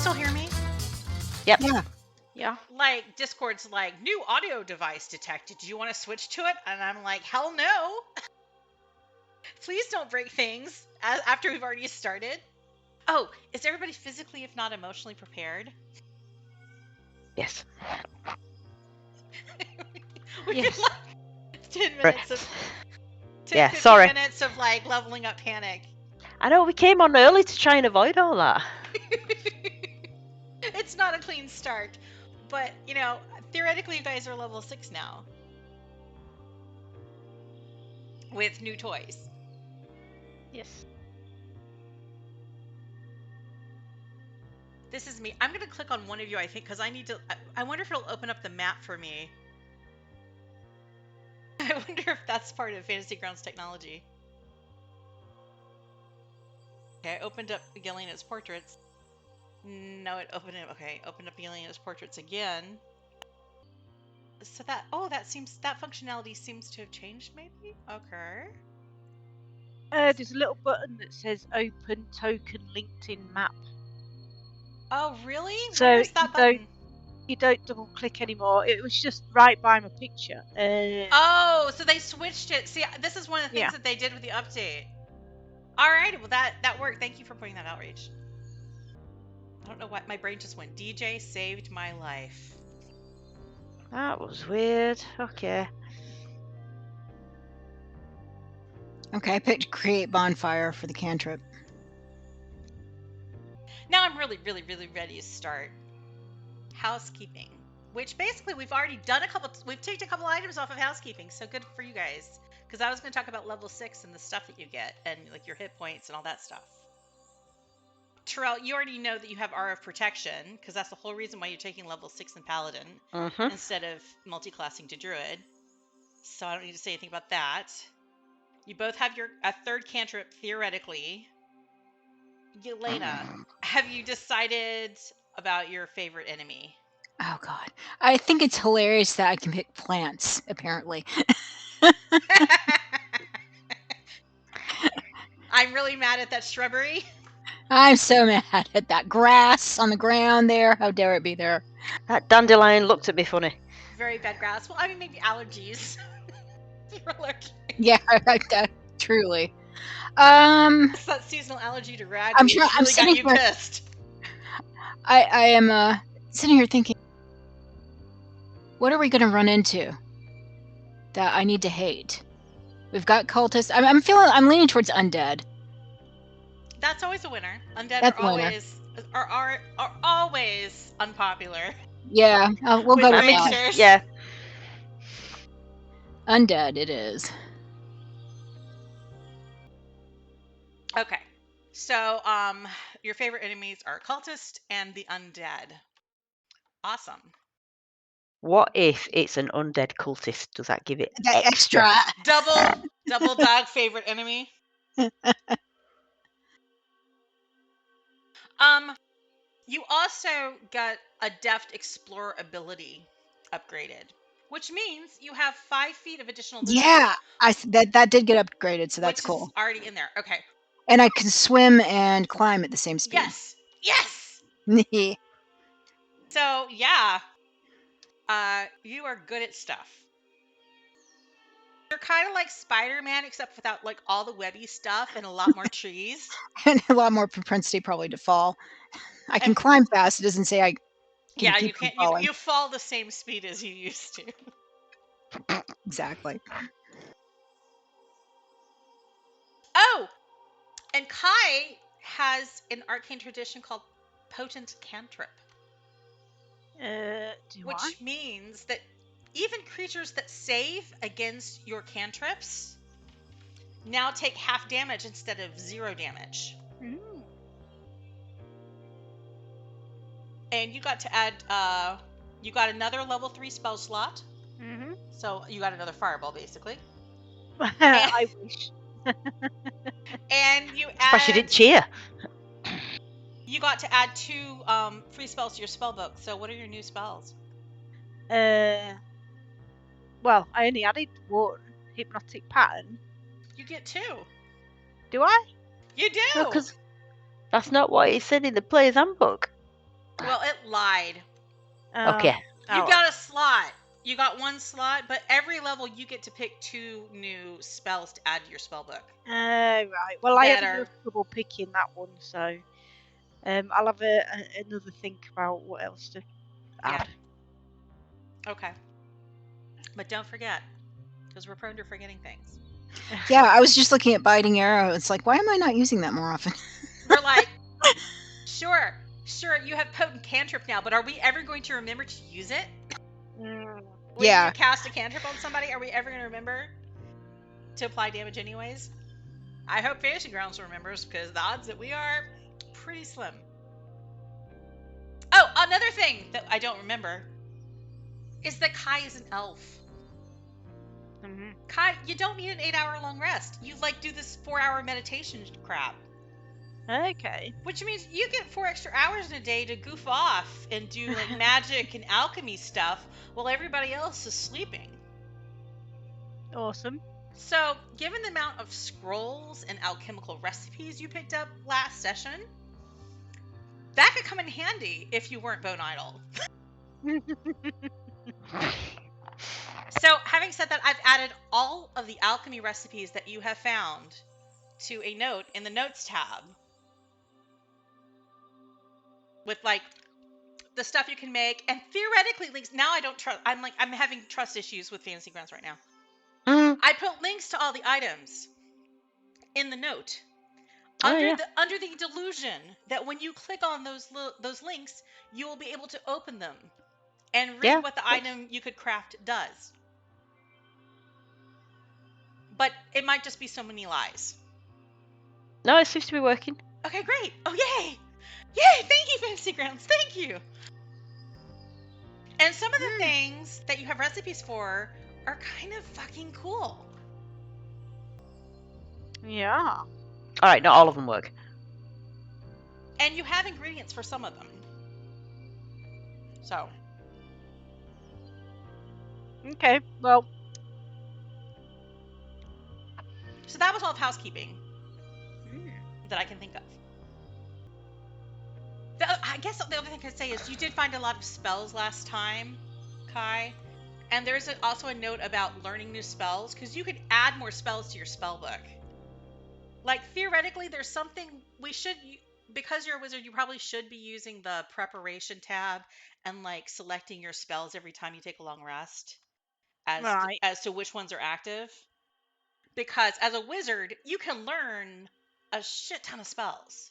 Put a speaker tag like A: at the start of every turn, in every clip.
A: still hear me?
B: Yep.
C: Yeah.
B: Yeah.
A: Like, Discord's like, new audio device detected. Do you want to switch to it? And I'm like, hell no. Please don't break things after we've already started. Oh, is everybody physically, if not emotionally, prepared?
B: Yes.
A: We've
B: Yes.
A: been like 10 minutes of
B: 15
A: minutes of like leveling up panic.
B: I know we came on early to try and avoid all that.
A: It's not a clean start, but you know, theoretically, you guys are level 6 now with new toys.
B: Yes.
A: This is me. I'm gonna click on one of you, I think, because I need to. I wonder if it'll open up the map for me. I wonder if that's part of Fantasy Grounds technology. Okay, I opened up Yelena's portraits. No, it opened it. Okay, opened up Yelena's portraits again. So that that functionality seems to have changed, maybe. Okay.
D: There's a little button that says "Open Token LinkedIn Map."
A: Oh, really?
D: So
A: Where's that button?
D: You don't double click anymore. It was just right by my picture.
A: Oh, so they switched it. See, this is one of the things
D: Yeah.
A: that they did with the update. All right, well that worked. Thank you for pointing that out, Rach. I don't know why my brain just went. DJ saved my life.
B: That was weird. Okay.
C: Okay, I picked create bonfire for the cantrip.
A: Now I'm really, really, really ready to start housekeeping, which basically we've already done we've taken a couple items off of housekeeping, so good for you guys. Because I was going to talk about level 6 and the stuff that you get, and like your hit points and all that stuff. Terel, you already know that you have RF protection, because that's the whole reason why you're taking level 6 in Paladin instead of multi-classing to Druid. So I don't need to say anything about that. You both have a third cantrip, theoretically. Yelena, have you decided about your favorite enemy?
C: Oh god. I think it's hilarious that I can pick plants, apparently.
A: I'm really mad at that shrubbery.
C: I'm so mad at that grass on the ground there. How dare it be there?
B: That dandelion looked at me funny.
A: Very bad grass. Well, I mean, maybe allergies.
C: Yeah, truly.
A: It's that seasonal allergy to ragweed.
C: I'm sure. I'm sitting
A: got you pissed.
C: I am sitting here thinking, what are we going to run into that I need to hate? We've got cultists. I'm leaning towards undead.
A: That's always a winner. Undead are always unpopular.
C: Yeah, we'll go with that.
B: Yeah.
C: Undead it is.
A: Okay. So, your favorite enemies are cultist and the undead. Awesome.
B: What if it's an undead cultist? Does that give it
C: extra?
A: Double dog favorite enemy. You also got a deft explorer ability upgraded, which means you have 5 feet of additional movement.
C: Yeah, that did get upgraded, so that's cool.
A: Is already in there. Okay.
C: And I can swim and climb at the same speed.
A: Yes. So yeah, you are good at stuff. You're kind of like Spider-Man, except without like all the webby stuff and a lot more trees.
C: And a lot more propensity probably to fall. I can climb fast. It doesn't say I can keep
A: you can't. You fall the same speed as you used to.
C: Exactly.
A: Oh, and Kai has an arcane tradition called Potent Cantrip. Which means that even creatures that save against your cantrips now take half damage instead of 0 damage. And you got to add, you got another level 3 spell slot. So you got another fireball, basically.
D: I wish.
A: And you add...
B: But she didn't cheer.
A: You got to add 2 free spells to your spell book. So what are your new spells?
D: Well, I only added 1 hypnotic pattern.
A: You get 2.
D: Do I?
A: You do.
B: No, because that's not what it said in the player's handbook.
A: Well, it lied.
B: Okay.
A: You
D: Oh,
A: got a slot. You got one slot, but every level you get to pick 2 new spells to add to your spell book.
D: right. Well, I have
A: Better.
D: enough trouble picking that one, so I'll have another think about what else to add.
A: Okay. But don't forget, because we're prone to forgetting things.
C: Yeah, I was just looking at Biting Arrow. It's like, why am I not using that more often?
A: We're like, sure, you have potent cantrip now, but are we ever going to remember to use it?
D: Mm.
A: When
C: Yeah.
A: you cast a cantrip on somebody, are we ever going to remember to apply damage anyways? I hope Fantasy Grounds remembers, because the odds that we are pretty slim. Oh, another thing that I don't remember is that Kai is an elf.
D: Mhm.
A: Kai, you don't need an 8-hour long rest. You do this 4-hour meditation crap.
D: Okay.
A: Which means you get 4 extra hours in a day to goof off and do magic and alchemy stuff while everybody else is sleeping.
D: Awesome.
A: So, given the amount of scrolls and alchemical recipes you picked up last session, that could come in handy if you weren't bone idle. So, having said that, I've added all of the alchemy recipes that you have found to a note in the notes tab with the stuff you can make and theoretically links. Now I don't trust. I'm having trust issues with Fantasy Grounds right now. I put links to all the items in the note under the delusion that when you click on those links, you will be able to open them and read what the item you could craft does. But it might just be so many lies.
B: No, it seems to be working.
A: Okay, great. Oh, yay! Yay! Thank you, Fantasy Grounds. Thank you. And some of the things that you have recipes for are kind of fucking cool.
D: Yeah.
B: All right, not all of them work.
A: And you have ingredients for some of them. So.
D: Okay. Well.
A: So that was all of housekeeping that I can think of. I guess the other thing I could say is you did find a lot of spells last time, Kai. And there's also a note about learning new spells, because you could add more spells to your spell book. Theoretically, there's something because you're a wizard, you probably should be using the preparation tab and selecting your spells every time you take a long rest as to which ones are active. Because as a wizard, you can learn a shit ton of spells.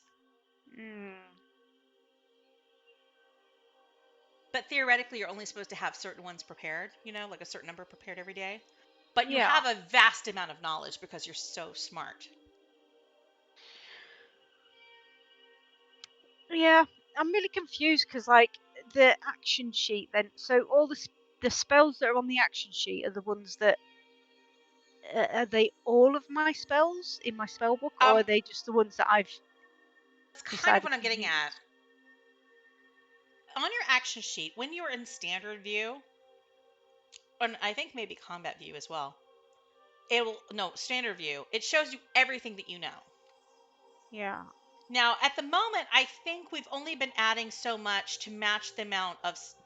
A: But theoretically, you're only supposed to have certain ones prepared, a certain number prepared every day. But you have a vast amount of knowledge because you're so smart.
D: Yeah, I'm really confused because the action sheet then. So all the spells that are on the action sheet are the ones that are they all of my spells in my spell book, or are they just the ones that I've?
A: That's kind of what I'm getting at. On your action sheet, when you're in standard view, and I think maybe combat view as well, standard view, it shows you everything that you know.
D: Yeah.
A: Now, at the moment, I think we've only been adding so much to match the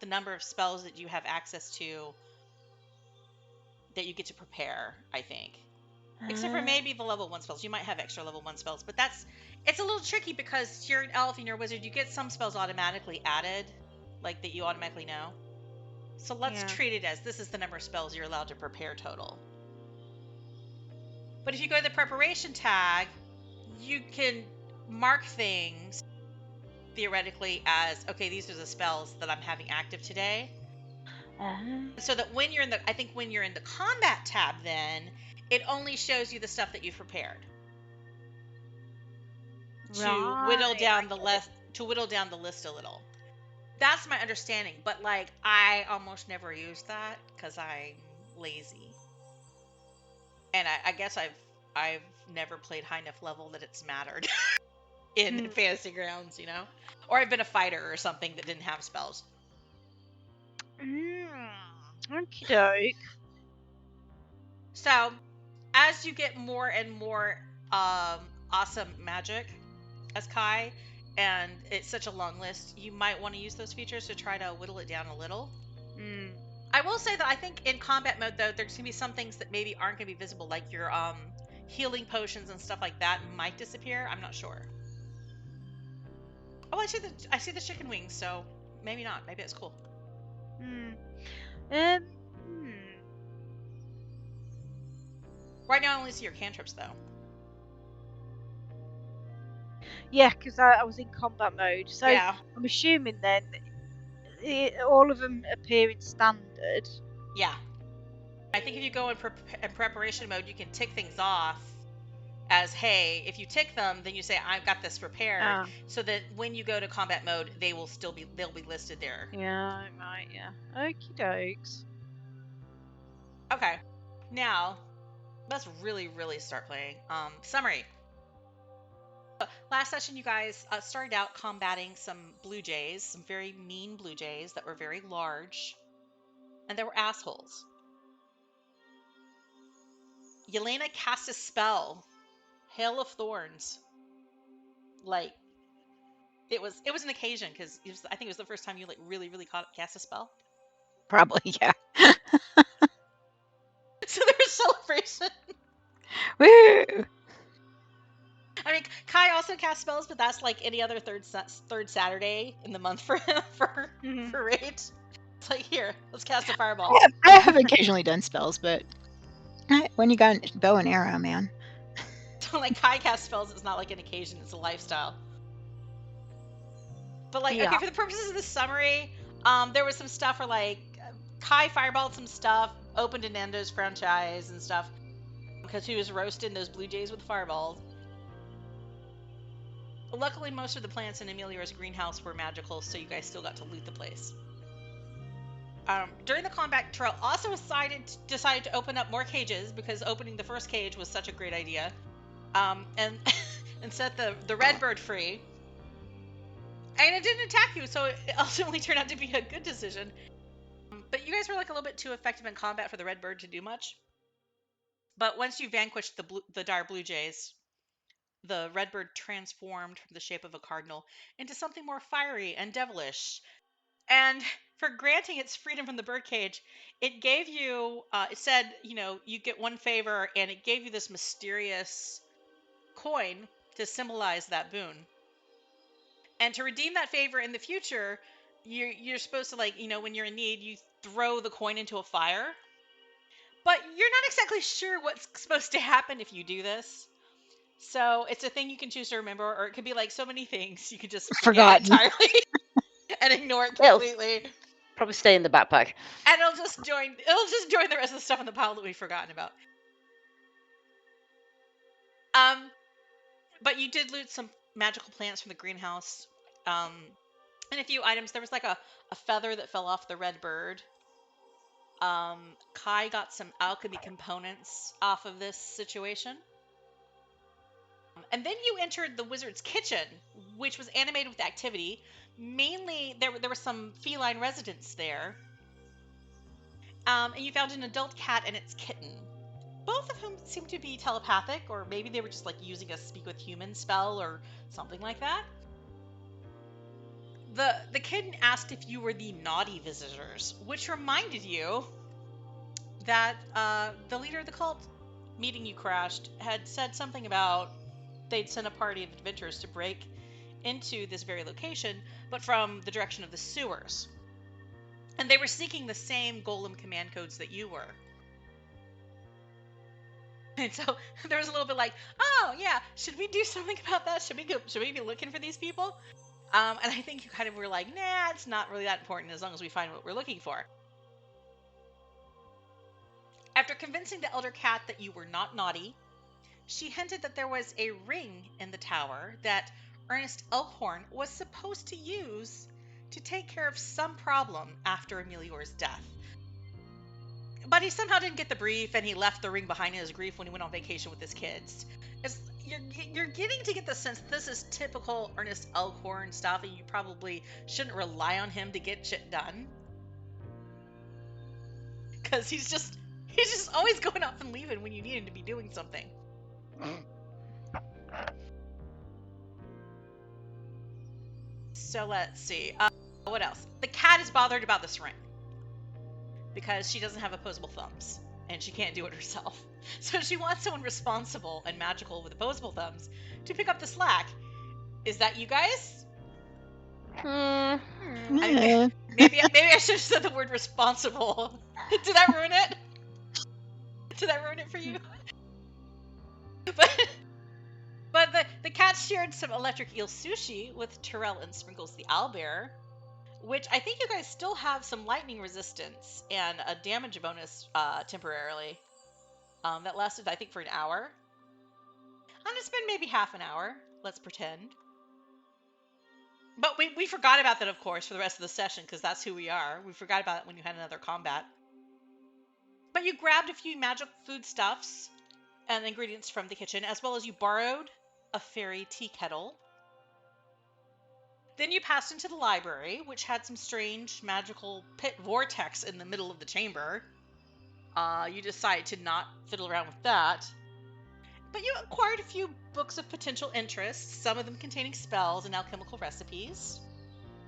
A: number of spells that you have access to that you get to prepare, I think. Except for maybe the level 1 spells. You might have extra level 1 spells, but it's a little tricky because you're an elf and you're a wizard. You get some spells automatically added, that you automatically know. So let's treat it as this is the number of spells you're allowed to prepare total. But if you go to the preparation tag, you can mark things theoretically as, okay, these are the spells that I'm having active today. So that when you're in the combat tab, then it only shows you the stuff that you've prepared. To whittle down the list a little. That's my understanding, but I almost never use that because I'm lazy. And I guess I've never played high enough level that it's mattered in Fantasy Grounds, or I've been a fighter or something that didn't have spells.
D: Okie doke.
A: So, as you get more and more awesome magic as Kai, and it's such a long list, you might want to use those features to try to whittle it down a little. I will say that I think in combat mode, though, there's going to be some things that maybe aren't going to be visible, like your healing potions and stuff like that might disappear. I'm not sure. Oh, I see the chicken wings, so maybe not. Maybe it's cool. Right now, I only see your cantrips, though.
D: Yeah, because I was in combat mode, so
A: Yeah.
D: I'm assuming then all of them appear in standard.
A: Yeah. I think if you go in preparation mode, you can tick things off as, hey, if you tick them, then you say, I've got this prepared, so that when you go to combat mode, they'll be listed there.
D: Yeah, right, yeah. Okie dokes.
A: Okay. Now, let's really, really start playing. Summary. Last session, you guys started out combating some blue jays, some very mean blue jays that were very large, and they were assholes. Yelena cast a spell, Hail of Thorns. Like, it was an occasion, because I think it was the first time you like really, really cast a spell.
C: Probably, yeah.
A: So there was celebration.
C: Woo!
A: I mean, Kai also casts spells, but that's like any other third Saturday in the month for him for Rage. It's like, here, let's cast a fireball.
C: I have occasionally done spells, but when you got a bow and arrow, man.
A: So like Kai casts spells, it's not like an occasion; it's a lifestyle. But like, okay, for the purposes of the summary, there was some stuff where like Kai fireballed some stuff, opened a Nando's franchise and stuff because he was roasting those blue jays with fireballs. Luckily, most of the plants in Amelior's greenhouse were magical, so you guys still got to loot the place. During the combat, Terel also decided to open up more cages because opening the first cage was such a great idea, and set the red bird free. And it didn't attack you, so it ultimately turned out to be a good decision. But you guys were like a little bit too effective in combat for the red bird to do much. But once you vanquished the dire blue jays, the red bird transformed from the shape of a cardinal into something more fiery and devilish. And for granting its freedom from the birdcage, it gave you, it said, you get one favor, and it gave you this mysterious coin to symbolize that boon. And to redeem that favor in the future, you're supposed to, like, when you're in need, you throw the coin into a fire. But you're not exactly sure what's supposed to happen if you do this. So it's a thing you can choose to remember, or it could be like so many things you could just forget entirely and ignore it completely.
B: Probably stay in the backpack.
A: And it'll just join the rest of the stuff in the pile that we've forgotten about. But you did loot some magical plants from the greenhouse. And a few items. There was like a feather that fell off the red bird. Kai got some alchemy components off of this situation. And then you entered the wizard's kitchen, which was animated with activity. Mainly, there were some feline residents there. And you found an adult cat and its kitten. Both of whom seemed to be telepathic, or maybe they were just like using a speak with humans spell or something like that. The kitten asked if you were the naughty visitors, which reminded you that the leader of the cult, meeting you crashed, had said something about they'd sent a party of adventurers to break into this very location, but from the direction of the sewers. And they were seeking the same golem command codes that you were. And so there was a little bit like, oh yeah, should we do something about that? Should we be looking for these people? And I think you kind of were like, nah, it's not really that important as long as we find what we're looking for. After convincing the elder cat that you were not naughty, she hinted that there was a ring in the tower that Ernest Elkhorn was supposed to use to take care of some problem after Amelior's death. But he somehow didn't get the brief, and he left the ring behind in his grief when he went on vacation with his kids. You're getting to get the sense that this is typical Ernest Elkhorn stuff, and you probably shouldn't rely on him to get shit done. Because he's just always going off and leaving when you need him to be doing something. So let's see. What else? The cat is bothered about this ring because she doesn't have opposable thumbs and she can't do it herself. So she wants someone responsible and magical with opposable thumbs to pick up the slack. Is that you guys?
B: Hmm.
A: I mean, maybe I should have said the word responsible. Did that ruin it? Did that ruin it for you? But the cat shared some electric eel sushi with Terel and Sprinkles the owlbear, which I think you guys still have some lightning resistance and a damage bonus temporarily. That lasted, I think, for an hour. I'm gonna spend maybe half an hour. Let's pretend. But we forgot about that, of course, for the rest of the session, because that's who we are. We forgot about it when you had another combat. But you grabbed a few magic foodstuffs and ingredients from the kitchen, as well as you borrowed a fairy tea kettle. Then you passed into the library, which had some strange magical pit vortex in the middle of the chamber. You decided to not fiddle around with that. But you acquired a few books of potential interest, some of them containing spells and alchemical recipes.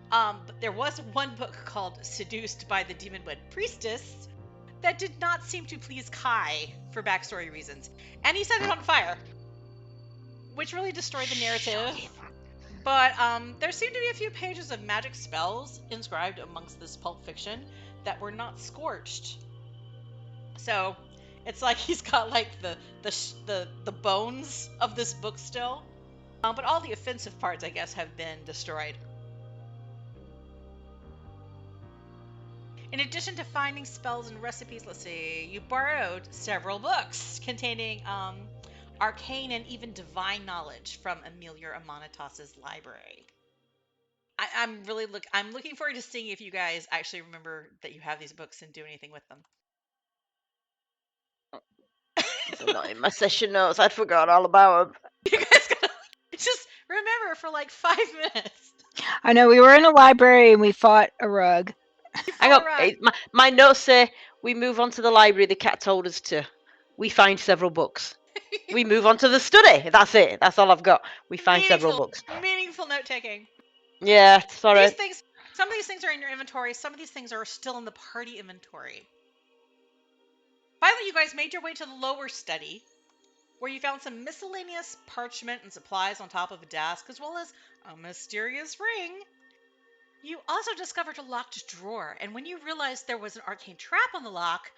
A: But there was one book called Seduced by the Demon-Wed Priestess that did not seem to please Kai for backstory reasons. And he set it on fire, which really destroyed the narrative. But there seemed to be a few pages of magic spells inscribed amongst this pulp fiction that were not scorched. So it's like he's got like the bones of this book still, but all the offensive parts, I guess, have been destroyed. In addition to finding spells and recipes, let's see, you borrowed several books containing arcane and even divine knowledge from Amelior Amanitas' library. I'm looking forward to seeing if you guys actually remember that you have these books and do anything with them.
B: They're not in my session notes. I'd forgotten all about them.
A: You guys gotta just remember for like 5 minutes.
C: I know, we were in a library and we fought a rug.
B: Hang on. My notes say we move on to the library the cat told us to. We find several books. We move on to the study. That's it. That's all I've got. We find several books.
A: Meaningful note taking.
B: Yeah, sorry.
A: Some of these things are in your inventory. Some of these things are still in the party inventory. Finally, you guys made your way to the lower study, where you found some miscellaneous parchment and supplies on top of a desk, as well as a mysterious ring. You also discovered a locked drawer, and when you realized there was an arcane trap on the lock,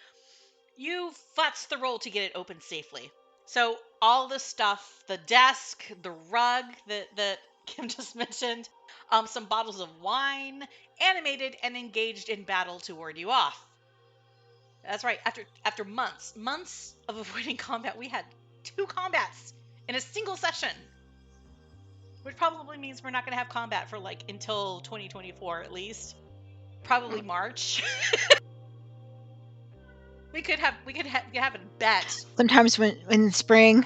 A: you futzed the roll to get it open safely. So all the stuff, the desk, the rug that Kim just mentioned, some bottles of wine, animated and engaged in battle to ward you off. That's right. After months of avoiding combat, we had 2 combats in a single session, which probably means we're not going to have combat for like until 2024 at least, probably March. we could have a bet
C: Sometimes when in spring,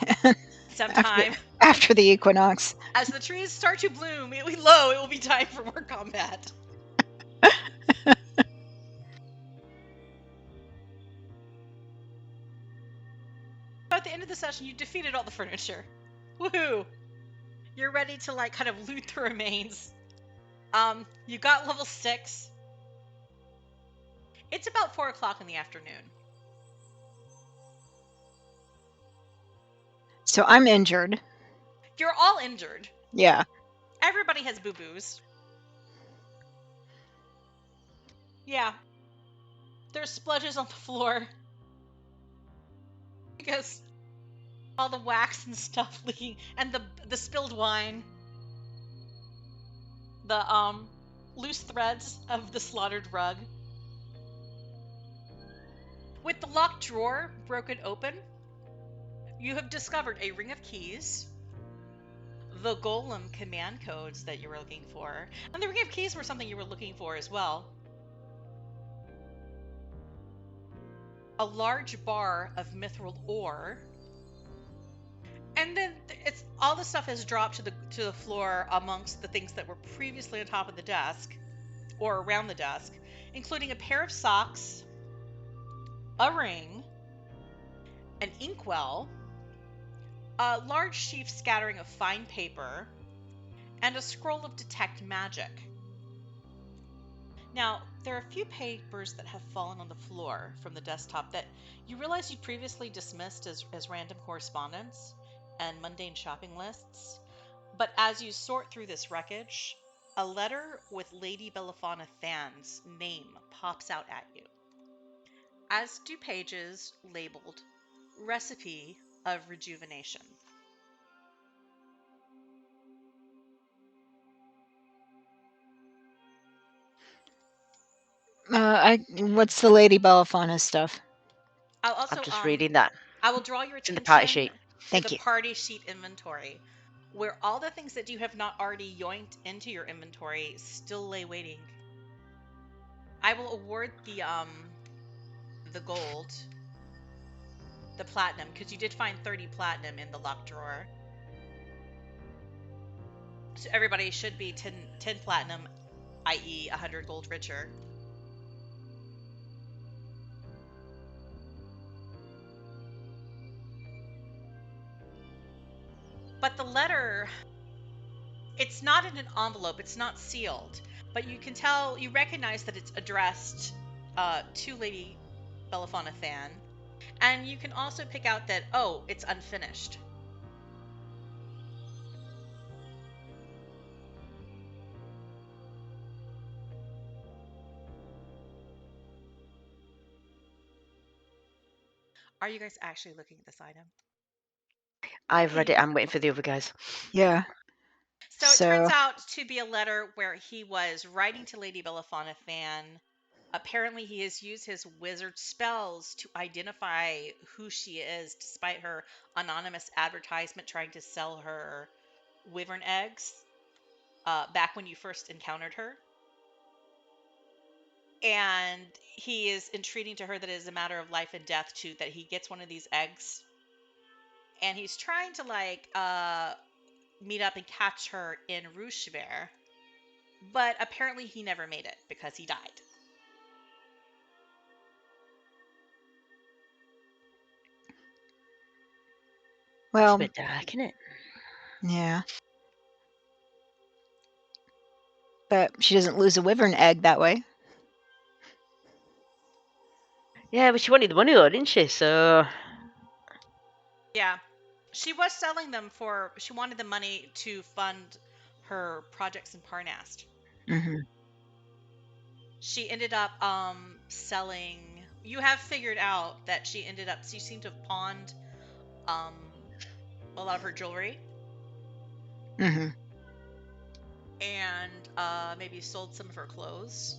A: sometime
C: after the equinox.
A: As the trees start to bloom, it will be time for more combat. At the end of the session, you defeated all the furniture. Woohoo! You're ready to like kind of loot the remains. You got level 6. It's about 4 o'clock in the afternoon.
C: So I'm injured.
A: You're all injured.
C: Yeah.
A: Everybody has boo-boos. Yeah. There's spludges on the floor. Because all the wax and stuff leaking, and the spilled wine. The loose threads of the slaughtered rug. With the locked drawer broken open, you have discovered a ring of keys, the golem command codes that you were looking for, and the ring of keys were something you were looking for as well. A large bar of mithril ore, and then it's all the stuff has dropped to the floor amongst the things that were previously on top of the desk or around the desk, including a pair of socks, a ring, an inkwell, a large sheaf scattering of fine paper, and a scroll of detect magic. Now, there are a few papers that have fallen on the floor from the desktop that you realize you previously dismissed as random correspondence and mundane shopping lists. But as you sort through this wreckage, a letter with Lady Belafana Than's name pops out at you, as do pages labeled Recipe of Rejuvenation.
C: What's the Lady Belafana stuff?
A: I'll also
B: I'm just reading that.
A: I will draw your
B: It's in the party
A: attention
B: sheet.
A: to
C: Thank
A: the
C: you.
A: party sheet inventory, where all the things that you have not already yoinked into your inventory still lay waiting. I will award the gold, the platinum, because you did find 30 platinum in the locked drawer. So everybody should be 10 platinum, i.e. 100 gold richer. But the letter, it's not in an envelope, it's not sealed, but you can tell, you recognize that it's addressed to Lady Belafana Than, and you can also pick out that, oh, it's unfinished. Are you guys actually looking at this item?
B: I've read it. I'm waiting for the other guys.
C: Yeah.
A: So it turns out to be a letter where he was writing to Lady Belafana Than. Apparently, he has used his wizard spells to identify who she is, despite her anonymous advertisement trying to sell her wyvern eggs back when you first encountered her. And he is entreating to her that it is a matter of life and death that he gets one of these eggs. And he's trying to meet up and catch her in Rouchever. But apparently he never made it because he died.
C: Well,
B: It's a bit dark, isn't it?
C: yeah. But she doesn't lose a wyvern egg that way.
B: Yeah, but she wanted the money though, didn't she? So
A: Yeah. She was selling them she wanted the money to fund her projects in Parnast.
C: Mm-hmm.
A: She ended up selling, you have figured out that she seemed to have pawned a lot of her jewelry.
C: Mm-hmm.
A: And maybe sold some of her clothes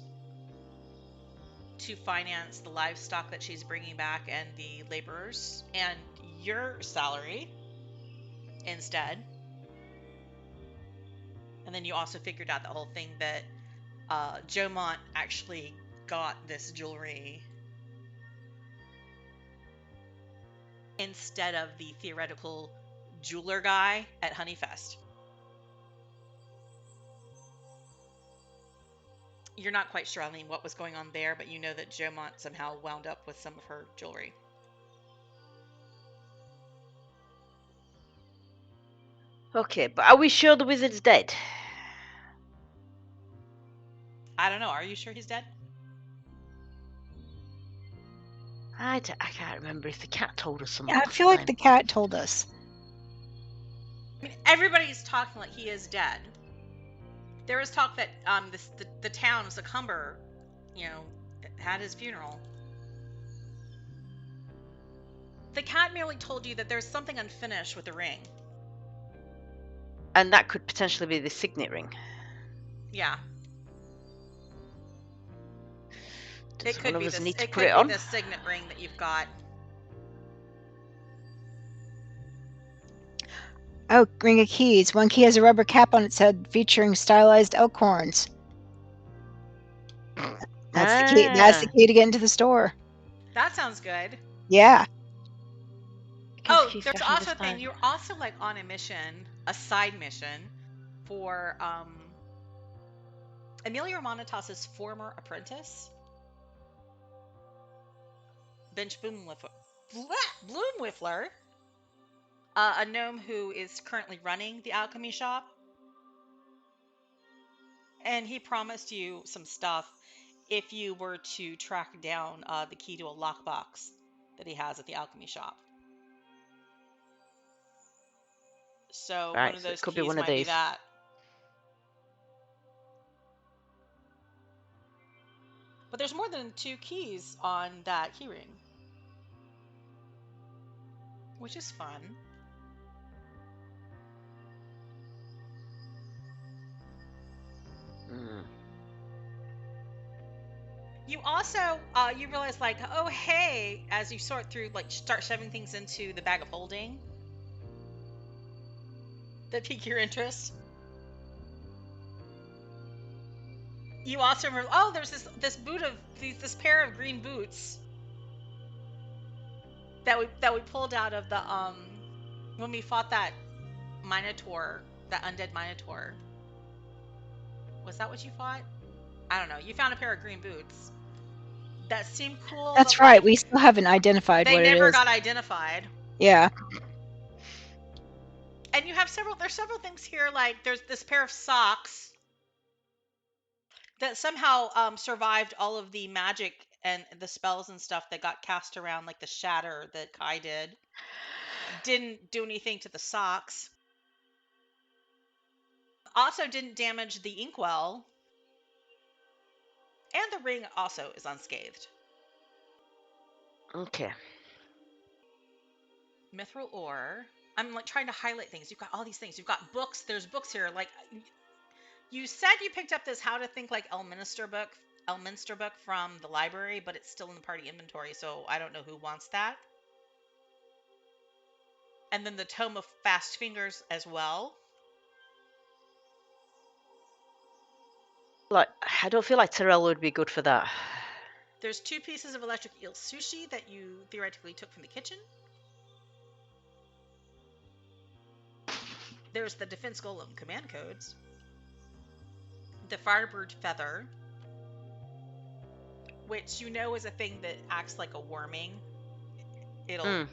A: to finance the livestock that she's bringing back and the laborers and your salary instead. And then you also figured out the whole thing that Jomont actually got this jewelry instead of the theoretical jeweler guy at Honeyfest. You're not quite sure, Eileen, what was going on there, but you know that Jomont somehow wound up with some of her jewelry.
B: okay, but are we sure the wizard's dead?
A: I don't know. Are you sure he's dead?
B: I can't remember if the cat told us something.
C: Yeah, I feel like the cat told us.
A: I mean, everybody's talking like he is dead. There was talk that the town of Secomber, had his funeral. The cat merely told you that there's something unfinished with the ring.
B: And that could potentially be the signet ring.
A: Yeah.
B: Does
A: It
B: one
A: could
B: of
A: be
B: us
A: this.
B: need to
A: It
B: put
A: could
B: it
A: be
B: on?
A: the signet ring that you've got.
C: Oh, ring of keys. One key has a rubber cap on its head featuring stylized elk horns. That's the key. That's the key to get into the store.
A: That sounds good.
C: Yeah.
A: Oh, there's also a thing. You're also on a mission, a side mission, for Amelior Amanitas' former apprentice, Bench Bloomwiffler, a gnome who is currently running the Alchemy Shop. And he promised you some stuff if you were to track down the key to a lockbox that he has at the Alchemy Shop. So
B: Right,
A: one of
B: so it
A: those
B: could be
A: keys
B: one of
A: might be
B: these.
A: that. But there's more than 2 keys on that keyring, which is fun.
B: Mm.
A: You also you realize like, oh hey, as you sort through, like start shoving things into the bag of holding that pique your interest. You also remember, oh, there's this boot of this pair of green boots that we pulled out of the when we fought that Minotaur, that undead Minotaur. Was that what you fought? I don't know. You found a pair of green boots that seemed cool.
C: That's
A: but,
C: right.
A: like,
C: We still haven't identified
A: they
C: what it
A: never
C: is.
A: got identified.
C: Yeah.
A: And you have there's several things here, like there's this pair of socks that somehow survived all of the magic and the spells and stuff that got cast around, like the shatter that Kai didn't do anything to the socks. Also didn't damage the inkwell. And the ring also is unscathed.
B: Okay.
A: Mithril ore. I'm like trying to highlight things. You've got all these things. You've got books. There's books here. Like, you said you picked up this How to Think Like Elminster book from the library, but it's still in the party inventory, so I don't know who wants that. And then the Tome of Fast Fingers as well.
B: Like, I don't feel like Terel would be good for that.
A: There's 2 pieces of electric eel sushi that you theoretically took from the kitchen. There's the Defense Golem command codes. The Firebird Feather, which you know is a thing that acts like a warming. It'll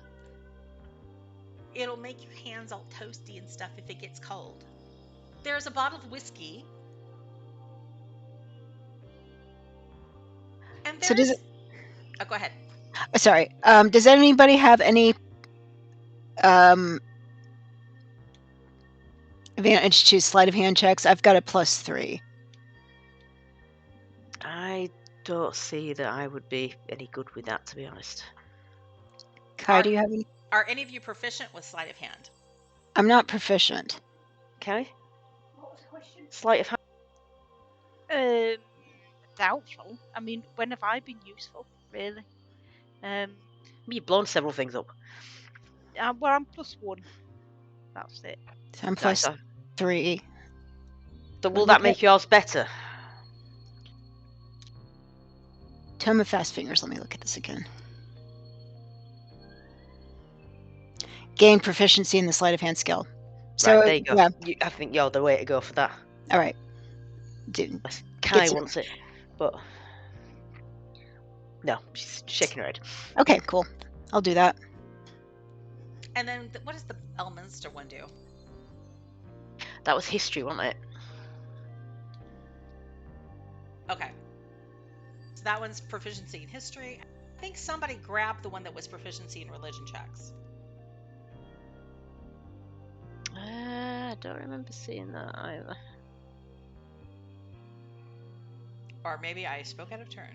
A: make your hands all toasty and stuff if it gets cold. There's a bottle of whiskey. And there's...
C: So does it...
A: Oh, go ahead.
C: Sorry. Does anybody have any advantage to sleight of hand checks? I've got a +3.
B: I don't see that I would be any good with that, to be honest.
C: Kai, do you have any?
A: Are any of you proficient with sleight of hand?
C: I'm not proficient.
B: Okay. What was the question? Sleight of hand.
D: Doubtful. I mean, when have I been useful, really?
B: You've blown several things up.
D: Well, I'm +1. That's it.
C: So I'm +3.
B: So will that make yours better?
C: Tome of Fast Fingers. Let me look at this again. Gain proficiency in the sleight of hand skill. So
B: right, there you go.
C: Yeah.
B: I think you're the way to go for that.
C: All right.
B: Kai wants it, but no, she's shaking her head.
C: Okay, cool. I'll do that.
A: And then what does the Elminster one do?
B: That was history, wasn't it?
A: Okay. So that one's proficiency in history. I think somebody grabbed the one that was proficiency in religion checks.
B: I don't remember seeing that either.
A: Or maybe I spoke out of turn.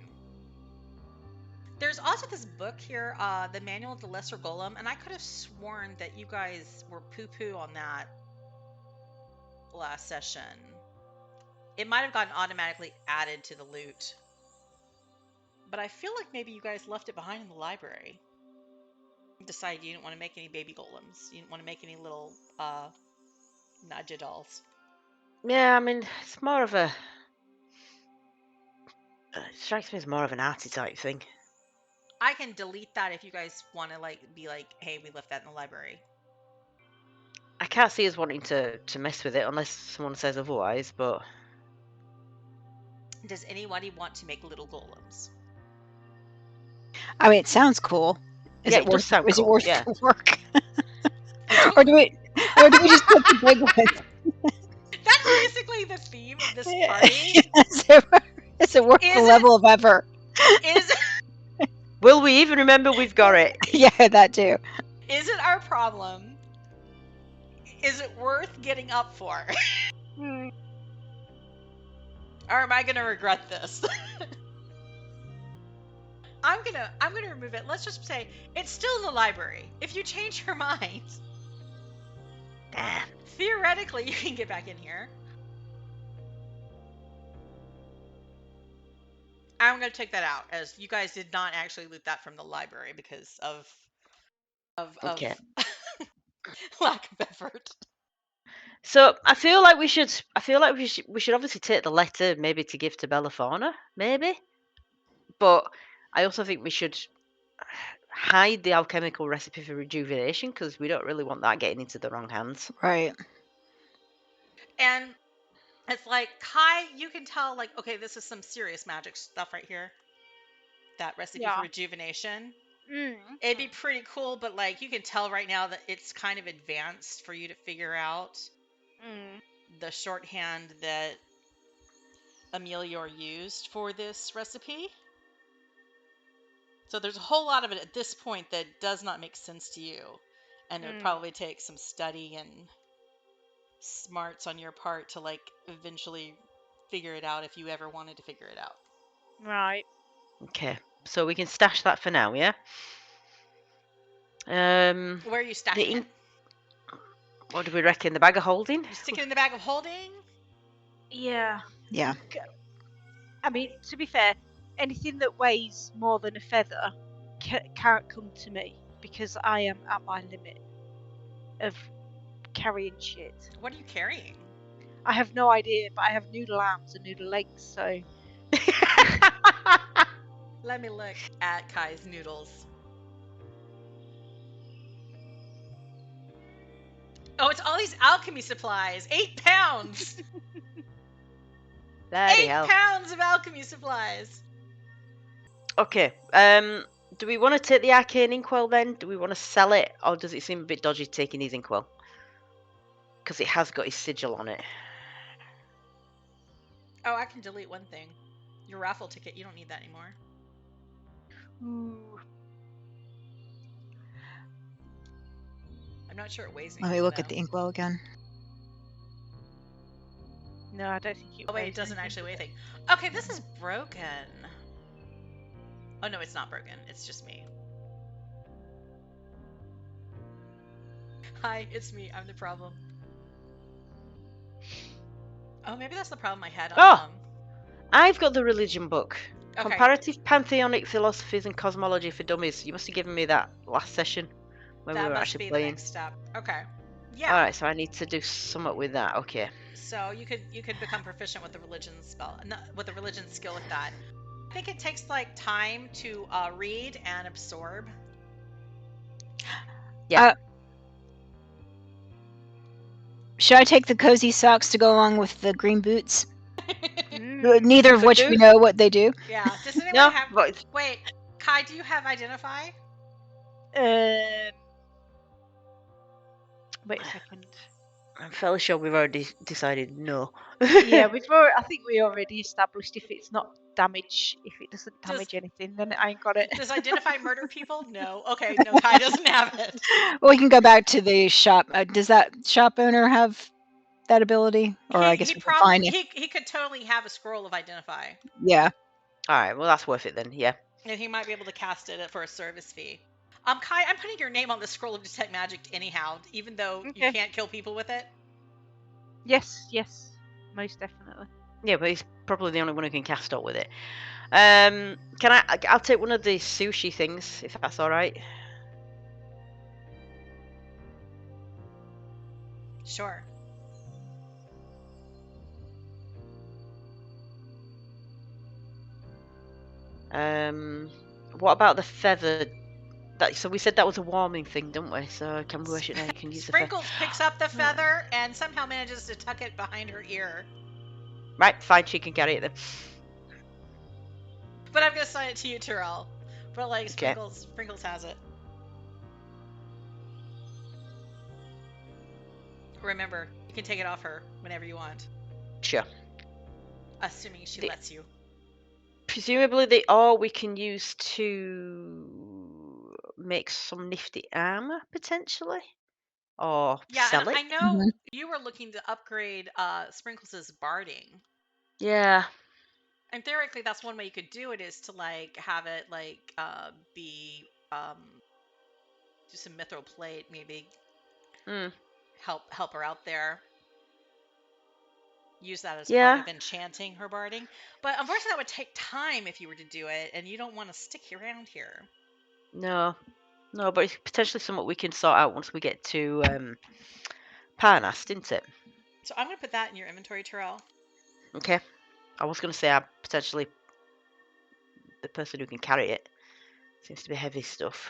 A: There's also this book here, the Manual of the Lesser Golem, and I could have sworn that you guys were poo-poo on that last session. It might have gotten automatically added to the loot. But I feel like maybe you guys left it behind in the library. Decided you didn't want to make any baby golems. You didn't want to make any little Nadja dolls.
B: Yeah, I mean, it's more of a... it strikes me as more of an arty type thing.
A: I can delete that if you guys want to be like, hey, we left that in the library.
B: I can't see us wanting to mess with it unless someone says otherwise, but...
A: Does anybody want to make little golems?
C: I mean, it sounds cool. Is
B: Yeah,
C: it
B: it does sound
C: Is it
B: cool,
C: worth
B: yeah.
C: the work? or do we just put the big ones?
A: That's basically the theme of this party.
C: It's a worth the
A: Is it-
C: level of effort.
A: Is
B: Will we even remember we've got it?
C: Yeah, that too.
A: is it our problem? Is it worth getting up for?
D: Hmm.
A: Or am I gonna regret this? I'm gonna remove it. Let's just say it's still in the library. If you change your mind,
B: Damn.
A: theoretically you can get back in here. I'm gonna take that out, as you guys did not actually loot that from the library because of
B: Okay.
A: lack of effort.
B: So I feel like we should obviously take the letter maybe to give to Belafona, maybe. But I also think we should hide the alchemical recipe for rejuvenation because we don't really want that getting into the wrong hands.
C: Right.
A: And it's like, Kai, you can tell, like, okay, this is some serious magic stuff right here. That recipe
D: Yeah.
A: for rejuvenation.
D: Mm.
A: It'd be pretty cool, but like you can tell right now that it's kind of advanced for you to figure out
D: Mm.
A: the shorthand that Amelior used for this recipe. So there's a whole lot of it at this point that does not make sense to you. And it would probably take some study and smarts on your part to like eventually figure it out if you ever wanted to figure it out.
D: Right.
B: Okay, so we can stash that for now, yeah.
A: Where are you stashing it?
B: ink- What do we reckon? The bag of holding?
A: You stick it in the bag of holding?
D: Yeah.
C: Yeah.
D: I mean, to be fair, anything that weighs more than a feather can't come to me because I am at my limit of carrying shit.
A: What are you carrying?
D: I have no idea, but I have noodle arms and noodle legs, so
A: Let me look at Kai's noodles. Oh, it's all these alchemy supplies. 8 pounds.
B: Bloody
A: 8
B: hell.
A: pounds of alchemy supplies.
B: Okay. Do we want to take the arcane inkwell then? Do we want to sell it, or does it seem a bit dodgy taking his inkwell? Because it has got his sigil on it.
A: Oh, I can delete one thing. Your raffle ticket. You don't need that anymore.
D: ooh.
A: I'm not sure it weighs
C: Let
A: anything.
C: me look at
A: though.
C: the inkwell again.
D: No, I don't think it.
A: Oh wait,
D: weighs
A: it doesn't
D: anything.
A: actually weigh anything. Okay, this is broken. Oh no, it's not broken. It's just me. Hi, it's me. I'm the problem. Oh, maybe that's the problem I had on.
B: Oh! I've got the religion book.
A: Okay.
B: Comparative Pantheonic Philosophies and Cosmology for Dummies. You must have given me that last session when
A: That
B: we were
A: must
B: actually
A: be
B: playing.
A: the next step. Okay. Yeah.
B: Alright, so I need to do something with that. Okay.
A: So you could become proficient with the religion spell, with the religion skill with that. I think it takes like time to read and absorb.
B: Yeah.
C: Should I take the cozy socks to go along with the green boots?
D: Mm.
C: Neither of
B: Could
C: which
B: do.
C: we know what they do.
A: Yeah. Does anyone
B: No,
A: have?
B: but
A: Wait, Kai, do you have identify?
D: Wait a second.
B: I'm fairly sure we've already decided no.
D: Yeah, I think we already established if it's not damage, if it doesn't
A: Does-
D: damage anything, then I ain't got it.
A: Does identify murder people? No. Okay, no, Kai doesn't have it.
C: Well, we can go back to the shop. Does that shop owner have that ability? Or I guess we can find it.
A: he could totally have a scroll of identify,
C: Yeah.
B: Alright, well that's worth it then, yeah.
A: and he might be able to cast it for a service fee. Kai, I'm putting your name on the scroll of detect magic anyhow, even though you
D: Okay.
A: can't kill people with it.
D: Yes, most definitely.
B: Yeah, but he's probably the only one who can cast up with it. I'll take one of the sushi things, if that's alright.
A: Sure.
B: What about the feather? So we said that was a warming thing, didn't we? So can we can use the feather?
A: Sprinkles picks up the feather and somehow manages to tuck it behind her ear.
B: Right, fine, she can carry it then.
A: But I'm gonna assign it to you, Terel. But like
B: Okay.
A: Sprinkles has it. Remember, you can take it off her whenever you want.
B: Sure.
A: Assuming she
B: The-
A: lets you.
B: Presumably the ore we can use to make some nifty armor, potentially? Or
A: Yeah, and
B: sell it?
A: I know
C: Mhm.
A: you were looking to upgrade Sprinkles' barding.
B: Yeah.
A: And theoretically, that's one way you could do it, is to like have it like be do some mithril plate, maybe
B: Mm.
A: help her out there. Use that as part
B: Yeah.
A: of enchanting her barding. But unfortunately, that would take time if you were to do it, and you don't want to stick around here.
B: No. No, but it's potentially something we can sort out once we get to Parnas, isn't it?
A: So I'm going to put that in your inventory, Terel.
B: Okay. I was going to say I'm potentially the person who can carry it. Seems to be heavy stuff.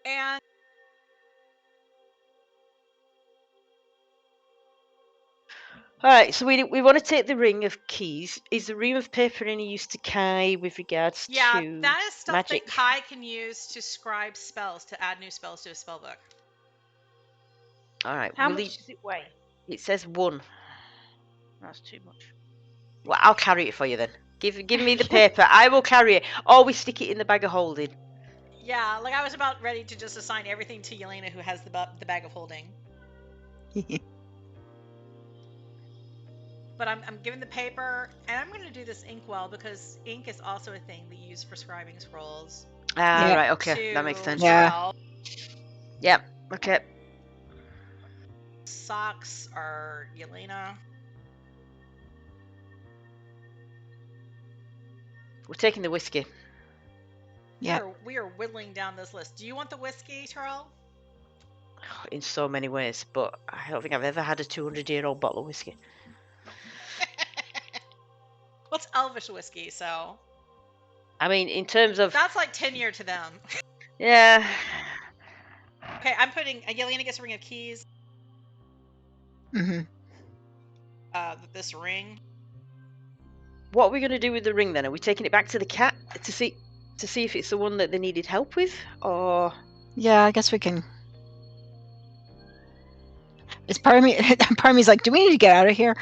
A: And
B: All right, so we want to take the ring of keys. Is the ream of paper any use to Kai with regards
A: yeah,
B: to
A: that is stuff
B: magic?
A: that Kai can use to scribe spells, to add new spells to a spell book.
B: All right.
D: How much does it weigh?
B: It says 1.
D: That's too much.
B: Well, I'll carry it for you then. Give me the paper. I will carry it. Or we stick it in the bag of holding.
A: Yeah, like I was about ready to just assign everything to Yelena, who has the bag of holding. But I'm giving the paper, and I'm going to do this inkwell because ink is also a thing that you use for scribing scrolls.
B: Ah,
C: Yeah.
B: right. Okay, that makes
A: To
B: sense.
C: Yeah.
A: Terel.
B: Yep. Okay.
A: Socks are Yelena.
B: We're taking the whiskey.
C: Yeah.
A: We are whittling down this list. Do you want the whiskey, Terel?
B: In so many ways, but I don't think I've ever had a 200-year-old bottle of whiskey.
A: What's Elvish whiskey? So
B: I mean, in terms of
A: that's like 10-year to them.
B: yeah.
A: Okay, I'm putting Yelena gets a ring of keys.
C: hmm
A: This ring.
B: What are we going to do with the ring then? Are we taking it back to the cat to see if it's the one that they needed help with, or?
C: Yeah, I guess we can. It's part of me. Part of me's like, do we need to get out of here?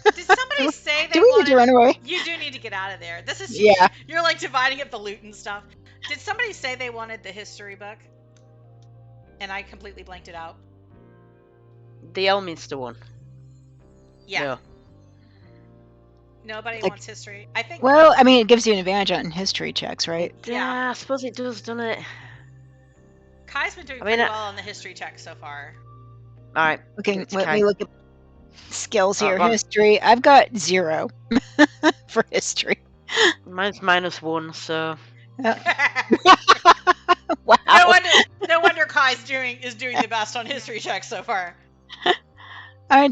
A: Did somebody say they
C: Do we need
A: wanted?
C: to run away?
A: You do need to get out of there. This is
C: Yeah.
A: You're like dividing up the loot and stuff. Did somebody say they wanted the history book? And I completely blanked it out.
B: The Elminster one?
A: Yeah.
B: No.
A: Nobody
C: Like-
A: wants history. I think.
C: Well, I mean, it gives you an advantage on history checks, right?
A: Yeah.
B: I suppose it does, doesn't it?
A: Kai's been doing
B: I mean,
A: pretty well on the history check so far.
B: All right.
C: Okay,
B: give it to
C: let
B: Kai.
C: me look at skills here.
B: Ron.
C: History. I've got 0 for history.
B: Mine's -1, so
C: Wow.
A: No wonder Kai's is doing the best on history checks so far.
C: I mean, it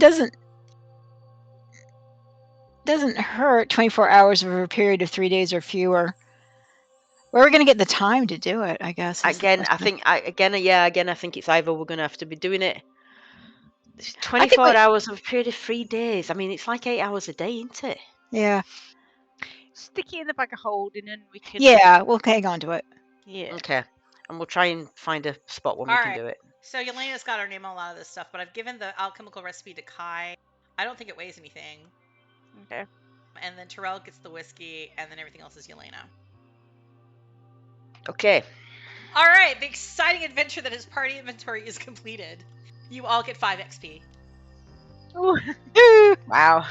C: doesn't hurt. 24 hours over a period of 3 days or fewer. Where are we going to get the time to do it? I guess. is the
B: again, I
C: question.
B: think I think it's either we're going to have to be doing it
C: I think
B: 24 hours of a period of 3 days. I mean, it's like 8 hours a day, isn't it?
C: Yeah.
D: Stick it in the bag of holding and we can.
C: Yeah, we'll hang on to it.
D: Yeah.
B: Okay. And we'll try and find a spot when we
A: All
B: can
A: right.
B: do it.
A: So Yelena's got her name on a lot of this stuff, but I've given the alchemical recipe to Kai. I don't think it weighs anything.
D: Okay.
A: And then Terel gets the whiskey, and then everything else is Yelena.
B: Okay.
A: All right, the exciting adventure that his party inventory is completed. You all get 5 XP.
B: Wow.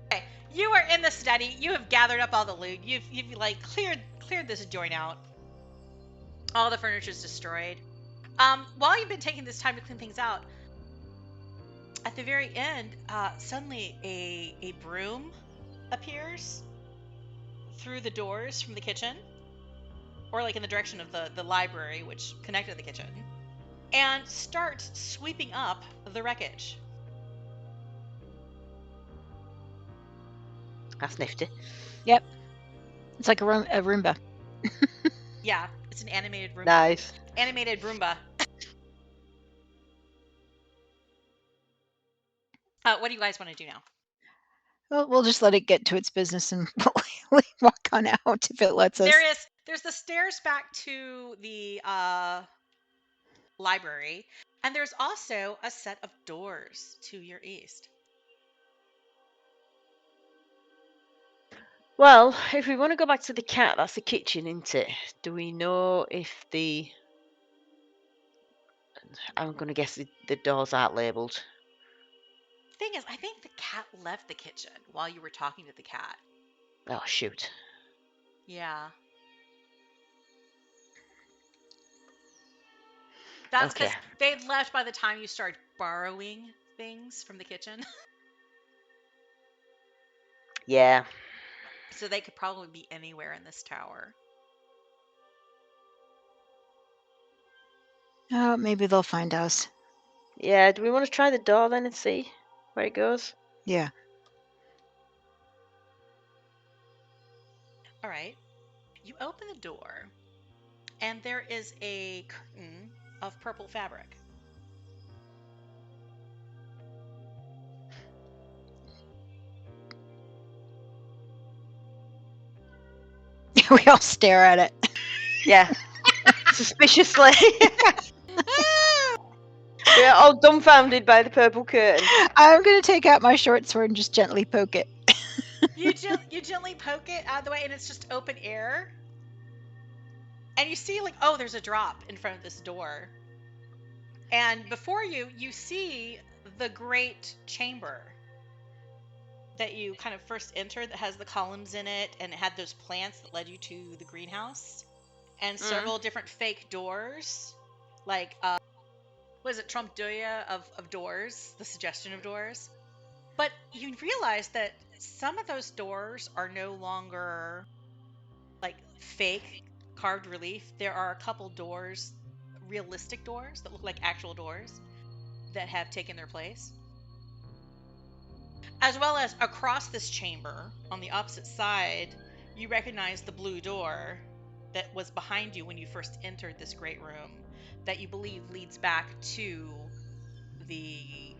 A: Okay, you are in the study. You have gathered up all the loot. You've like cleared this joint out. All the furniture's destroyed. While you've been taking this time to clean things out, at the very end, suddenly a broom appears through the doors from the kitchen, or like in the direction of the library, which connected to the kitchen, and starts sweeping up the wreckage.
B: That's nifty.
C: Yep. It's like a Roomba.
A: Yeah, it's an animated Roomba.
B: Nice.
A: Animated Roomba. What do you guys want to do now?
C: Well, we'll just let it get to its business and we'll walk on out if it lets us.
A: There's the stairs back to the library, and there's also a set of doors to your east.
B: Well, if we want to go back to the cat, that's the kitchen, isn't it? Do we know if the... I'm going to guess the doors aren't labelled.
A: Thing is, I think the cat left the kitchen while you were talking to the cat.
B: Oh, shoot.
A: Yeah. That's because
B: Okay.
A: they'd left by the time you started borrowing things from the kitchen.
B: Yeah.
A: So they could probably be anywhere in this tower.
C: Oh, maybe they'll find us.
B: Yeah, do we want to try the door then and see where it goes?
C: Yeah.
A: All right. You open the door, and there is a curtain of purple fabric.
C: We all stare at it.
B: Yeah. Suspiciously. We're all dumbfounded by the purple curtain.
C: I'm going to take out my short sword and just gently poke it.
A: You gently poke it out of the way, and it's just open air. And you see, like, oh, there's a drop in front of this door. And before you see the great chamber that you kind of first entered that has the columns in it, and it had those plants that led you to the greenhouse. And several different fake doors. Like, what is it, Trump Doya of doors, the suggestion of doors. But you realize that some of those doors are no longer like fake carved relief. There are a couple doors, realistic doors that look like actual doors that have taken their place. As well as across this chamber, on the opposite side, you recognize the blue door that was behind you when you first entered this great room that you believe leads back to the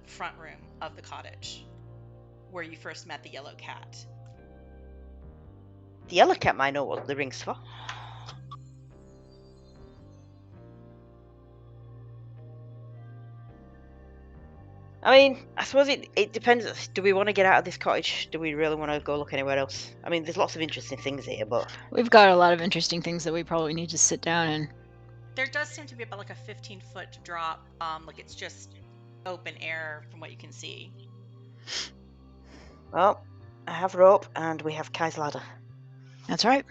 A: front room of the cottage where you first met the yellow cat.
B: The yellow cat might know what the ring's for. I mean, I suppose it depends. Do we want to get out of this cottage? Do we really want to go look anywhere else? I mean, there's lots of interesting things here, but...
C: We've got a lot of interesting things that we probably need to sit down and...
A: There does seem to be about like a 15-foot drop. Like it's just open air from what you can see.
B: Well, I have rope and we have Kai's ladder.
C: That's right.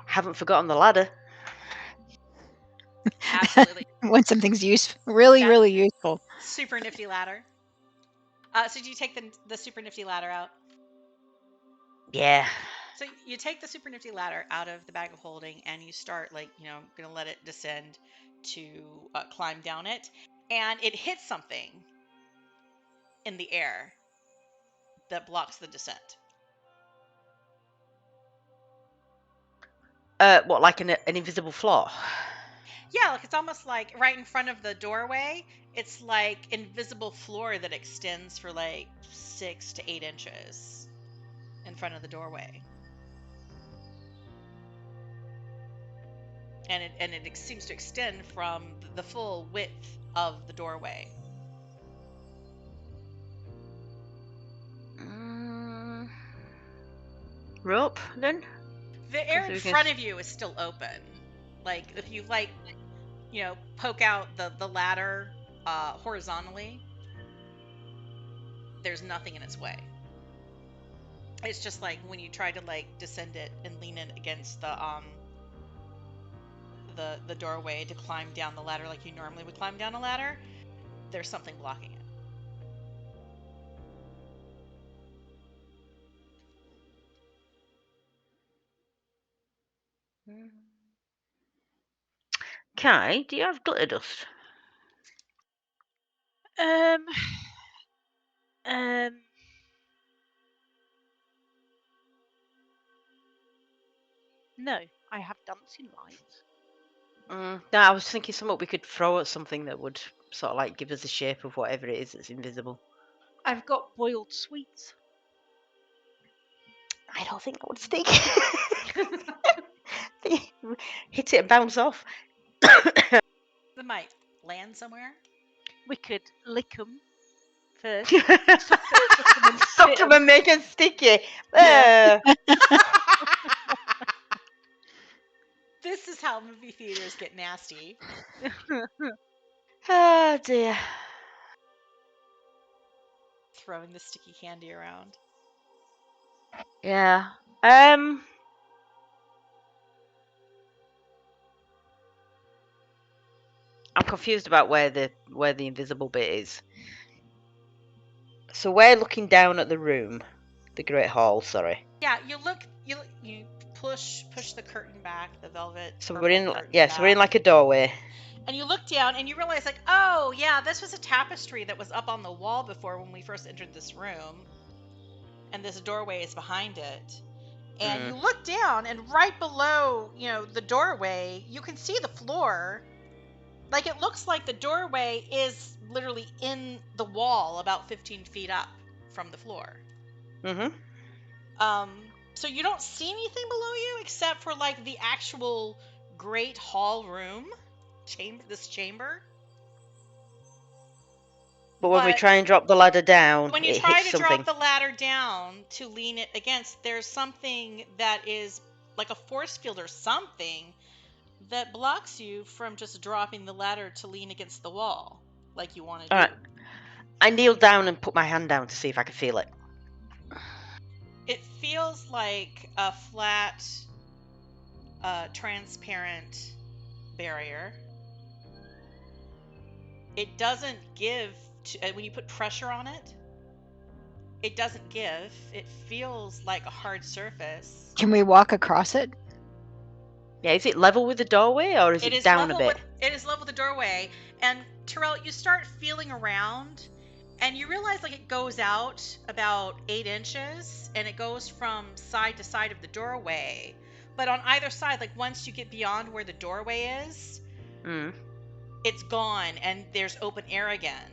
B: Haven't forgotten the ladder.
A: Absolutely.
C: When something's useful, really useful.
A: Super nifty ladder. So do you take the super nifty ladder out?
B: Yeah.
A: So you take the super nifty ladder out of the bag of holding and you start gonna let it descend to climb down it, and it hits something in the air that blocks the descent.
B: What, like an invisible floor?
A: Yeah, like it's almost like right in front of the doorway. It's like invisible floor that extends for like 6 to 8 inches in front of the doorway. And it seems to extend from the full width of the doorway.
B: Rope, then?
A: The air in front of you is still open. Like, if you, poke out the ladder horizontally, there's nothing in its way. It's just like when you try to, descend it and lean it against the doorway to climb down the ladder like you normally would climb down a ladder, there's something blocking it.
B: Kai, do you have glitter dust?
D: No, I have dancing lights.
B: No, I was thinking something we could throw at something that would sort of like give us the shape of whatever it is that's invisible.
D: I've got boiled sweets.
B: I don't think that would stick. Hit it and bounce off.
A: It might land somewhere.
D: We could lick them first.
B: Suck them and make them sticky.
D: Yeah.
A: This is how movie theaters get nasty.
B: Oh dear.
A: Throwing the sticky candy around.
B: Yeah. I'm confused about where the invisible bit is. So we're looking down at the room, the Great Hall. Sorry.
A: Yeah, you push the curtain back, the velvet.
B: So
A: purple
B: we're in.
A: curtain
B: Yeah. So we're in
A: back.
B: like a doorway.
A: And you look down and you realize, like, oh yeah, this was a tapestry that was up on the wall before when we first entered this room, and this doorway is behind it. And you look down, and right below, the doorway, you can see the floor. Like, it looks like the doorway is literally in the wall about 15 feet up from the floor.
B: Mm-hmm.
A: So you don't see anything below you except for, like, the actual great hall room, this chamber.
B: But when we try and drop the ladder down,
A: when you
B: it
A: try
B: hits
A: to
B: something.
A: drop the ladder down to lean it against, there's something that is like a force field or something that blocks you from just dropping the ladder to lean against the wall like you want to do.
B: All right. I kneel down and put my hand down to see if I can feel it.
A: It feels like a flat, transparent barrier. It doesn't give when you put pressure on it. It doesn't give. It feels like a hard surface.
C: Can we walk across it?
B: Yeah, is it level with the doorway or is it down a bit?
A: It is level with the doorway. And Terel, you start feeling around and you realize like it goes out about 8 inches and it goes from side to side of the doorway. But on either side, like once you get beyond where the doorway is, it's gone and there's open air again.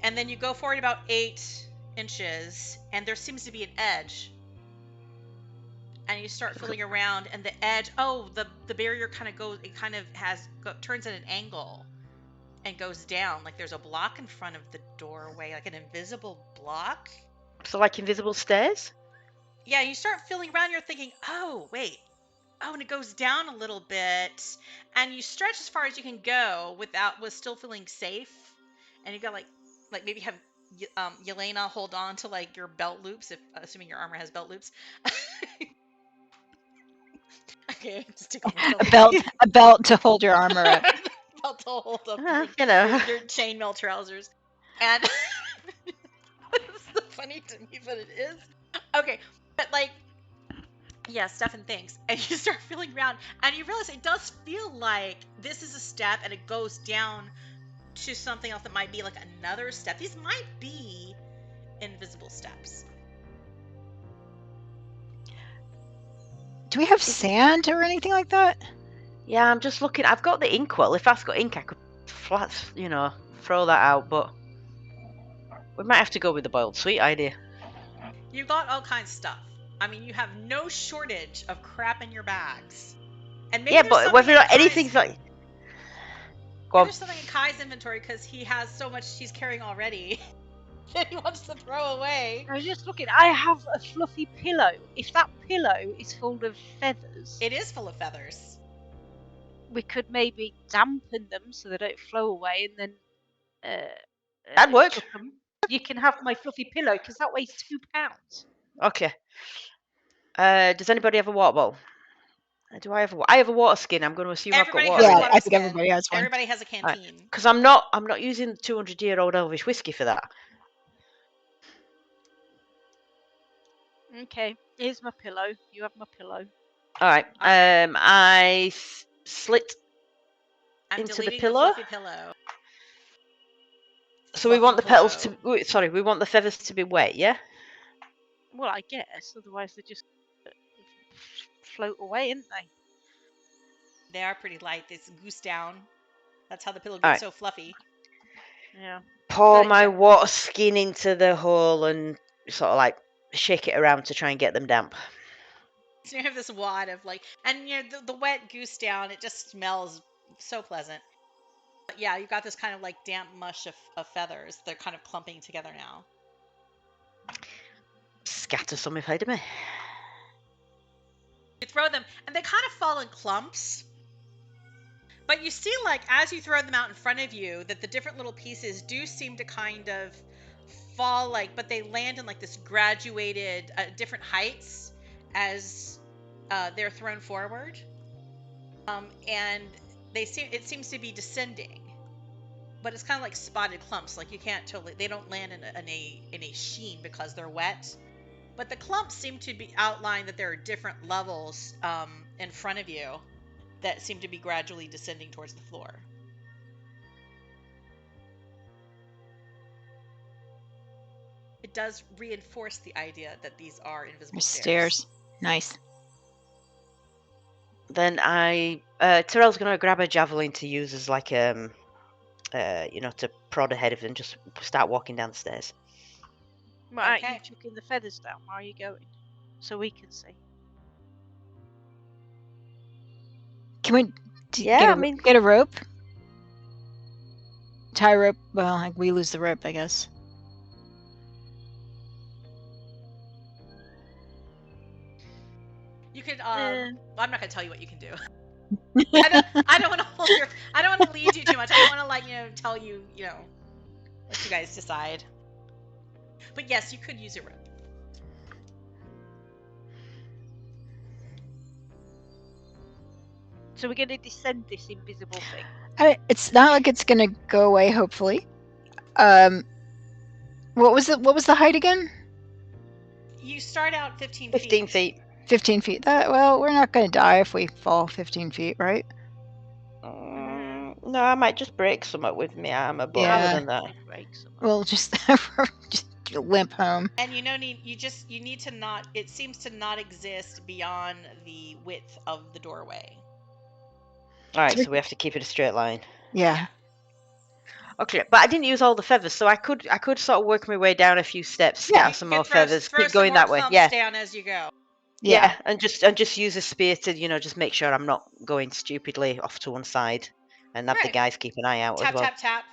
A: And then you go forward about 8 inches and there seems to be an edge. And you start feeling around and the edge, the barrier kind of goes, it kind of turns at an angle and goes down. Like there's a block in front of the doorway, like an invisible block.
B: So like invisible stairs?
A: Yeah, you start feeling around, you're thinking, and it goes down a little bit. And you stretch as far as you can go with still feeling safe. And you got like maybe have Yelena hold on to like your belt loops, assuming your armor has belt loops. Okay, just take
C: a belt to hold your armor up.
A: Belt to hold up your chainmail trousers. And it's so funny to me, but it is. Okay, but like, yeah, Stefan thinks. And you start feeling around, and you realize it does feel like this is a step, and it goes down to something else that might be like another step. These might be invisible steps.
C: Do we have sand or anything like that?
B: Yeah, I'm just looking. I've got the inkwell. If I've got ink, I could throw that out. But we might have to go with the boiled sweet idea.
A: You got all kinds of stuff. I mean, you have no shortage of crap in your bags. And maybe
B: but whether or not anything's like...
A: Maybe there's something in Kai's inventory because he has so much he's carrying already that he wants to throw away.
D: I was just looking. I have a fluffy pillow. If that pillow is full of feathers...
A: It is full of feathers.
D: We could maybe dampen them so they don't flow away and then...
B: That'd work.
D: You can have my fluffy pillow because that weighs 2 pounds.
B: Okay. Does anybody have a water bottle? Do I have I have a water skin. I'm going to assume
A: everybody
B: I've got water.
C: Yeah, I think everybody has one.
A: Everybody has a canteen.
B: Because I'm not using 200-year-old Elvish whiskey for that.
D: Okay, here's my pillow. You have my pillow.
B: All right. I slit into the pillow.
A: The pillow.
B: So we want the petals to... Sorry, we want the feathers to be wet, yeah?
D: Well, I guess. Otherwise they just float away, aren't they?
A: They are pretty light. It's goose down. That's how the pillow gets so fluffy.
D: Yeah.
B: Pour my water skin into the hole and sort of like shake it around to try and get them damp.
A: So you have this wad of like... And the wet goose down, it just smells so pleasant. But yeah, you've got this kind of like damp mush of feathers. They're kind of clumping together now.
B: Scatter some if I do me.
A: You throw them, and they kind of fall in clumps. But you see, like, as you throw them out in front of you, that the different little pieces do seem to kind of fall, like, but they land in, like, this graduated, different heights as they're thrown forward. And it seems to be descending. But it's kind of like spotted clumps. Like, you can't totally, they don't land in a sheen because they're wet. But the clumps seem to be outlined that there are different levels in front of you that seem to be gradually descending towards the floor. It does reinforce the idea that these are invisible stairs.
C: Nice.
B: Then Terel's gonna grab a javelin to use as like to prod ahead of them, just start walking down the stairs.
D: Right,
A: Okay.
D: you chucking the feathers down. Where are you going? So we can see.
C: Can we
B: Yeah,
C: get a rope? Tie rope? Well, like we lose the rope, I guess.
A: You could. Well, I'm not gonna tell you what you can do. I don't want to hold your. I don't want to lead you too much. I don't want to tell you. Let you guys decide. But yes, you could use a rope.
D: So we're going to descend this invisible thing.
C: It's not like it's gonna go away. Hopefully. What was the height again?
A: You start out 15
B: feet.
C: 15 feet. Well, we're not gonna die if we fall 15 feet, right?
B: No, I might just break something with my armor, but other than that,
C: We'll just limp home.
A: And you need to not. It seems to not exist beyond the width of the doorway.
B: All right, so we have to keep it a straight line.
C: Yeah.
B: Okay, but I didn't use all the feathers, so I could sort of work my way down a few steps, scatter some more feathers, keep going that way. Yeah.
A: Down as you go.
B: Yeah, and just use a spear to just make sure I'm not going stupidly off to one side, and have the guys keep an eye out as well.
A: Tap tap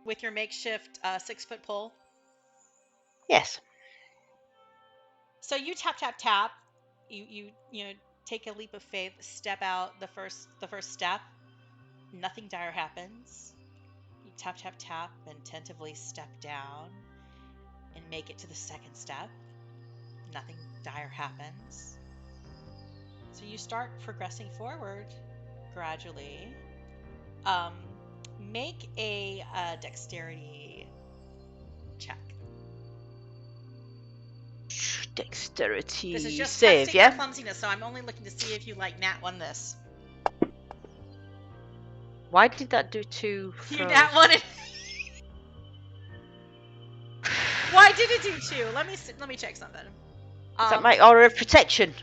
A: with your makeshift 6-foot pole.
B: Yes.
A: So you tap tap tap. You take a leap of faith, step out the first step. Nothing dire happens. You tap tap tap and tentatively step down and make it to the second step. Nothing dire happens. So you start progressing forward gradually. Make a dexterity check.
B: Dexterity
A: This is just
B: save,
A: testing your clumsiness, so I'm only looking to see if you nat one this.
B: Why did that do 2?
A: You nat one it. Why did it do 2? Let me check something.
B: Is that my aura of protection?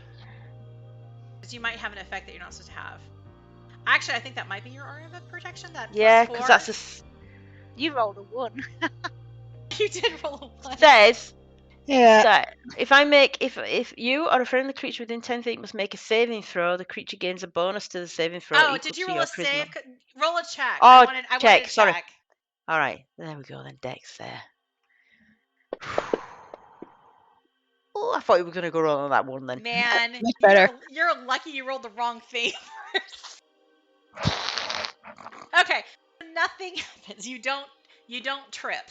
A: Because you might have an effect that you're not supposed to have. Actually, I think that might be your aura of protection.
B: Because that's
D: You rolled a 1.
A: You did roll a 1.
B: Says.
C: Yeah.
B: So if you or a friendly creature within 10 feet must make a saving throw, the creature gains a bonus to the saving throw.
A: Oh, did you roll a save? Roll a check.
B: Oh,
A: I wanted
B: check.
A: a
B: Sorry.
A: check.
B: All right, there we go. Then Dex there. Oh, I thought you were going to go wrong on that one then.
A: Man,
C: Much better.
A: You're lucky you rolled the wrong thing first. Okay, nothing happens. You don't trip.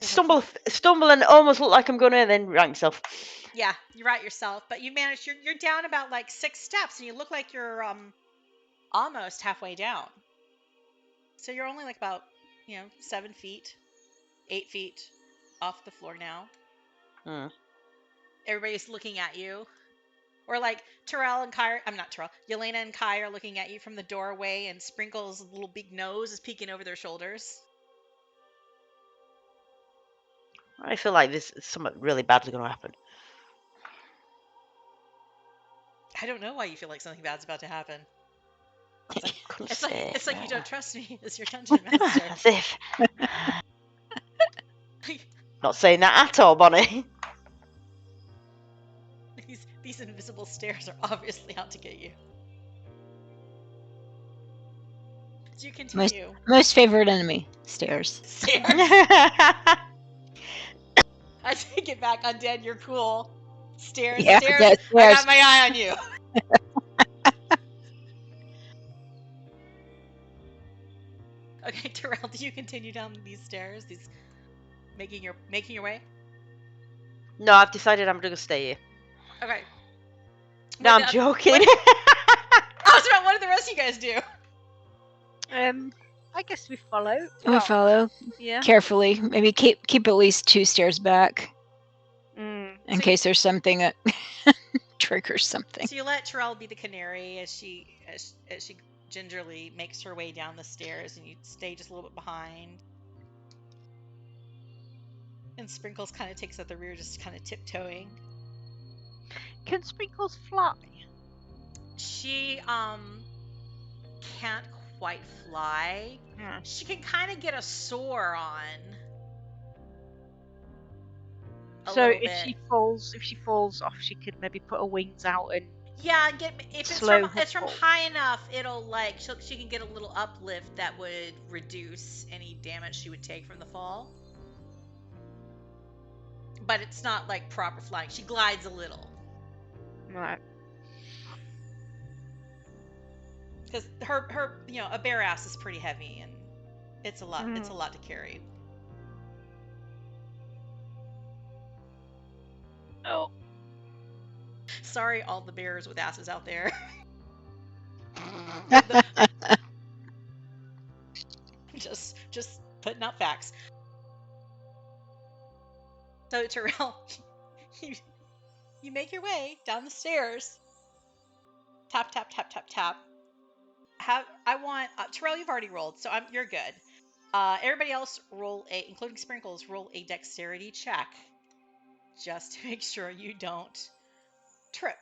B: Stumble and almost look like I'm going to then rank myself.
A: Yeah, you're right yourself, but you managed. You're down about 6 steps, and you look like you're almost halfway down. So you're only about 7 feet, 8 feet off the floor now. Everybody's looking at you, or Terel and Kai. I'm not Terel. Yelena and Kai are looking at you from the doorway, and Sprinkle's little big nose is peeking over their shoulders.
B: I feel like this is something really badly going to happen.
A: I don't know why you feel like something bad's about to happen. It's like you don't trust me as your dungeon master.
B: As if. Not saying that at all, Bonnie.
A: These invisible stairs are obviously out to get you. Do you continue?
C: Most favorite enemy, stairs.
A: Stairs. I take it back, Undead. You're cool. Stairs,
C: Yeah,
A: stairs.
C: yeah,
A: I got
C: stairs.
A: my eye on you. Okay, Terel, do you continue down these stairs? These making your way?
B: No, I've decided I'm gonna stay here.
A: Okay.
B: No,
A: What
B: I'm
A: the-
B: joking.
A: What do the rest of you guys do?
D: I guess we follow.
C: We follow
D: Yeah.
C: carefully. Maybe keep at least 2 stairs back in
A: So
C: case there's something that triggers something.
A: So you let Terel be the canary as she gingerly makes her way down the stairs, and you stay just a little bit behind. And Sprinkles kind of takes up the rear, just kind of tiptoeing.
D: Can Sprinkles fly?
A: She can't quite fly. She can kind of get a soar on.
D: So if she falls off, she could maybe put her wings out and
A: if
D: slow
A: it's from
D: her fall.
A: high enough, it'll she can get a little uplift that would reduce any damage she would take from the fall. But it's not like proper flying. She glides a little.
D: Right.
A: Because her a bare ass is pretty heavy, and it's a lot. It's a lot to carry.
D: Oh.
A: Sorry, all the bears with asses out there. just putting out facts. So Terel, you make your way down the stairs. Tap tap tap tap tap. I want Terel. You've already rolled, so you're good. Everybody else including Sprinkles, roll a dexterity check, just to make sure you don't trip.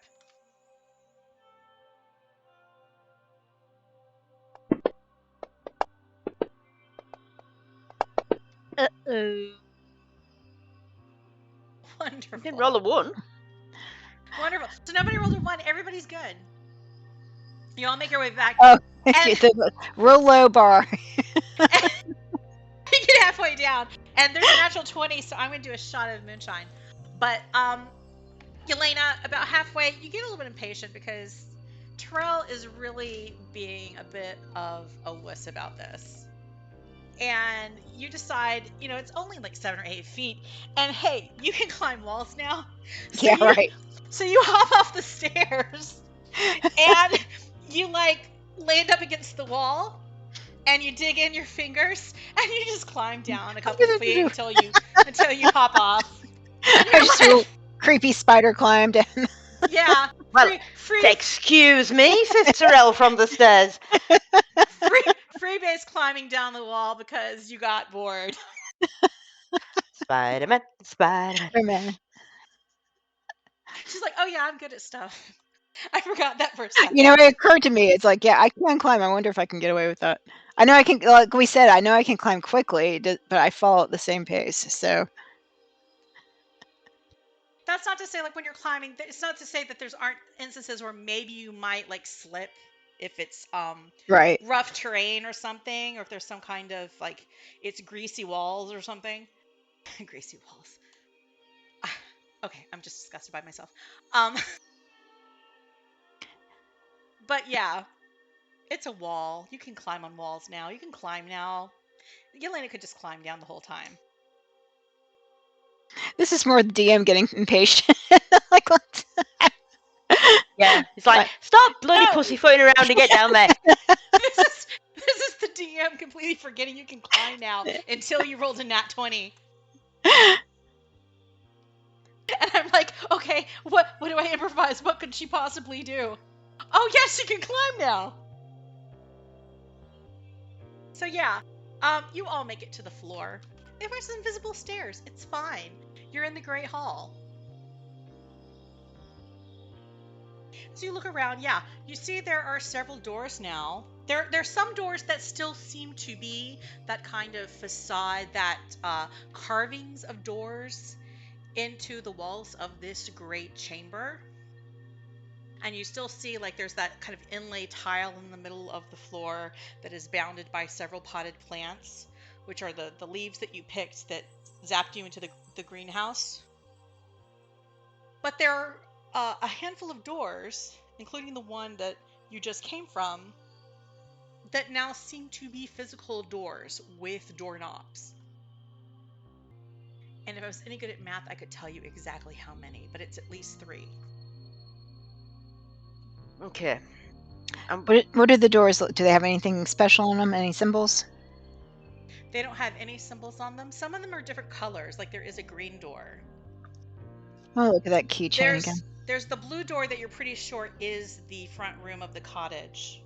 D: Uh-oh.
A: Wonderful.
B: You didn't roll a 1.
A: Wonderful. So nobody rolled a 1. Everybody's good. You all make your way back.
C: Oh, roll low bar.
A: You get halfway down, and there's a natural 20, so I'm going to do a shot of moonshine. But, Yelena, about halfway, you get a little bit impatient because Terel is really being a bit of a wuss about this. And you decide, it's only like 7 or 8 feet, and hey, you can climb walls now. So
C: right.
A: So you hop off the stairs, and you land up against the wall, and you dig in your fingers, and you just climb down a couple of feet until you hop off.
C: I just do a creepy spider climb down.
A: Yeah.
B: Well, excuse me, Fifth Terel from the stairs.
A: Freebase climbing down the wall because you got bored.
B: Spider-Man.
C: Spider-Man.
A: She's like, oh yeah, I'm good at stuff. I forgot that for a second.
C: It occurred to me. It's like, yeah, I can climb. I wonder if I can get away with that. I know I can, like we said, I know I can climb quickly, but I fall at the same pace, so.
A: That's not to say, when you're climbing, it's not to say that there's aren't instances where maybe you might, slip if it's,
C: right.
A: rough terrain or something, or if there's some kind of, it's greasy walls or something. Greasy walls. Okay, I'm just disgusted by myself. But yeah, it's a wall. You can climb on walls now. You can climb now. Yelena could just climb down the whole time.
C: This is more the DM getting impatient. What?
B: Yeah, it's like, stop bloody pussyfooting around and get down there.
A: This is the DM completely forgetting you can climb now until you rolled a nat 20. And I'm like, okay, what do I improvise? What could she possibly do? Oh yes, she can climb now. So yeah, you all make it to the floor. There's invisible stairs. It's fine. You're in the Great Hall. So you look around. Yeah, you see there are several doors now. There's some doors that still seem to be that kind of facade, that carvings of doors into the walls of this great chamber. and you still see like there's that kind of inlay tile in the middle of the floor that is bounded by several potted plants, which are the leaves that you picked that zapped you into the greenhouse. But there are a handful of doors, including the one that you just came from, that now seem to be physical doors with doorknobs. And if I was any good at math, I could tell you exactly how many, but it's at least 3.
B: Okay.
C: What do the doors look? Do they have anything special on them? Any symbols?
A: They don't have any symbols on them. Some of them are different colors, like there is a green door.
C: Oh, look at that keychain again.
A: There's the blue door that you're pretty sure is the front room of the cottage.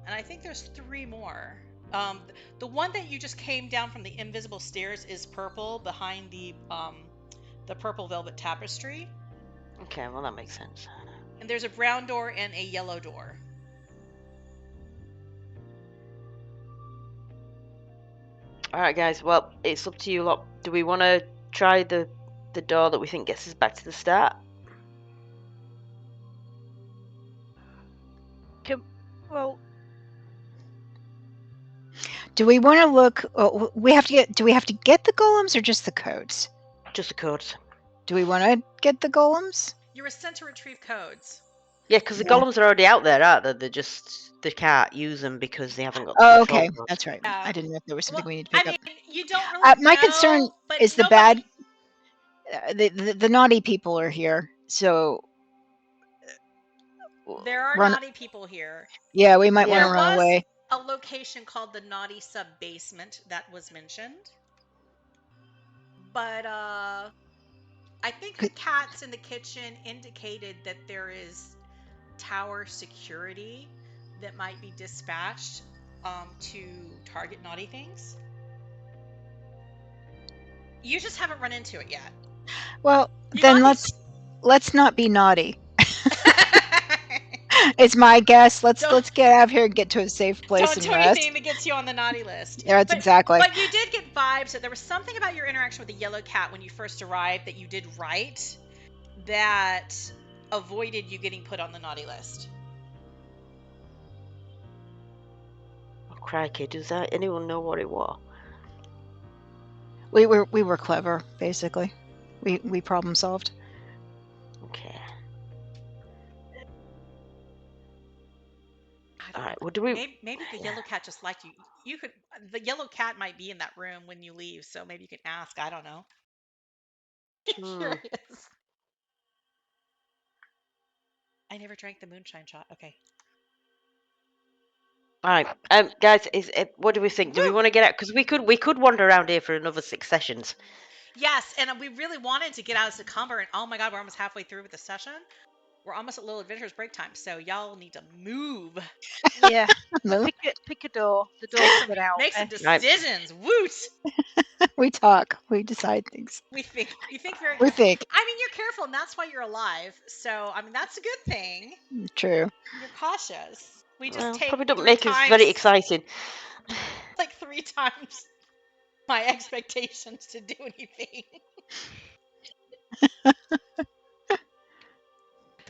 A: And I think there's 3 more. The one that you just came down from the invisible stairs is purple behind the purple velvet tapestry.
B: Okay, well that makes sense.
A: And there's a brown door and a yellow door.
B: All right, guys. Well, it's up to you lot. Do we want to try the door that we think gets us back to the start?
D: Well,
C: Do we want to look? We have to get. Do we have to get the golems or just the codes?
B: Just the codes.
C: Do we want to get the golems?
A: You were sent to retrieve codes.
B: Yeah, because the
C: Yeah.
B: golems are already out there, aren't they? They can't use them because they haven't got.
C: Oh,
B: the
C: okay,
B: control codes.
C: that's right.
A: Yeah.
C: I didn't know if there was something
A: Well,
C: we need to pick
A: I
C: up.
A: mean, you don't really
C: My
A: know,
C: concern
A: but
C: is the
A: nobody-
C: the naughty people are here, so
A: There are
C: run-
A: naughty people here.
C: yeah, we might want
A: There
C: to run
A: was
C: away.
A: a location called the Naughty Sub Basement that was mentioned. But I think the cats in the kitchen indicated that there is tower security that might be dispatched to target naughty things. You just haven't run into it yet.
C: Well,
A: You
C: then
A: naughty-
C: let's not be naughty. It's my guess. Let's get out of here and get to a safe place
A: Don't
C: and
A: do
C: rest.
A: anything that gets you on the naughty list.
C: Yeah, that's exactly.
A: But you did get vibes that there was something about your interaction with the yellow cat when you first arrived that you did right that avoided you getting put on the naughty list.
B: Oh, crikey, does anyone know what it was?
C: We were clever, basically. We problem solved.
B: Okay. All right. Well, do we?
A: Maybe the yellow cat just liked you. You could. The yellow cat might be in that room when you leave, so maybe you can ask. I don't know. Curious. I never drank the moonshine shot. Okay.
B: All right, guys. What do we think? Do we want to get out? Because we could wander around here for another 6 sessions.
A: Yes, and we really wanted to get out of Secomber, and oh my god, we're almost halfway through with the session. We're almost at Little Adventures break time, so y'all need to move.
D: yeah. pick a door. The door to get out.
A: Make some
B: Right.
A: decisions. Woot!
C: We talk. We decide things.
A: We think. You think very.
C: We think.
A: I mean, you're careful, and that's why you're alive. So, I mean, that's a good thing.
C: True.
A: You're cautious. We just
B: Well,
A: take
B: probably don't
A: 3
B: make us very exciting.
A: like 3 times my expectations to do anything. But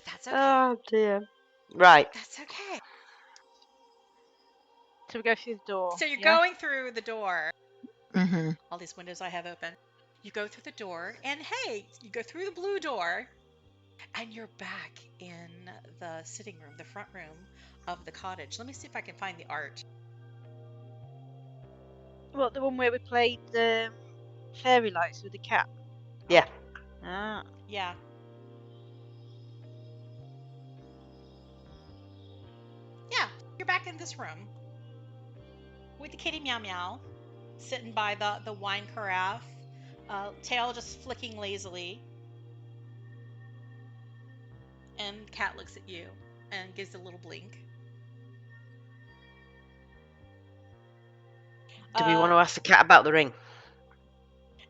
A: that's okay.
B: Oh dear. Right.
A: That's okay.
D: So we go through the door.
A: So you're
D: yeah?
A: going through the door.
C: Mm-hmm.
A: All these windows I have open. You go through the door, and hey, you go through the blue door, and you're back in the sitting room, the front room of the cottage. Let me see if I can find the art.
D: What, the one where we played the fairy lights with the cat?
B: Yeah.
D: Ah.
A: Yeah. Yeah, you're back in this room with the kitty Meow Meow sitting by the wine carafe, tail just flicking lazily. And the cat looks at you and gives a little blink.
B: Do we want to ask the cat about the ring?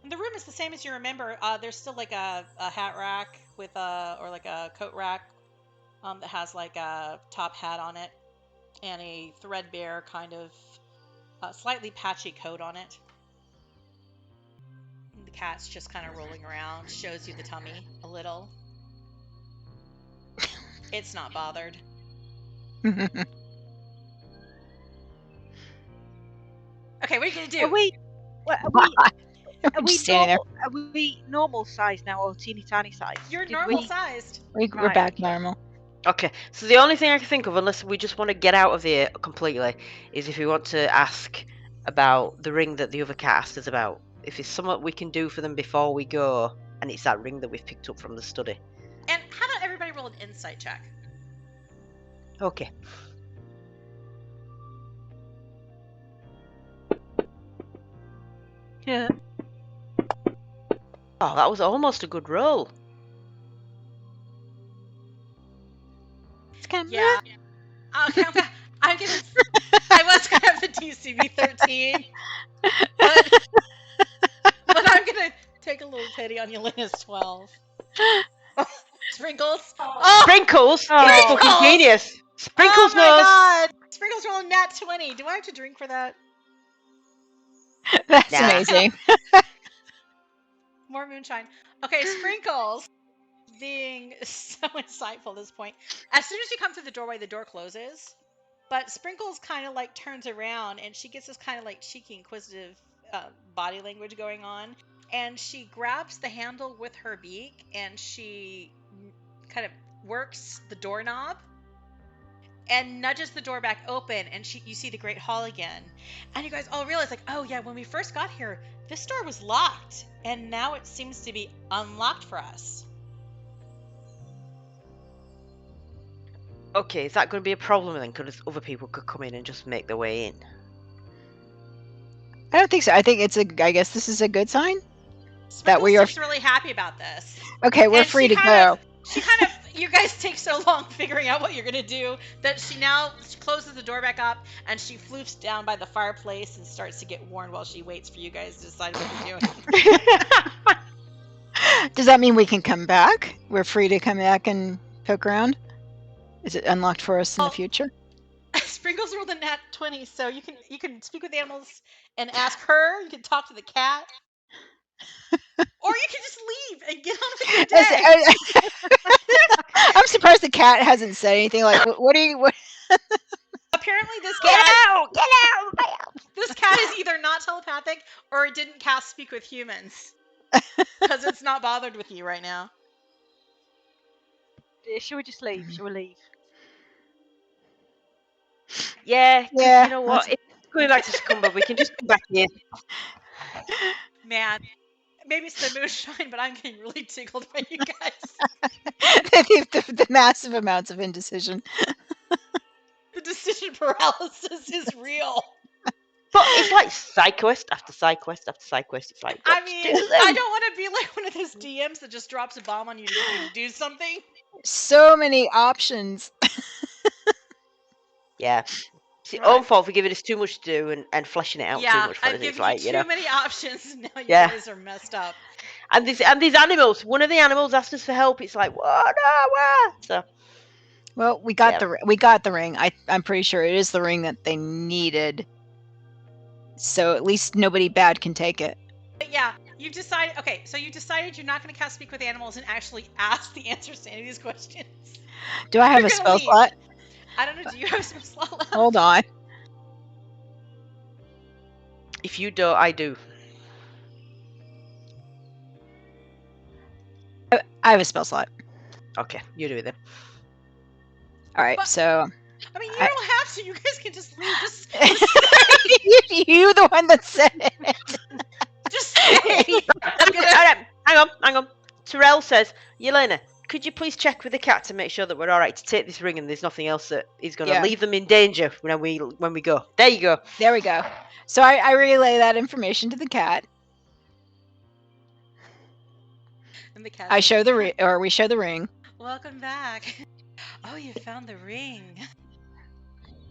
A: And the room is the same as you remember. There's still like a hat rack with or like a coat rack that has like a top hat on it and a threadbare kind of slightly patchy coat on it. And the cat's just kind of rolling around, shows you the tummy a little. It's not bothered. Okay, what are you gonna do?
D: Are we
C: standing
D: normal? Are we normal size now, or teeny tiny size?
A: You're
D: Did
A: normal
D: we-
A: sized.
C: We're
D: Right,
C: back
D: okay.
C: normal.
B: Okay, so the only thing I can think of, unless we just want to get out of here completely, is if we want to ask about the ring that the other cast is about. If it's something we can do for them before we go, and it's that ring that we've picked up from the study.
A: And how about everybody roll an insight check?
B: Okay.
D: Yeah.
B: Oh, that was almost a good roll.
C: It's kind of
A: Yeah. Okay, I'm gonna. I was gonna have the DC be 13, but I'm gonna take a little pity on Yelena's 12. Sprinkles. Oh,
B: Sprinkles?
D: Oh.
B: It's fucking genius. Sprinkles
A: oh my
B: knows.
A: God! Sprinkles rolling nat 20. Do I have to drink for that?
C: That's
B: Nah.
C: amazing.
A: More moonshine. Okay, Sprinkles being so insightful at this point. As soon as you come through the doorway, the door closes. But Sprinkles kind of like turns around and she gets this kind of like cheeky, inquisitive body language going on. And she grabs the handle with her beak and she kind of works the doorknob and nudges the door back open. And you see the Great Hall again. And you guys all realize, like, oh yeah, when we first got here, this door was locked. And now it seems to be unlocked for us.
B: Okay, is that going to be a problem then? Because other people could come in and just make their way in.
C: I don't think so. I think I guess this is a good sign.
A: Sprinkles
C: That we are-
A: seems really happy about this.
C: Okay, we're
A: And
C: free
A: she
C: to
A: kind
C: go.
A: You guys take so long figuring out what you're gonna do that she closes the door back up and she floofs down by the fireplace and starts to get warmed while she waits for you guys to decide what you're doing.
C: Does that mean we can come back? We're free to come back and poke around? Is it unlocked for us in the future?
A: Sprinkles rolled a nat 20, so you can speak with animals and ask her. You can talk to the cat, or you can just leave and get on with your day.
C: I'm surprised the cat hasn't said anything. Like, what are you? What?
A: Apparently, this
B: Get
A: cat.
B: out! Get out!
A: This cat is either not telepathic or it didn't cast speak with humans because it's not bothered with you right now.
D: Should we just leave? Should we leave?
B: Yeah, 'cause
C: Yeah,
B: you know what? If we're going back to Secomber, we can just come back here.
A: Man, maybe it's the moonshine, but I'm getting really tickled by you guys.
C: the massive amounts of indecision.
A: The decision paralysis is real.
B: But it's like side quest after side quest after side quest. It's like,
A: I
B: let's
A: mean,
B: do them.
A: I don't want to be like one of those DMs that just drops a bomb on you to get you to do something.
C: So many options.
B: Yeah. It's your
A: Right.
B: own fault for giving us too much to do and fleshing it out too
A: Yeah,
B: much for us.
A: I've
B: It's
A: given
B: like,
A: you
B: you
A: too
B: know.
A: many options, and now you
B: Yeah.
A: guys are messed up.
B: And these animals, one of the animals asked us for help. It's like, what? No, where? So,
C: Well, we got
B: Yeah.
C: we got the ring. I'm pretty sure it is the ring that they needed. So at least nobody bad can take it.
A: But yeah, you've decided. Okay, so you decided you're not going to cast speak with animals and actually ask the answers to any of these questions.
C: Do I have
A: You're
C: a
A: gonna
C: spell
A: leave.
C: slot?
A: I don't know. Do you have a spell slot left?
C: Hold on.
B: if you don't, I do.
C: I have a spell slot.
B: Okay, you do it then.
C: All right,
A: But-
C: so
A: I mean, you
C: I-
A: don't have to. You guys can just leave. Just
C: you the one that said it.
A: Just stay. I'm gonna-
B: Alright, hang on. Terel says, Yelena, could you please check with the cat to make sure that we're alright to take this ring and there's nothing else that is going to
C: Yeah.
B: leave them in danger when we go. There you go.
C: There we go. So I relay that information to the cat.
A: And the cat.
C: I show the we show the ring.
A: Welcome back. Oh, you found the ring.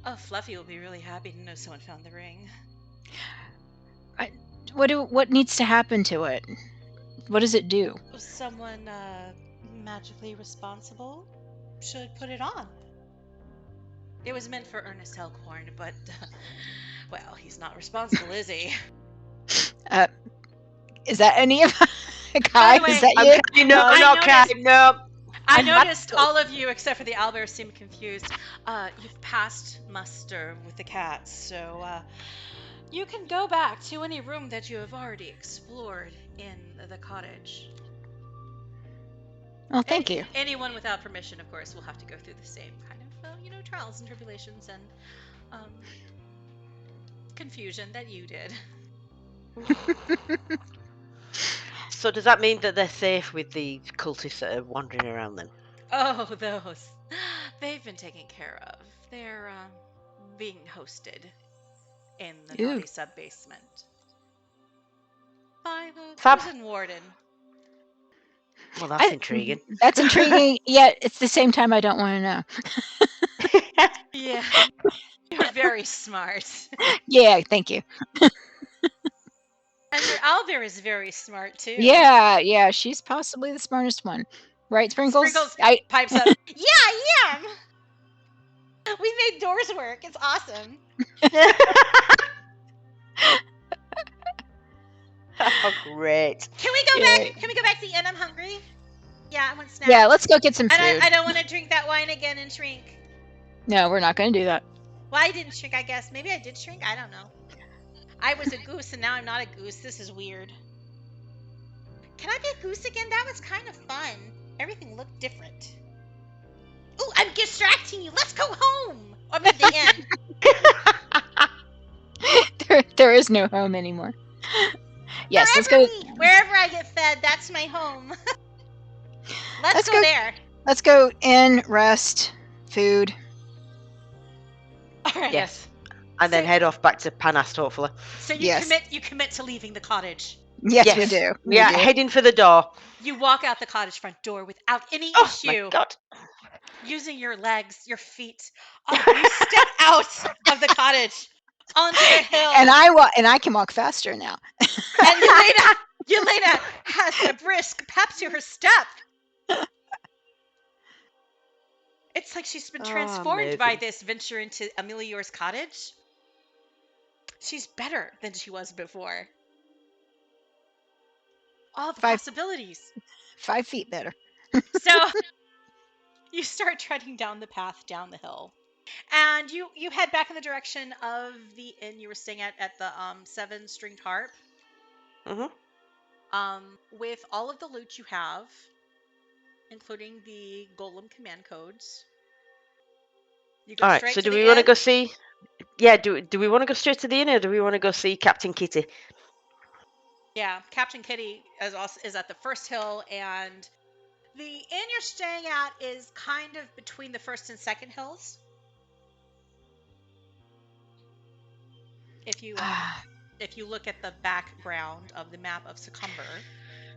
A: Oh, Fluffy will be really happy to know someone found the ring.
C: What needs to happen to it? What does it do?
A: Someone magically responsible should put it on. It was meant for Ernest Elkhorn, but well, he's not responsible, is he?
C: Is that any of Kai?
A: way,
C: Is that
B: I'm
C: you?
B: Kai, no,
A: I
B: not Kai,
A: noticed-
B: no.
A: I
D: I'm mad
A: noticed
D: at-
A: all of you, except for the owlbear, seem confused. You've passed muster with the cats, so you can go back to any room that you have already explored in the cottage.
C: Well, thank you.
A: Anyone without permission, of course, will have to go through the same kind of, trials and tribulations and confusion that you did.
B: So does that mean that they're safe with the cultists that are wandering around then?
A: Oh, those. They've been taken care of. They're being hosted in the
C: Ooh.
A: naughty sub-basement by the
B: Fab.
A: prison warden.
B: Well, that's intriguing.
C: That's intriguing, yet at the same time, I don't want to know.
A: Yeah. You're very smart.
C: Yeah, thank you.
A: And your owlbear is very smart, too.
C: Yeah, she's possibly the smartest one. Right, Sprinkles?
A: Sprinkles
C: I
A: pipes up. Yeah, I am! We made doors work. It's awesome.
B: Oh, great.
A: Can we go back? Can we go back to the inn? I'm hungry. Yeah, I want snacks.
C: Yeah, let's go get some food.
A: And I don't want to drink that wine again and shrink.
C: No, we're not going to do that.
A: Well, I didn't shrink, I guess. Maybe I did shrink. I don't know. I was a goose and now I'm not a goose. This is weird. Can I be a goose again? That was kind of fun. Everything looked different. Ooh, I'm distracting you. Let's go home. I mean, the inn.
C: There is no home anymore. Yes,
A: Wherever I get fed, that's my home. Let's go there.
C: Let's go in, rest, food.
A: All right.
B: Yes. And then head off back to Panast, hopefully.
A: So
C: Yes.
A: you commit to leaving the cottage.
C: Yes, we do.
B: We are heading for the door.
A: You walk out the cottage front door without any
B: Oh
A: issue.
B: my god.
A: Using your legs, your feet. Oh, you step out of the cottage onto the hill.
C: And I can walk faster now.
A: And Yelena has a brisk pep to her step. It's like she's been transformed by
B: amazing.
A: this venture into Amelior's cottage. She's better than she was before. All the possibilities.
C: 5 feet better.
A: So you start treading down the path down the hill. And you head back in the direction of the inn you were staying at the 7-stringed harp.
B: Mm-hmm.
A: With all of the loot you have, including the golem command codes. You go
B: All right,
A: straight
B: so
A: to
B: do
A: the
B: we want to
A: inn?
B: go see... Yeah, do we want to go straight to the inn or do we want to go see Captain Kitty?
A: Yeah, Captain Kitty is at the first hill, and the inn you're staying at is kind of between the first and second hills. If you look at the background of the map of Secomber,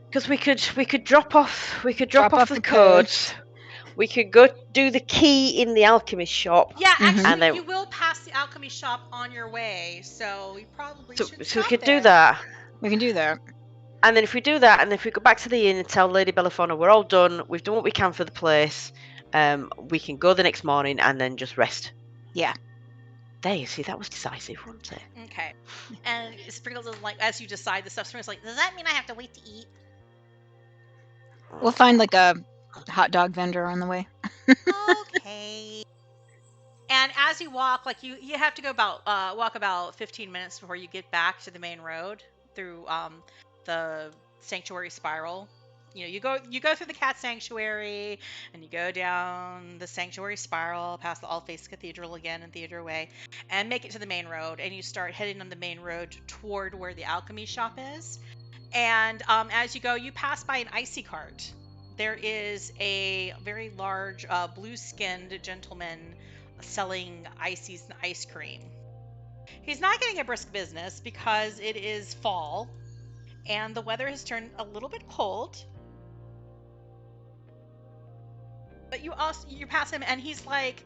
B: Because we could drop off the codes. We could go do the key in the Alchemy Shop.
A: yeah, actually,
B: And then,
A: you will pass the Alchemy Shop on your way, so you probably should
B: so we
A: stop
B: could
A: there.
B: do that.
C: We can do that.
B: And then if we do that, and if we go back to the inn and tell Lady Belafona we're all done, we've done what we can for the place, we can go the next morning and then just rest.
C: Yeah.
B: There, you see, that was decisive, wasn't it?
A: Okay. And Sprinkles is like, as you decide the stuff, Sprinkles is like, does that mean I have to wait to eat?
C: We'll find like a hot dog vendor on the way.
A: Okay. And as you walk, like you have to go walk about 15 minutes before you get back to the main road through the sanctuary spiral. You go through the cat sanctuary and you go down the sanctuary spiral past the All-Faith Cathedral again in Theater Way and make it to the main road, and you start heading on the main road toward where the Alchemy Shop is. And as you go, you pass by an icy cart. There is a very large blue-skinned gentleman selling ices and ice cream. He's not getting a brisk business because it is fall and the weather has turned a little bit cold. But you pass him and he's like,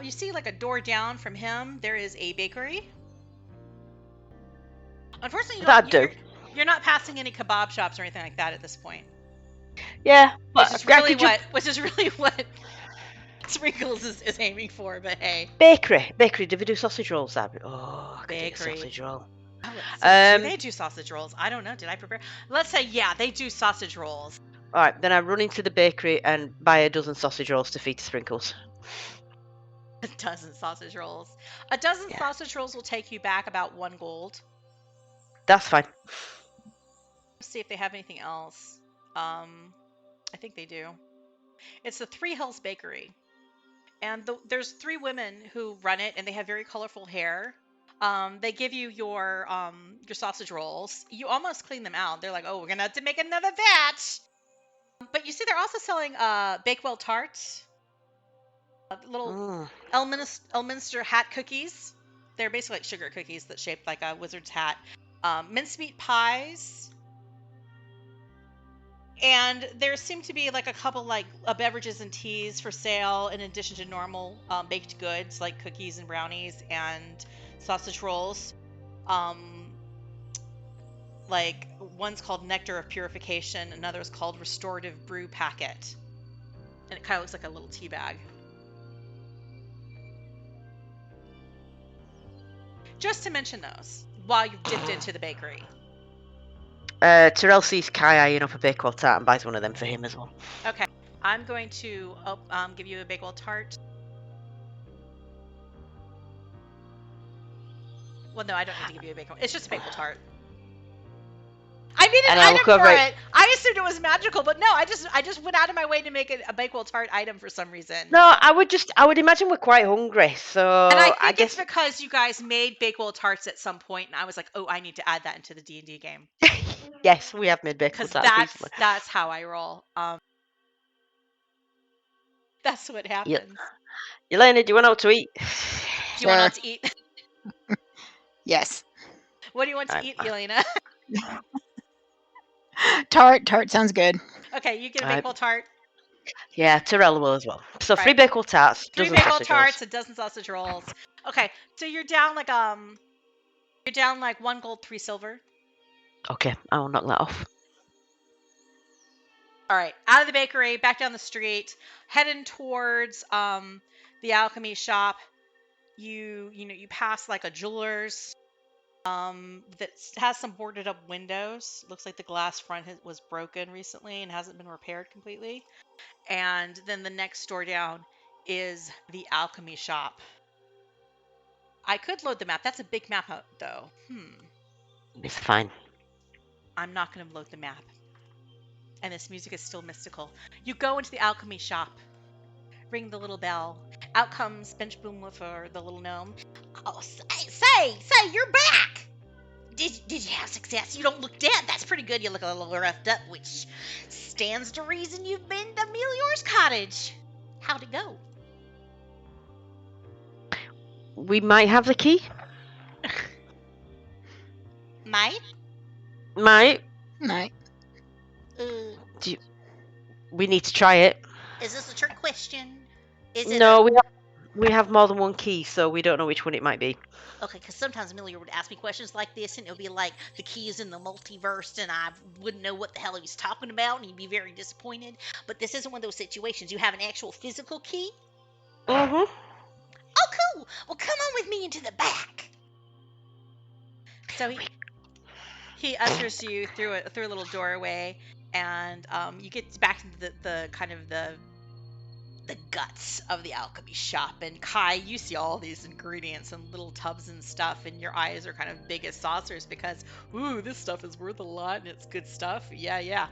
A: you see like a door down from him, there is a bakery. Unfortunately, you're not passing any kebab shops or anything like that at this point.
B: Yeah,
A: which is really what Sprinkles is aiming for, but hey.
B: Bakery. Do we do sausage rolls, Abby? Oh, I could do a sausage roll.
A: Do they do sausage rolls? I don't know. Did I prepare? Let's say, yeah, they do sausage rolls.
B: All right, then I run into the bakery and buy a dozen sausage rolls to feed to Sprinkles.
A: A dozen sausage rolls. A dozen
B: Yeah.
A: sausage rolls will take you back about 1 gold.
B: That's fine.
A: Let's see if they have anything else. I think they do. It's the Three Hills Bakery. And there's 3 women who run it, and they have very colorful hair. They give you your sausage rolls. You almost clean them out. They're like, oh, we're gonna have to make another batch. But you see, they're also selling Bakewell tarts, little Elminster hat cookies. They're basically like sugar cookies that's shaped like a wizard's hat. Mincemeat pies. And there seem to be like a couple like beverages and teas for sale in addition to normal baked goods like cookies and brownies and sausage rolls. Like one's called Nectar of Purification, another is called Restorative Brew Packet. And it kind of looks like a little tea bag. Just to mention those while you've dipped into the bakery.
B: Terel sees Kai eyeing up a Bakewell tart and buys one of them for him as well.
A: Okay. I'm going to give you a Bakewell tart. Well, no, I don't need to give you a Bakewell. It's just a Bakewell tart. I made an item for it. I assumed it was magical, but no, I just went out of my way to make a Bakewell tart item for some reason.
B: No, I would imagine we're quite hungry, so
A: and I think
B: guess
A: it's because you guys made Bakewell tarts at some point, and I was like, oh, I need to add that into the D&D game.
B: Yes, we have made Bakewell tarts recently.
A: That's how I roll. That's what happens.
B: Yelena, do you want out to eat?
A: Do you want out to eat?
C: Yes.
A: What do you want to eat, Yelena?
C: Tart sounds good.
A: Okay, you get a Bakewell tart.
B: Yeah, Terel will as well. So 3 Bakewell tarts,
A: 3 Bakewell tarts, a dozen sausage rolls. Okay, so you're down like 1 gold, 3 silver.
B: Okay, I will knock that off.
A: All right, out of the bakery, back down the street, heading towards the Alchemy Shop. You pass like a jeweler's that has some boarded up windows. Looks like the glass front was broken recently and hasn't been repaired completely. And then the next store down is the Alchemy Shop. I could load the map. That's a big map though.
B: It's fine.
A: I'm not going to load the map. And this music is still mystical. You go into the Alchemy Shop. Ring the little bell. Out comes Bench Boomwoofer, the little gnome. Oh, say, you're back! Did you have success? You don't look dead. That's pretty good. You look a little roughed up, which stands to reason you've been to Amelior's cottage. How'd it go?
B: We might have the key.
A: Might?
C: Might.
B: We need to try it.
A: Is this a trick question?
B: We have more than one key, so we don't know which one it might be.
A: Okay, because sometimes Amelior would ask me questions like this, and it would be like, the key is in the multiverse, and I wouldn't know what the hell he was talking about, and he'd be very disappointed. But this isn't one of those situations. You have an actual physical key?
B: Mm-hmm.
A: Oh, cool. Well, come on with me into the back. So he ushers you through a little doorway, and you get back into the kind of the guts of the Alchemy Shop. And Kai, you see all these ingredients and little tubs and stuff, and your eyes are kind of big as saucers because, ooh, this stuff is worth a lot and it's good stuff. Yeah.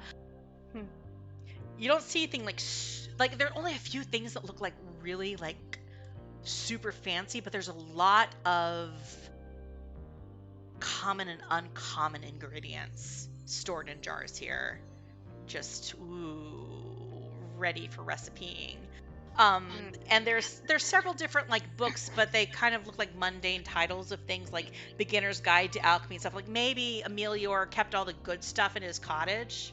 A: You don't see anything like there are only a few things that look like really like super fancy, but there's a lot of common and uncommon ingredients stored in jars here, just ready for recipeing. And there's several different like books, but they kind of look like mundane titles of things like Beginner's Guide to Alchemy and stuff. Like maybe Amelior kept all the good stuff in his cottage,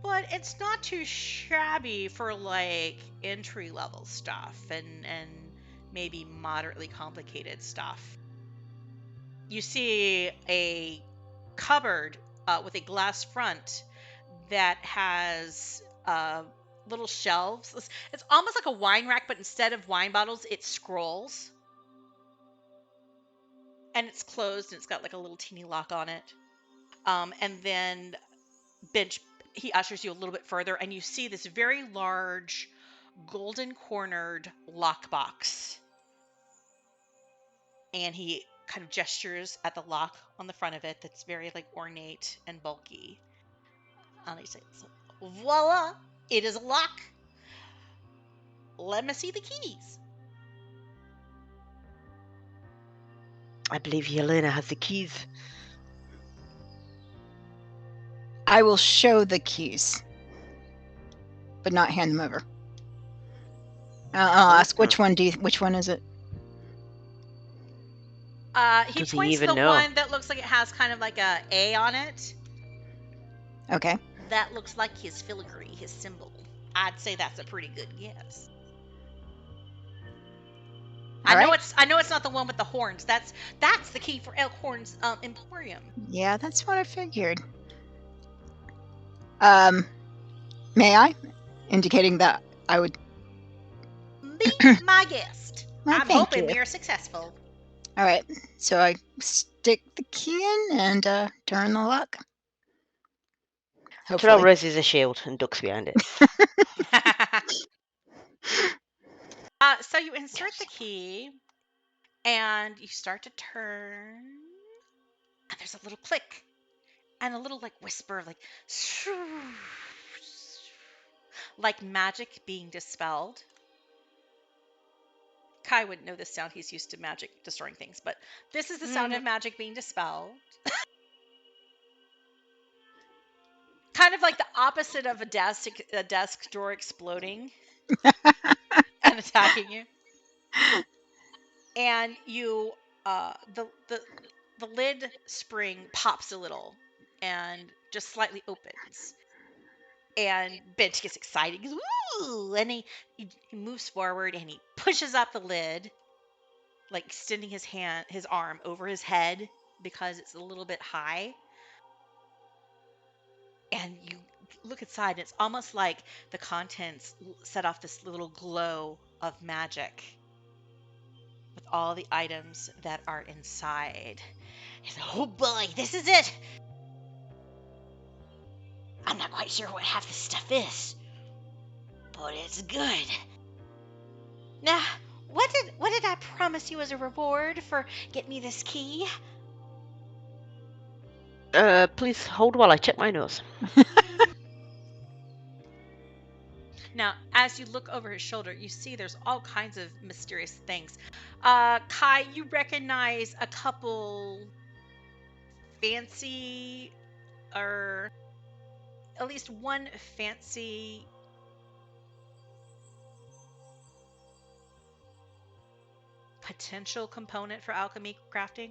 A: but it's not too shabby for like entry level stuff and maybe moderately complicated stuff. You see a cupboard with a glass front that has little shelves. It's almost like a wine rack, but instead of wine bottles, it's scrolls. And it's closed, and it's got like a little teeny lock on it. And then Bench, he ushers you a little bit further, and you see this very large, golden cornered lockbox. And he kind of gestures at the lock on the front of it that's very like ornate and bulky. And he says, voila, it is a lock. Let me see the keys.
B: I believe Yelena has the keys.
C: I will show the keys, but not hand them over. I'll ask which one is it?
A: He
B: Does he
A: points
B: even
A: the
B: know?
A: one that looks like it has kind of like a A on it.
C: Okay.
A: That looks like his filigree, his symbol. I'd say that's a pretty good guess.
C: All
A: I
C: right.
A: know it's not the one with the horns. That's the key for Elkhorn's Emporium.
C: Yeah, that's what I figured. May I? Indicating that I would.
A: Be my guest.
C: Well,
A: I'm
C: thank
A: hoping
C: you.
A: we are successful.
C: All right. So I stick the key in and turn the lock.
B: Terel
C: Hopefully.
B: raises a shield and ducks behind it.
A: So you insert the key, and you start to turn, and there's a little click, and a little like whisper, like magic being dispelled. Kai wouldn't know this sound; he's used to magic destroying things, but this is the sound of magic being dispelled. Kind of like the opposite of a desk drawer exploding and attacking you. And you, the lid spring pops a little and just slightly opens. And Bench gets excited. He goes, "Ooh!" And he moves forward and he pushes up the lid, like extending his arm over his head because it's a little bit high. And you look inside, and it's almost like the contents set off this little glow of magic with all the items that are inside. He's like, oh boy, this is it. I'm not quite sure what half this stuff is, but it's good. Now, what did I promise you as a reward for getting me this key?
B: Please hold while I check my nose.
A: Now, as you look over his shoulder, you see there's all kinds of mysterious things. Kai, you recognize a couple fancy, or at least one fancy potential component for alchemy crafting.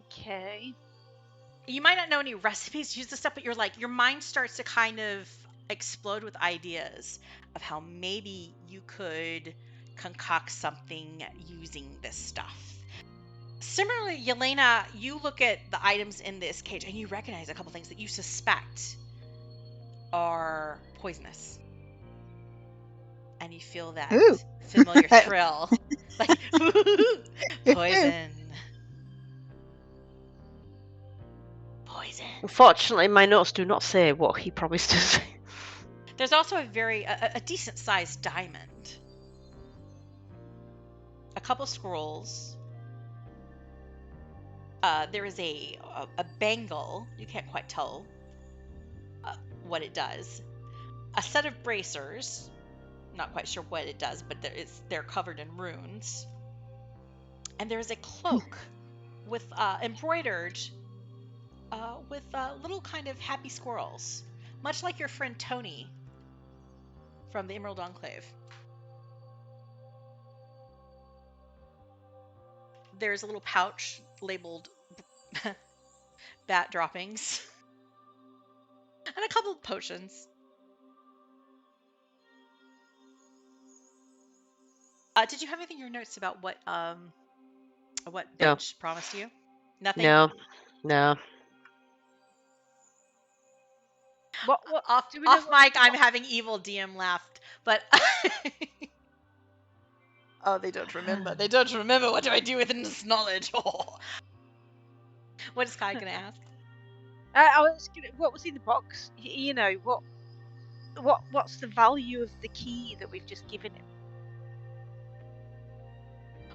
D: Okay.
A: You might not know any recipes to use this stuff, but your mind starts to kind of explode with ideas of how maybe you could concoct something using this stuff. Similarly, Yelena, you look at the items in this cage and you recognize a couple things that you suspect are poisonous. And you feel that familiar thrill. Like, poison. Poison.
B: Unfortunately, my notes do not say what he promised to say.
A: There's also a decent sized diamond. A couple scrolls. There is a bangle. You can't quite tell what it does. A set of bracers. Not quite sure what it does, but they're covered in runes. And there is a cloak with embroidered with little kind of happy squirrels, much like your friend Tony from the Emerald Enclave. There's a little pouch labeled bat droppings and a couple of potions. Did you have anything in your notes about what Bench promised you? Nothing?
B: No.
D: What
A: Off
D: do we know
A: mic, I'm having evil DM laughed, but oh, they don't remember. They don't remember. What do I do with this knowledge? Oh. What is Kai gonna ask?
D: What was in the box? You know, what's the value of the key that we've just given him?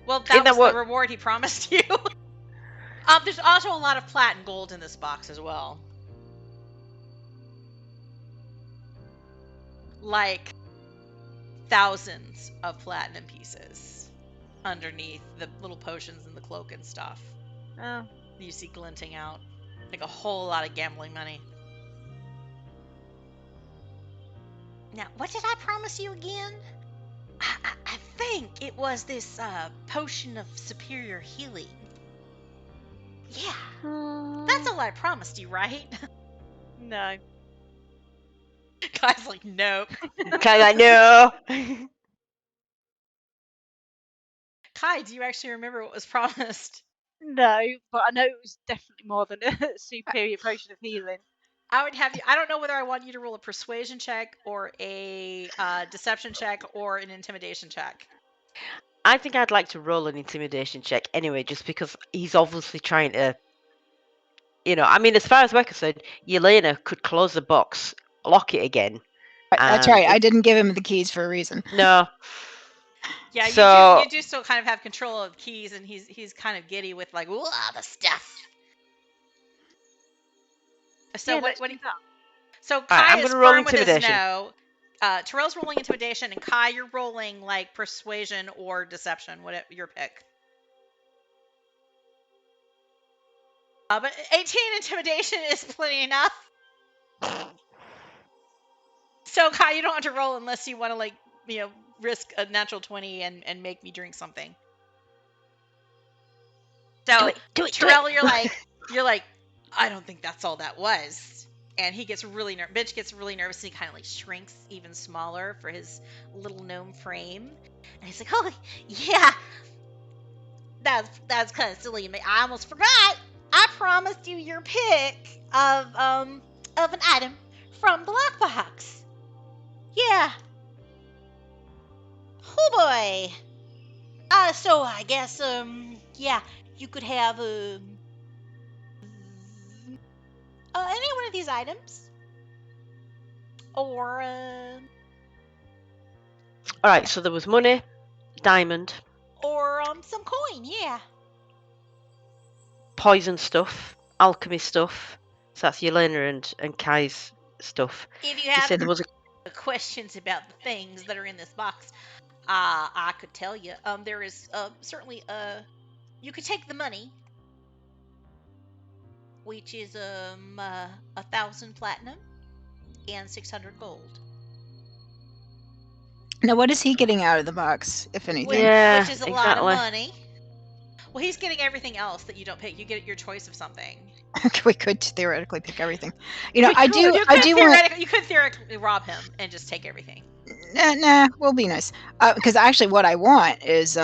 A: Well,
B: Isn't
A: that
B: that
A: was
B: what-
A: the reward he promised you. There's also a lot of platinum gold in this box as well. Like thousands of platinum pieces underneath the little potions and the cloak and stuff.
D: Oh,
A: You see glinting out. Like a whole lot of gambling money. Now, what did I promise you again? I think it was this potion of superior healing. Yeah, that's all I promised you, right?
D: no.
A: Guy's like, nope.
B: Kind of no.
A: Kai, do you actually remember what was promised?
D: No, but I know it was definitely more than a superior potion of healing.
A: I would have you. I don't know whether I want you to roll a persuasion check or a deception check or an intimidation check.
B: I think I'd like to roll an intimidation check anyway, just because he's obviously trying to, I mean, as far as we're concerned, Yelena could close the box, lock it again.
C: That's right. I didn't give him the keys for a reason.
B: No.
A: Yeah,
B: So-
A: you do still kind of have control of the keys, and he's kind of giddy with like, ooh, the stuff. So
D: Yeah,
A: what?
D: let's do that.
A: So
B: right,
A: Kai
B: I'm
A: is
B: gonna roll
A: firm with his
B: intimidation.
A: no. Terrell's rolling intimidation, and Kai, you're rolling like persuasion or deception, whatever your pick. But 18 intimidation is plenty enough. So Kai, you don't have to roll unless you want to risk a natural 20 and make me drink something. So
B: Do it.
A: Terel, you're like, I don't think that's all that was. And he gets really nervous. Bitch gets really nervous, and he kind of like shrinks even smaller for his little gnome frame. And he's like, oh yeah, that's kind of silly of me. I almost forgot. I promised you your pick of an item from the lockbox. Yeah. Oh boy. So I guess yeah, you could have any one of these items, or
B: All right, so there was money, diamond,
A: or some coin. Yeah.
B: poison stuff, alchemy stuff. So that's Yelena and Kai's stuff.
A: If you
B: He said
A: have
B: there was
A: questions about the things that are in this box, I could tell you. There is certainly you could take the money, which is 1,000 platinum and 600 gold.
C: Now, what is he getting out of the box, if anything?
B: Yeah,
A: which is a lot of
B: exactly.
A: money. Well, he's getting everything else that you don't pick. You get your choice of something.
C: We could theoretically pick everything. I do want.
A: You could theoretically rob him and just take everything.
C: Nah, we'll be nice. Because actually, what I want is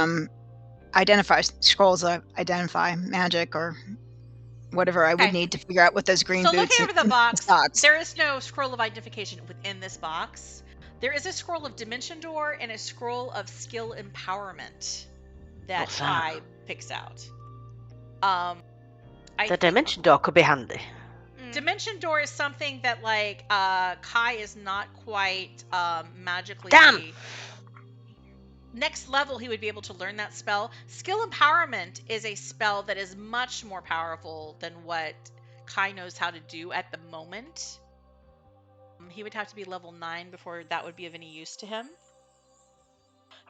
C: identify scrolls of identify magic or whatever I would
A: Okay.
C: need to figure out what those green
A: So
C: boots.
A: looking over the
C: and
A: box,
C: socks.
A: there is no scroll of identification within this box. There is a scroll of dimension door and a scroll of skill empowerment that
B: What's that?
A: Kai picks out.
B: The dimension door could be handy.
A: Dimension door is something that Kai is not quite magically.
B: Damn!
A: Next level, he would be able to learn that spell. Skill empowerment is a spell that is much more powerful than what Kai knows how to do at the moment. He would have to be level 9 before that would be of any use to him.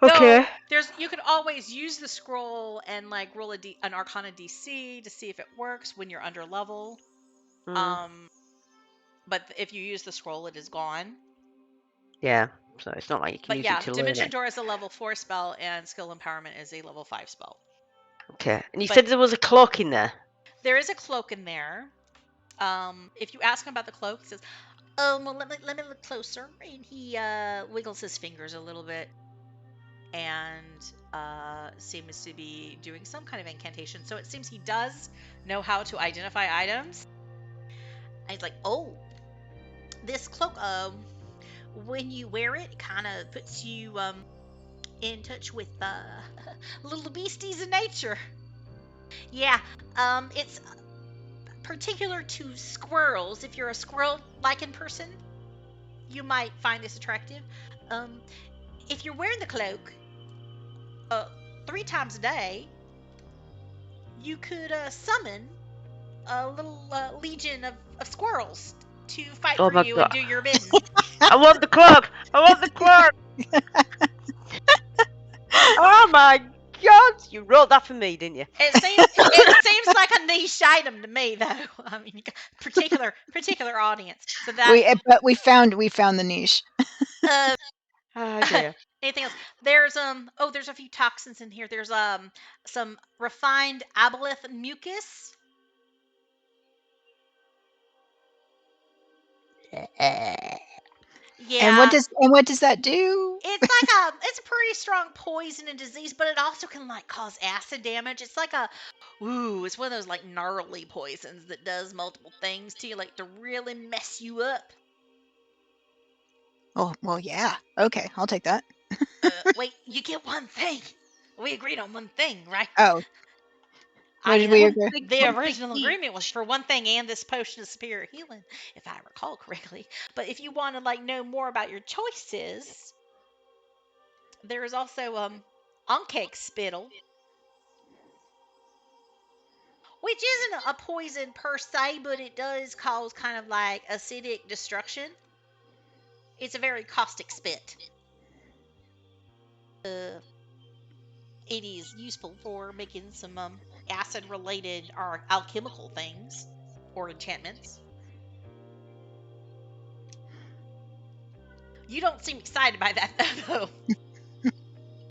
B: Okay.
A: Though, you could always use the scroll and roll an Arcana DC to see if it works when you're under level. But if you use the scroll, it is gone.
B: Yeah, so it's not like you can
A: But
B: use
A: yeah,
B: it to learn
A: Dimension
B: it.
A: Door is a level 4 spell, and Skill Empowerment is a level 5 spell.
B: Okay, and you
A: But-
B: said there was a cloak in there.
A: There is a cloak in there. If you ask him about the cloak, he says, well, let me look closer. And he wiggles his fingers a little bit and seems to be doing some kind of incantation. So it seems he does know how to identify items. And he's like, oh, this cloak, when you wear it, kind of puts you in touch with little beasties in nature. Yeah, it's particular to squirrels. If you're a squirrel-liking person, you might find this attractive. If you're wearing the cloak 3 times a day, you could summon a little legion of squirrels to fight
B: Oh
A: for
B: my
A: you
B: God.
A: and do your bidding.
B: I want the clock. I want the clock. Oh my God! You wrote that for me, didn't you?
A: It seems like a niche item to me, though. I mean, particular audience. So that
C: But we found the niche.
B: Oh dear.
A: anything else? There's there's a few toxins in here. There's some refined aboleth mucus. Yeah.
C: And what does that do?
A: It's like it's a pretty strong poison and disease, but it also can like cause acid damage. It's like it's one of those like gnarly poisons that does multiple things to you, like to really mess you up.
C: Oh, well, yeah. Okay, I'll take that.
A: Wait, you get one thing. We agreed on one thing, right?
C: Oh. What did we agree?
A: The original agreement was for one thing and this potion of superior healing, if I recall correctly. But if you want to like know more about your choices, there is also Onkek spittle, which isn't a poison per se, but it does cause kind of like acidic destruction. It's a very caustic spit. It is useful for making some acid-related or alchemical things or enchantments. You don't seem excited by that, though.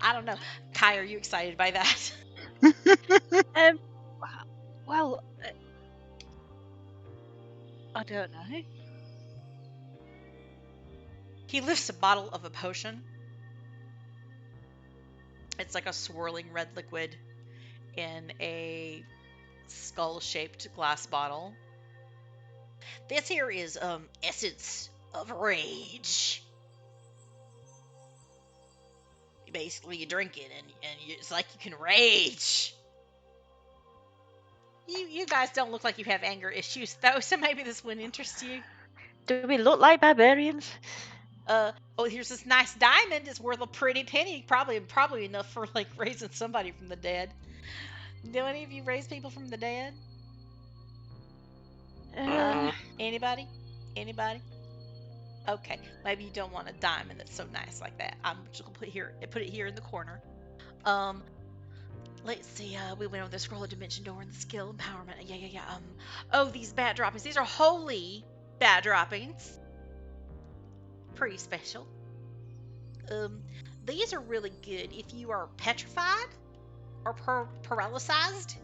A: I don't know. Kai, are you excited by that?
D: Well, I don't know.
A: He lifts a bottle of a potion. It's like a swirling red liquid in a skull-shaped glass bottle. This here is essence of rage. Basically, you drink it and it's like you can rage. You guys don't look like you have anger issues though, so maybe this wouldn't interest you.
B: Do we look like barbarians?
A: Here's this nice diamond. It's worth a pretty penny. Probably enough for like raising somebody from the dead. Do any of you raise people from the dead? Anybody? Okay, maybe you don't want a diamond that's so nice like that. I'm just gonna put it here in the corner. Let's see. We went over the scroll of dimension door and the skill empowerment. Yeah. These bad droppings. These are holy bad droppings. Pretty special. These are really good if you are petrified or paralyzed,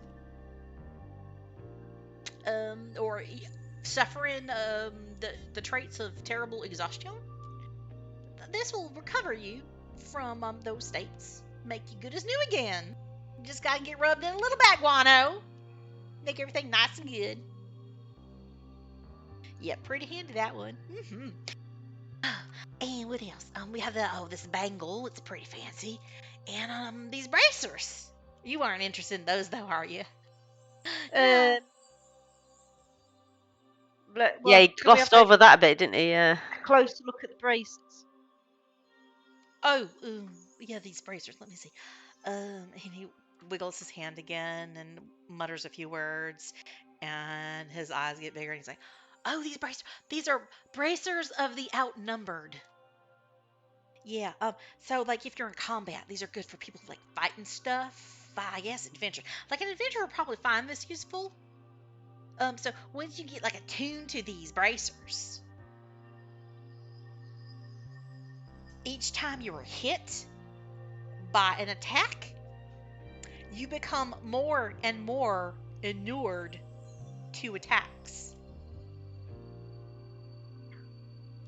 A: or suffering the traits of terrible exhaustion. This will recover you from those states, make you good as new again. You just gotta get rubbed in a little bit guano, make everything nice and good. Yeah, pretty handy that one. And what else? We have this bangle. It's pretty fancy, and these bracers. You aren't interested in those though, are you?
B: Yeah, he glossed over that a bit, didn't he?
D: A closer look at the braces.
A: Yeah, these bracers. Let me see. And he wiggles his hand again and mutters a few words, and his eyes get bigger. And he's like, "Oh, these bracers. These are bracers of the outnumbered." Yeah. So like if you're in combat, these are good for people like fighting stuff. I guess adventure. Like an adventurer will probably find this useful. So once you get like attuned to these bracers, each time you are hit by an attack, you become more and more inured to attacks.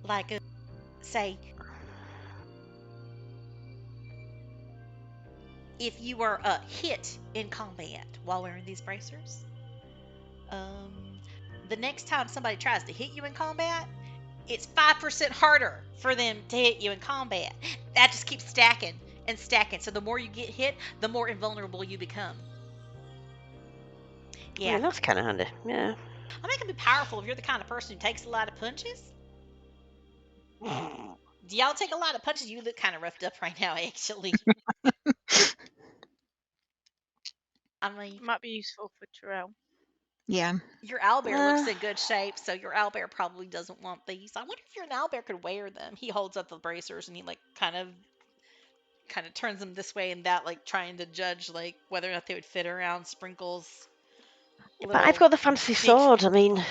A: Like, say, if you are hit in combat while wearing these bracers, the next time somebody tries to hit you in combat, it's 5% harder for them to hit you in combat. That just keeps stacking and stacking. So the more you get hit, the more invulnerable you become.
B: Yeah, that's kind of handy. Yeah.
A: I mean, it can be powerful if you're the kind of person who takes a lot of punches. Do y'all take a lot of punches? You look kind of roughed up right now, actually. I mean,
D: Might be useful for Terel.
C: Yeah.
A: your owlbear looks in good shape, so your owlbear probably doesn't want these. I wonder if your owlbear could wear them. He holds up the bracers and he like kind of turns them this way and that, like trying to judge like whether or not they would fit around Sprinkle's
B: But I've
A: little
B: got the fancy
A: big-
B: sword. I mean,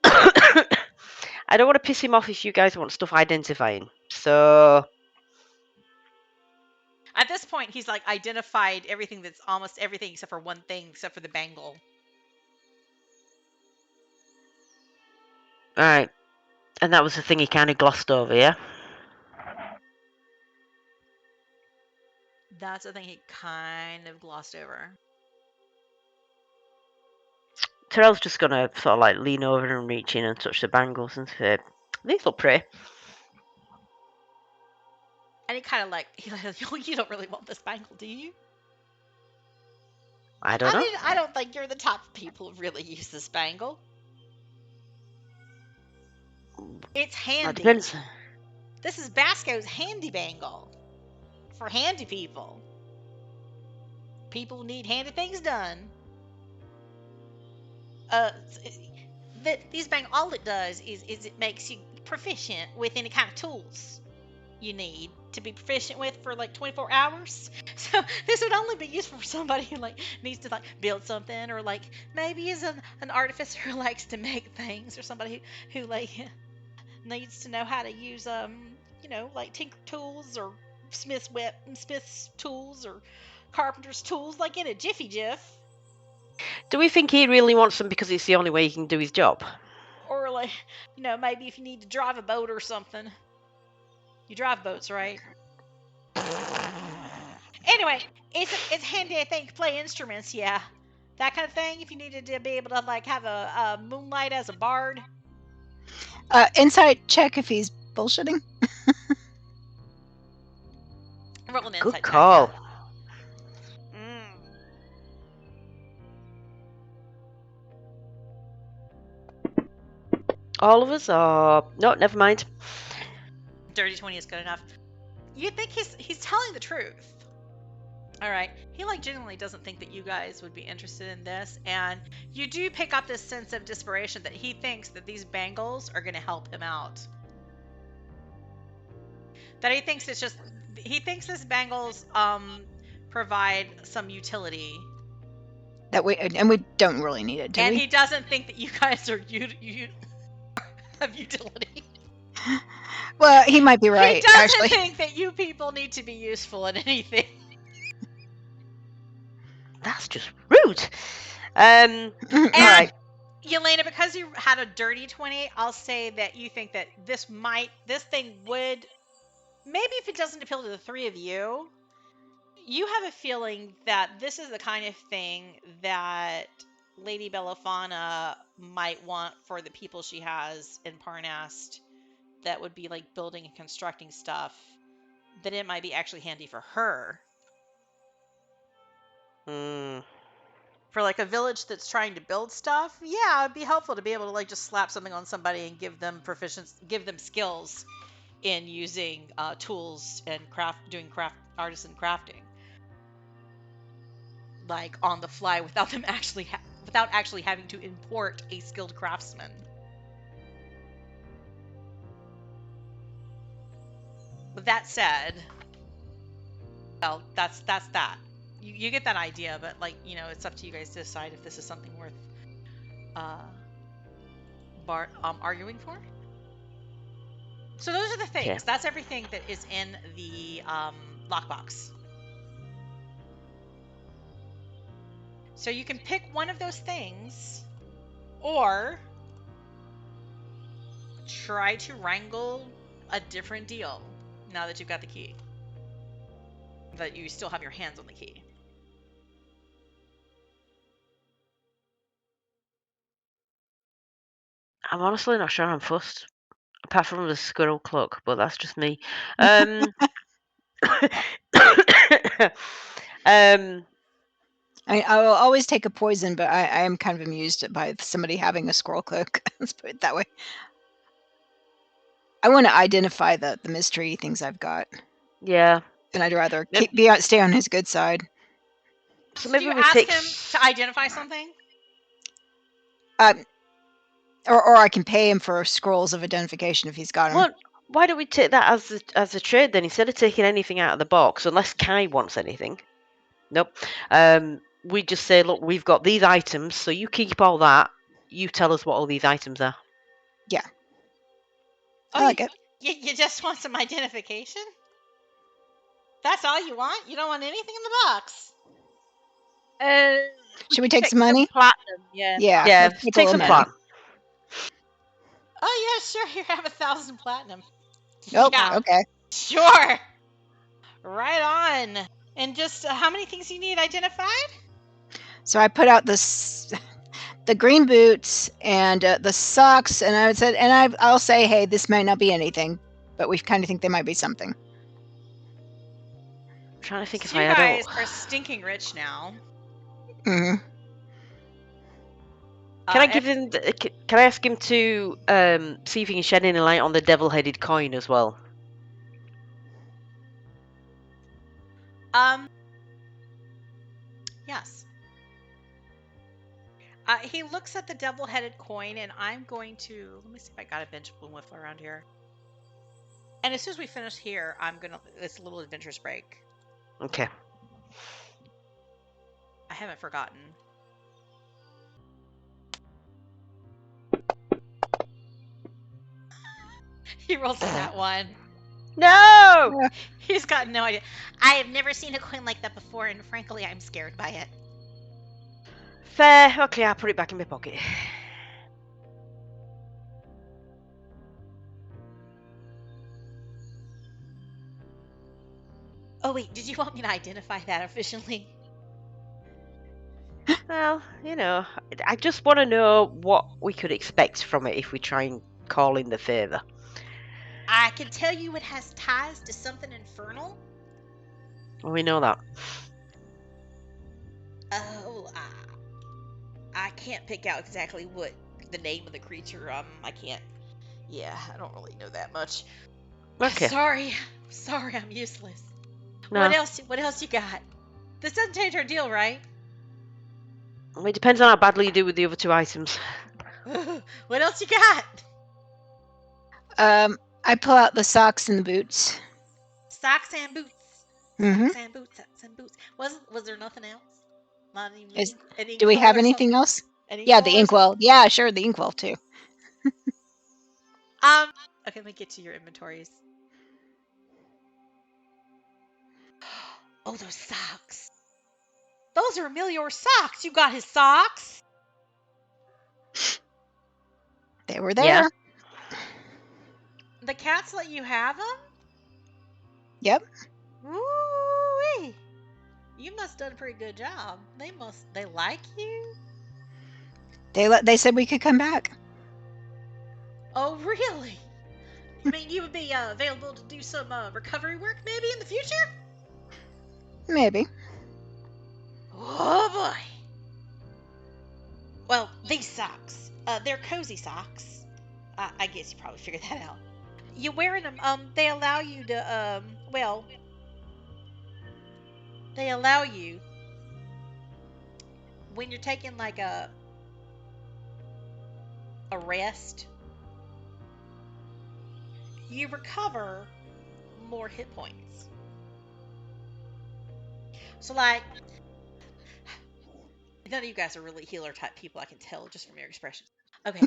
B: I don't want to piss him off if you guys want stuff identifying. So
A: At this point, he's like identified everything that's almost everything except for one thing, except for the bangle.
B: right, and that was the thing he kind of glossed over, yeah.
A: That's the thing he kind of glossed over.
B: Terrell's just gonna sort of like lean over and reach in and touch the bangles and say, "These look pretty."
A: And he kind of like, you don't really want this bangle, do you?
B: I don't know.
A: mean, I don't think you're the type of people who really use this bangle. It's handy.
B: It depends.
A: This is Basco's handy bangle. For handy people. People who need handy things done. These bangle, all it does is it makes you proficient with any kind of tools you need to be proficient with for like 24 hours. So this would only be useful for somebody who like needs to like build something, or like maybe is an artificer who likes to make things, or somebody who like needs to know how to use like tinker tools or smith's tools or carpenter's tools, like in a jiffy jiff.
B: Do we think he really wants them because it's the only way he can do his job?
A: Or like, maybe if you need to drive a boat or something. You drive boats, right? Anyway, it's handy, I think, to play instruments, yeah. That kind of thing, if you needed to be able to like have a moonlight as a bard.
C: Insight check if he's bullshitting.
A: Roll an insight
B: Good
A: check,
B: call.
A: yeah.
B: All of us, or no? Never mind.
A: Dirty 20 is good enough. You'd think he's telling the truth. All right. He like genuinely doesn't think that you guys would be interested in this, and you do pick up this sense of desperation that he thinks that these bangles are going to help him out. That he thinks these bangles provide some utility.
C: And we don't really need it, do
A: and
C: we?
A: he doesn't think that you guys are of utility.
C: Well, he might be right.
A: He doesn't
C: actually
A: think that you people need to be useful in anything.
B: That's just rude. All right.
A: Yelena, because you had a dirty 20, I'll say that you think that this thing would, maybe if it doesn't appeal to the three of you, you have a feeling that this is the kind of thing that Lady Belafana might want for the people she has in Parnast that would be like building and constructing stuff, that it might be actually handy for her. For like a village that's trying to build stuff, yeah, it'd be helpful to be able to like just slap something on somebody and give them skills in using tools and doing artisan crafting, like on the fly without them without actually having to import a skilled craftsman. With that said, well, that's that. You get that idea, but like, it's up to you guys to decide if this is something worth arguing for. So those are the things.
B: Yeah.
A: That's everything that is in the lockbox. So you can pick one of those things, or try to wrangle a different deal now that you've got the key. That you still have your hands on the key.
B: I'm honestly not sure I'm fussed, apart from the squirrel cloak, but that's just me.
C: I will always take a poison, but I am kind of amused by somebody having a squirrel cloak. Let's put it that way. I want to identify the mystery things I've got,
B: Yeah.
C: and I'd rather
B: Yep.
C: stay on his good side.
B: So
A: Did
B: maybe
A: you
B: we
A: ask
B: take.
A: him to identify something?
C: Or I can pay him for scrolls of identification if he's got them.
B: Well, why don't we take that as a trade then, instead of taking anything out of the box, unless Kai wants anything? Nope. We just say, look, we've got these items, so you keep all that. You tell us what all these items are.
C: Yeah.
A: Oh,
C: I like it.
A: You just want some identification? That's all you want? You don't want anything in the box?
C: Should we take some money?
D: Platinum, yeah.
C: Yeah.
B: Yeah,
C: let's take a
B: take
C: little
B: some
C: money.
B: plan.
A: Oh, yeah, sure. You have 1,000 platinum.
C: Oh,
A: Yeah,
C: okay.
A: sure. Right on. And just how many things you need identified?
C: So I put out the green boots and the socks, and I said, and I'll say, hey, this might not be anything, but we kind of think they might be something.
B: I'm trying to think
A: So
B: if
A: you
B: I had
A: guys
B: all.
A: are stinking rich now.
C: Hmm.
B: Can I give him? Can I ask him to see if he can shed any light on the devil-headed coin as well?
A: Yes. He looks at the devil-headed coin, and I'm going to let me see if I got a bench balloon whiffle around here. And as soon as we finish here, it's a little adventurous break.
B: Okay.
A: I haven't forgotten. He rolls a nat 1.
B: No.
A: He's got no idea. I have never seen a coin like that before, and frankly, I'm scared by it.
B: Fair. Okay, I'll put it back in my pocket.
A: Oh wait, did you want me to identify that efficiently?
B: Well, I just want to know what we could expect from it if we try and call in the favour.
A: I can tell you it has ties to something infernal.
B: We know that.
A: Oh, I can't pick out exactly what the name of the creature. I can't. Yeah, I don't really know that much.
B: Okay.
A: Sorry, I'm useless.
B: No.
A: What else you got? This doesn't change our deal, right?
B: It depends on how badly you do with the other two items.
A: What else you got?
C: I pull out the socks and the boots.
A: Socks and boots.
C: Mhm.
A: Socks and boots. Socks and boots. Was there nothing else? Not even an
C: Do we
A: inkwell
C: have
A: or
C: anything
A: something?
C: else?
A: An
C: Yeah,
A: inkwell
C: the
A: or something?
C: inkwell. Yeah, sure, the inkwell too.
A: Okay, let me get to your inventories. Oh, those socks. Those are Amelior socks. You got his socks.
C: They were there.
B: Yeah.
A: The cats let you have them?
C: Yep.
A: Woo-wee. You must have done a pretty good job. They like you?
C: They said we could come back.
A: Oh, really? You mean you would be available to do some recovery work maybe in the future?
C: Maybe.
A: Oh, boy. Well, these socks. They're cozy socks. I guess you probably figured that out. You wearing them, they allow you to, they allow you, when you're taking like a rest, you recover more hit points. So like, none of you guys are really healer type people, I can tell just from your expressions. Okay.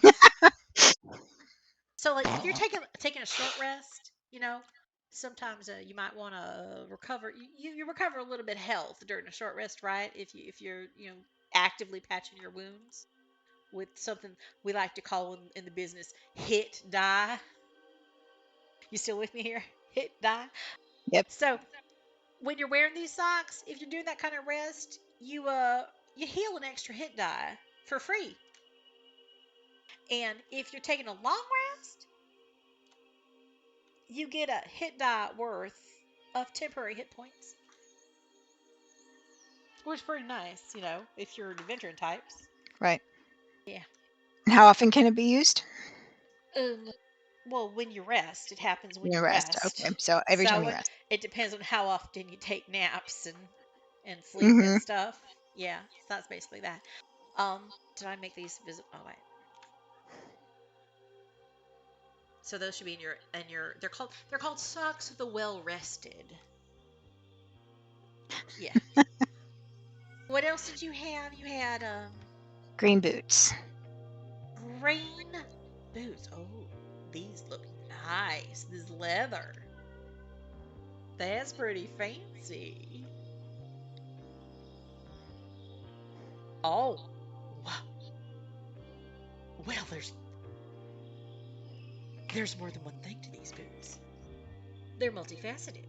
A: So like, if you're taking a short rest, sometimes you might want to recover. You recover a little bit of health during a short rest, right? If you're actively patching your wounds with something we like to call in the business hit die. You still with me here? Hit die.
C: Yep.
A: So when you're wearing these socks, if you're doing that kind of rest, you heal an extra hit die for free. And if you're taking a long rest, you get a hit die worth of temporary hit points. Which is pretty nice, you know, if you're adventuring types.
C: Right.
A: Yeah.
C: And how often can it be used?
A: Well, when you rest, it happens when
C: When you
A: you
C: rest.
A: rest.
C: Okay. So every time you
A: So
C: rest.
A: it depends on how often you take naps and sleep
C: Mm-hmm.
A: and stuff. Yeah, so that's basically that. Did I make these visible? Oh wait. So those should be in your. They're called socks of the well rested. Yeah. What else did you have? You had
C: Green boots.
A: green boots. Oh, these look nice. This leather. That's pretty fancy. Oh, wow. Well, there's more than one thing to these boots. They're multifaceted.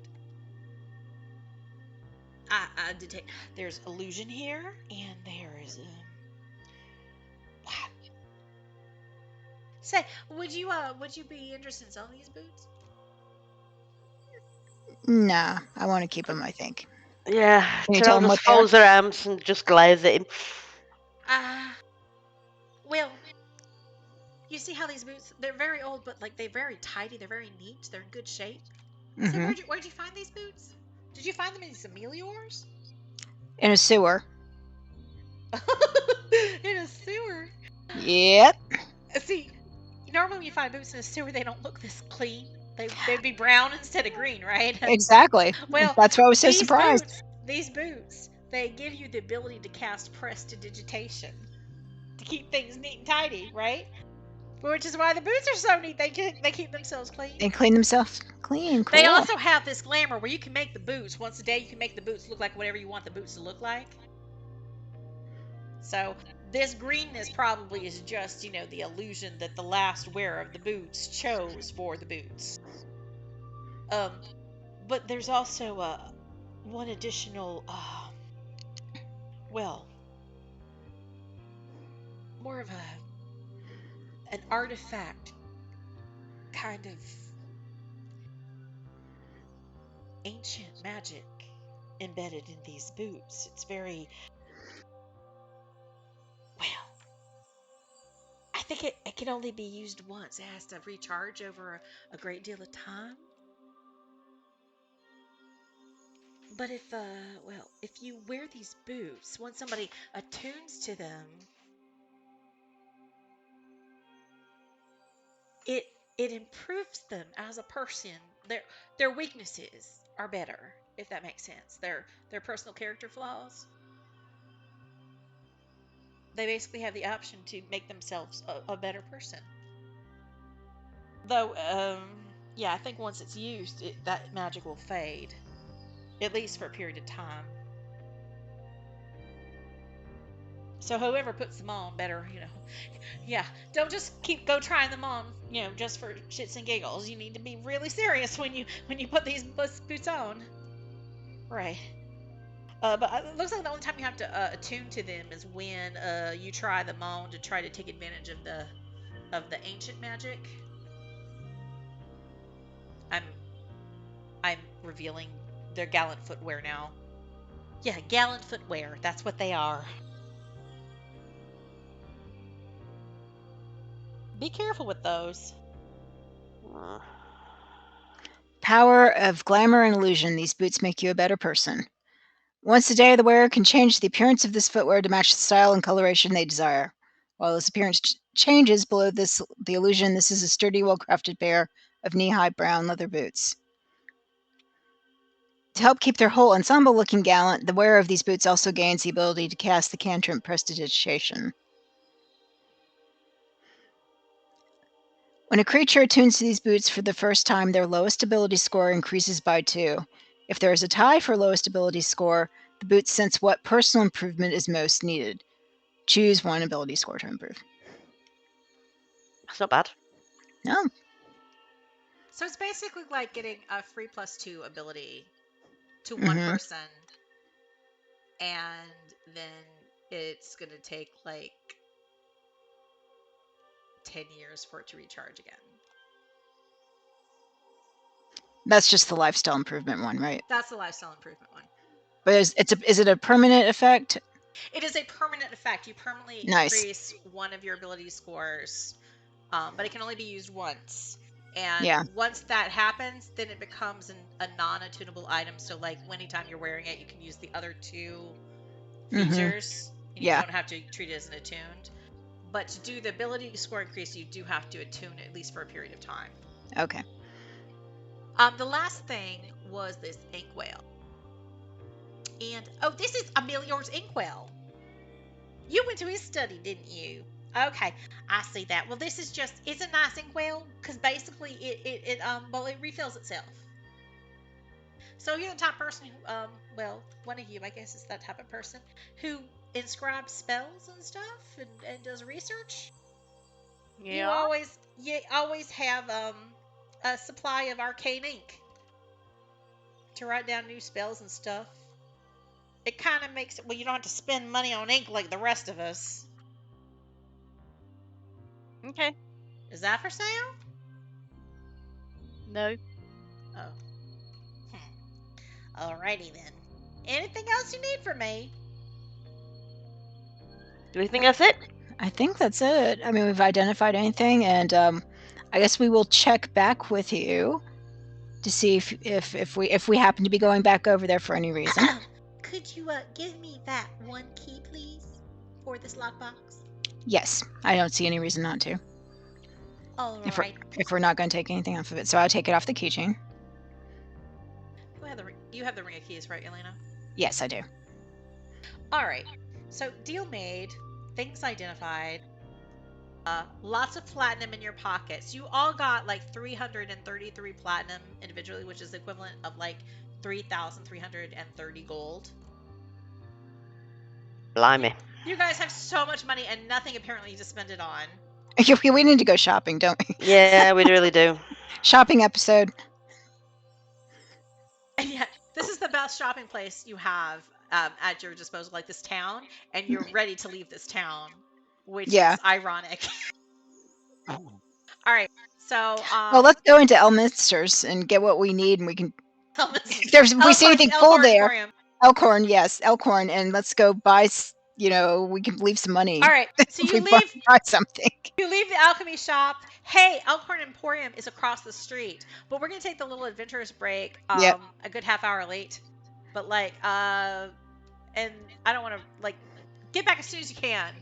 A: I detect there's illusion here, and there is wow. Say, would you be interested in selling these boots?
C: Nah, I want to keep them, I think.
B: Yeah,
C: Can you tell
B: Terel
C: them
B: just
C: what they are?
B: folds her arms and just glares at him.
A: Well, you see how these boots, they're very old, but like they're very tidy, they're very neat, they're in good shape. So
C: Mm-hmm.
A: where'd you find these boots? Did you find them in some Amelior's?
C: In a sewer.
A: In a sewer.
C: Yep.
A: See, normally when you find boots in a sewer, they don't look this clean. They'd be brown instead of green, right?
C: Exactly.
A: Well,
C: That's why I was so surprised.
A: these boots, they give you the ability to cast prestidigitation to keep things neat and tidy, right? Which is why the boots are so neat. They keep themselves clean.
C: They clean themselves clean. Cool.
A: They also have this glamour where you can make the boots once a day. You can make the boots look like whatever you want the boots to look like. So this greenness probably is just, you know, the illusion that the last wearer of the boots chose for the boots. But there's also one additional, well, more of an artifact kind of ancient magic embedded in these boots. It's very, well, I think it can only be used once. It has to recharge over a great deal of time. But if you wear these boots, once somebody attunes to them, it it improves them as a person. Their weaknesses are better, if that makes sense. Their personal character flaws. They basically have the option to make themselves a better person. Though, yeah, I think once it's used, that magic will fade, at least for a period of time. So whoever puts them on better, you know, yeah, don't just go trying them on, you know, just for shits and giggles. You need to be really serious when you put these boots on, right? But it looks like the only time you have to attune to them is when you try them on to try to take advantage of the ancient magic. I'm revealing their gallant footwear now. Yeah, gallant footwear. That's what they are. Be careful with those.
C: Power of glamour and illusion. These boots make you a better person. Once a day, the wearer can change the appearance of this footwear to match the style and coloration they desire. While this appearance changes below the illusion, this is a sturdy, well-crafted pair of knee-high brown leather boots. To help keep their whole ensemble looking gallant, the wearer of these boots also gains the ability to cast the cantrip Prestidigitation. When a creature attunes to these boots for the first time, their lowest ability score increases by 2. If there is a tie for lowest ability score, the boots sense what personal improvement is most needed. Choose one ability score to improve.
B: That's not bad.
C: No.
A: So it's basically like getting a free +2 ability to one person, and then it's gonna take like 10 years for it to recharge again.
C: That's just the lifestyle improvement one, right?
A: That's the lifestyle improvement one.
C: But is it a permanent effect?
A: It is a permanent effect. You permanently
C: Nice.
A: increase one of your ability scores, but it can only be used once. And
C: Yeah.
A: once that happens, then it becomes a non-attunable item. So, like, anytime you're wearing it, you can use the other two features, and you
C: Yeah.
A: don't have to treat it as an attuned. But to do the ability score increase, you do have to attune it, at least for a period of time.
C: Okay.
A: The last thing was this inkwell. And, oh, this is Amelior's inkwell. You went to his study, didn't you? Okay, I see that. Well, this is just, it's a nice inkwell, because basically it refills itself. So you're the type of person who, well, one of you, I guess, is that type of person who inscribes spells and stuff and does research.
D: Yeah.
A: You always have a supply of arcane ink to write down new spells and stuff. It kind of makes it, well, you don't have to spend money on ink like the rest of us.
D: Okay.
A: Is that for sale?
D: No.
A: Oh. Alrighty then. Anything else you need from me?
B: Do we think that's it?
C: I think that's it. I mean, we've identified anything, and I guess we will check back with you to see if we happen to be going back over there for any reason.
A: Could you give me that one key, please, for this lockbox?
C: Yes, I don't see any reason not to.
A: All
C: If
A: right.
C: we're not going to take anything off of it, so I'll take it off the keychain.
A: You have the ring of keys, right, Yelena?
C: Yes, I do.
A: All right. So deal made. Things identified. Lots of platinum in your pockets. You all got like 333 platinum individually, which is the equivalent of like 3,330 gold.
B: Blimey.
A: You guys have so much money and nothing apparently to spend it on.
C: We need to go shopping, don't we?
B: Yeah, we really do.
C: Shopping episode.
A: And yeah, this is the best shopping place you have at your disposal, like this town, and you're ready to leave this town, which is ironic. All right, so
C: well, let's go into Elminster's and get what we need, and we can. If we see anything cool there,
A: Emporium.
C: Elkhorn, yes, Elkhorn, and let's go buy. We can leave some money.
A: All right, so you
C: buy something.
A: You leave the Alchemy Shop. Hey, Elkhorn Emporium is across the street, but we're gonna take the little adventurous break. A good half hour late, but like, and I don't want to get back as soon as you can.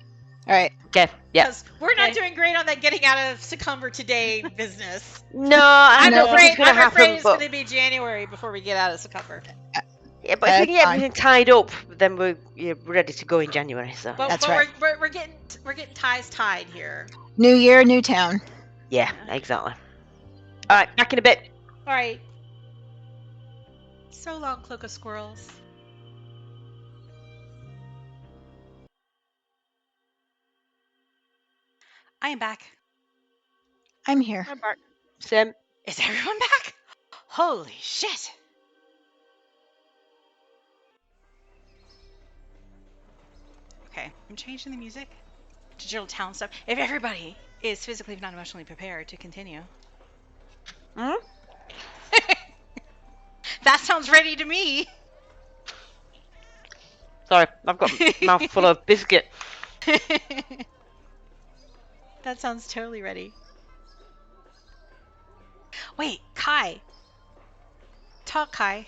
C: All right.
B: Okay. Yeah.
A: Because we're not doing great on that getting out of Secomber today business.
B: No, I'm afraid
A: it's going to be January before we get out of Secomber.
B: Yeah, but if we can get everything tied up, then we're ready to go in January. So
C: that's right.
A: We're getting ties tied here.
C: New year, new town.
B: Yeah, exactly. All right, back in a bit.
A: All right. So long, Cloak of Squirrels. I am back.
C: I'm here.
D: I'm back.
B: Sim.
A: Is everyone back? Holy shit. Okay, I'm changing the music to digital town stuff. If everybody is physically, if not emotionally prepared to continue.
B: Hmm?
A: That sounds ready to me.
B: Sorry, I've got a mouthful of biscuit.
A: That sounds totally ready. Wait, Kai. Talk, Kai.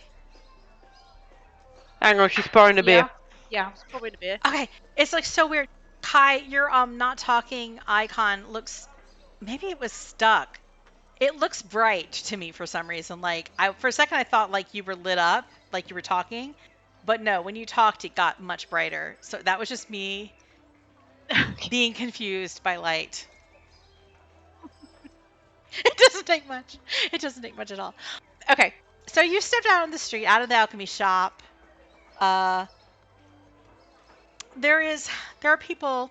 B: Hang on, she's pouring a beer.
D: Yeah, I was pouring a beer.
A: Okay, it's like so weird. Kai, your not talking icon looks, maybe it was stuck. It looks bright to me for some reason. Like for a second I thought like you were lit up, like you were talking, but no, when you talked it got much brighter. So that was just me being confused by light. It doesn't take much. It doesn't take much at all. Okay, so you stepped out on the street, out of the Alchemy Shop. There are people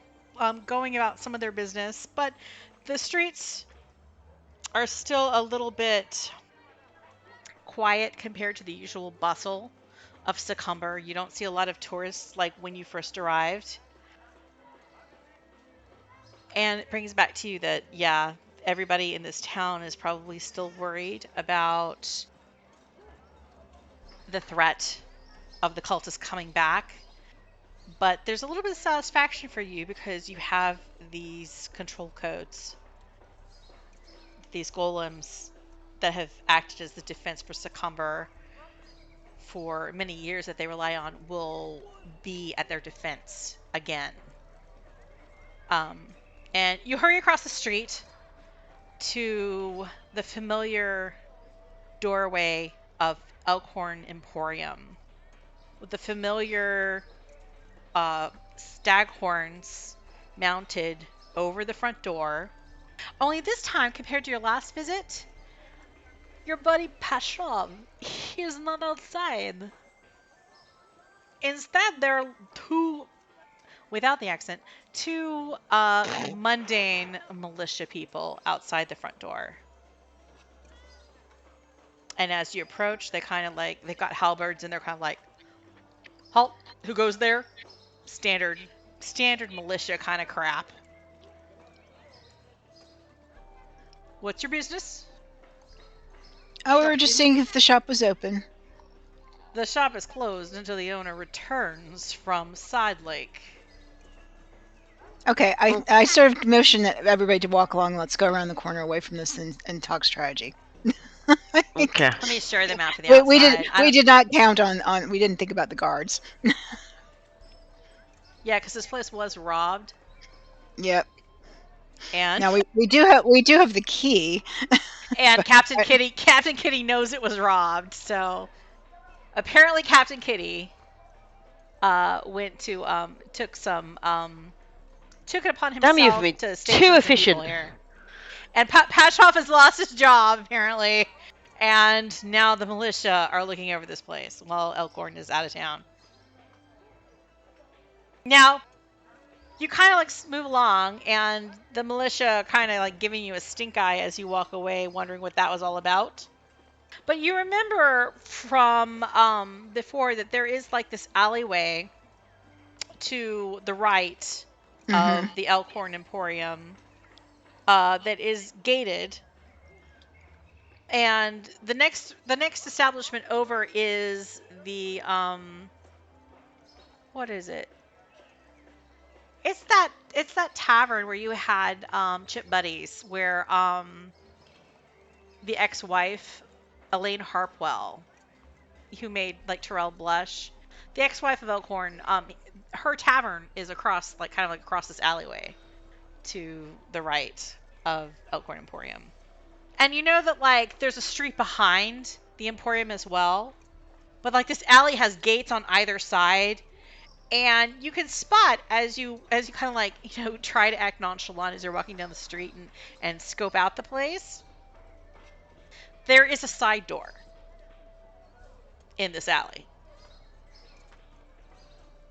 A: going about some of their business, but the streets are still a little bit quiet compared to the usual bustle of Secomber. You don't see a lot of tourists like when you first arrived. And it brings back to you that, yeah, everybody in this town is probably still worried about the threat of the cultists coming back. But there's a little bit of satisfaction for you because you have these control codes, these golems that have acted as the defense for Secomber for many years that they rely on will be at their defense again. And you hurry across the street to the familiar doorway of Elkhorn Emporium with the familiar stag horns mounted over the front door. Only this time, compared to your last visit, your buddy Pashov, he's not outside. Instead, there are two, without the accent, two mundane militia people outside the front door. And as you approach, they kind of like, they've got halberds and they're kind of like, halt, who goes there? Standard militia kind of crap. What's your business?
C: Oh, we were just seeing if the shop was open.
A: The shop is closed until the owner returns from Side Lake.
C: Okay, I sort of motion that everybody to walk along. Let's go around the corner away from this and talk strategy.
B: Okay.
A: Let me share them out for the outside.
C: We did not count on. We didn't think about the guards.
A: Yeah, because this place was robbed.
C: Yep.
A: And
C: now we do have the key.
A: And Captain Kitty knows it was robbed. So apparently Captain Kitty went to took it upon himself to stay
B: too efficient
A: here. And Pashov has lost his job apparently, and now the militia are looking over this place while Elkhorn is out of town. Now, you kind of like move along, and the militia kind of like giving you a stink eye as you walk away, wondering what that was all about. But you remember from before that there is like this alleyway to the right of the Elkhorn Emporium that is gated, and the next establishment over is the what is it? It's that tavern where you had Chip Buddies, where the ex-wife Elaine Harpwell, who made like Terel blush, the ex-wife of Elkhorn, her tavern is across across this alleyway to the right of Elkhorn Emporium. And you know that like there's a street behind the Emporium as well, but like this alley has gates on either side. And you can spot as you kind of like, try to act nonchalant as you're walking down the street and scope out the place. There is a side door in this alley.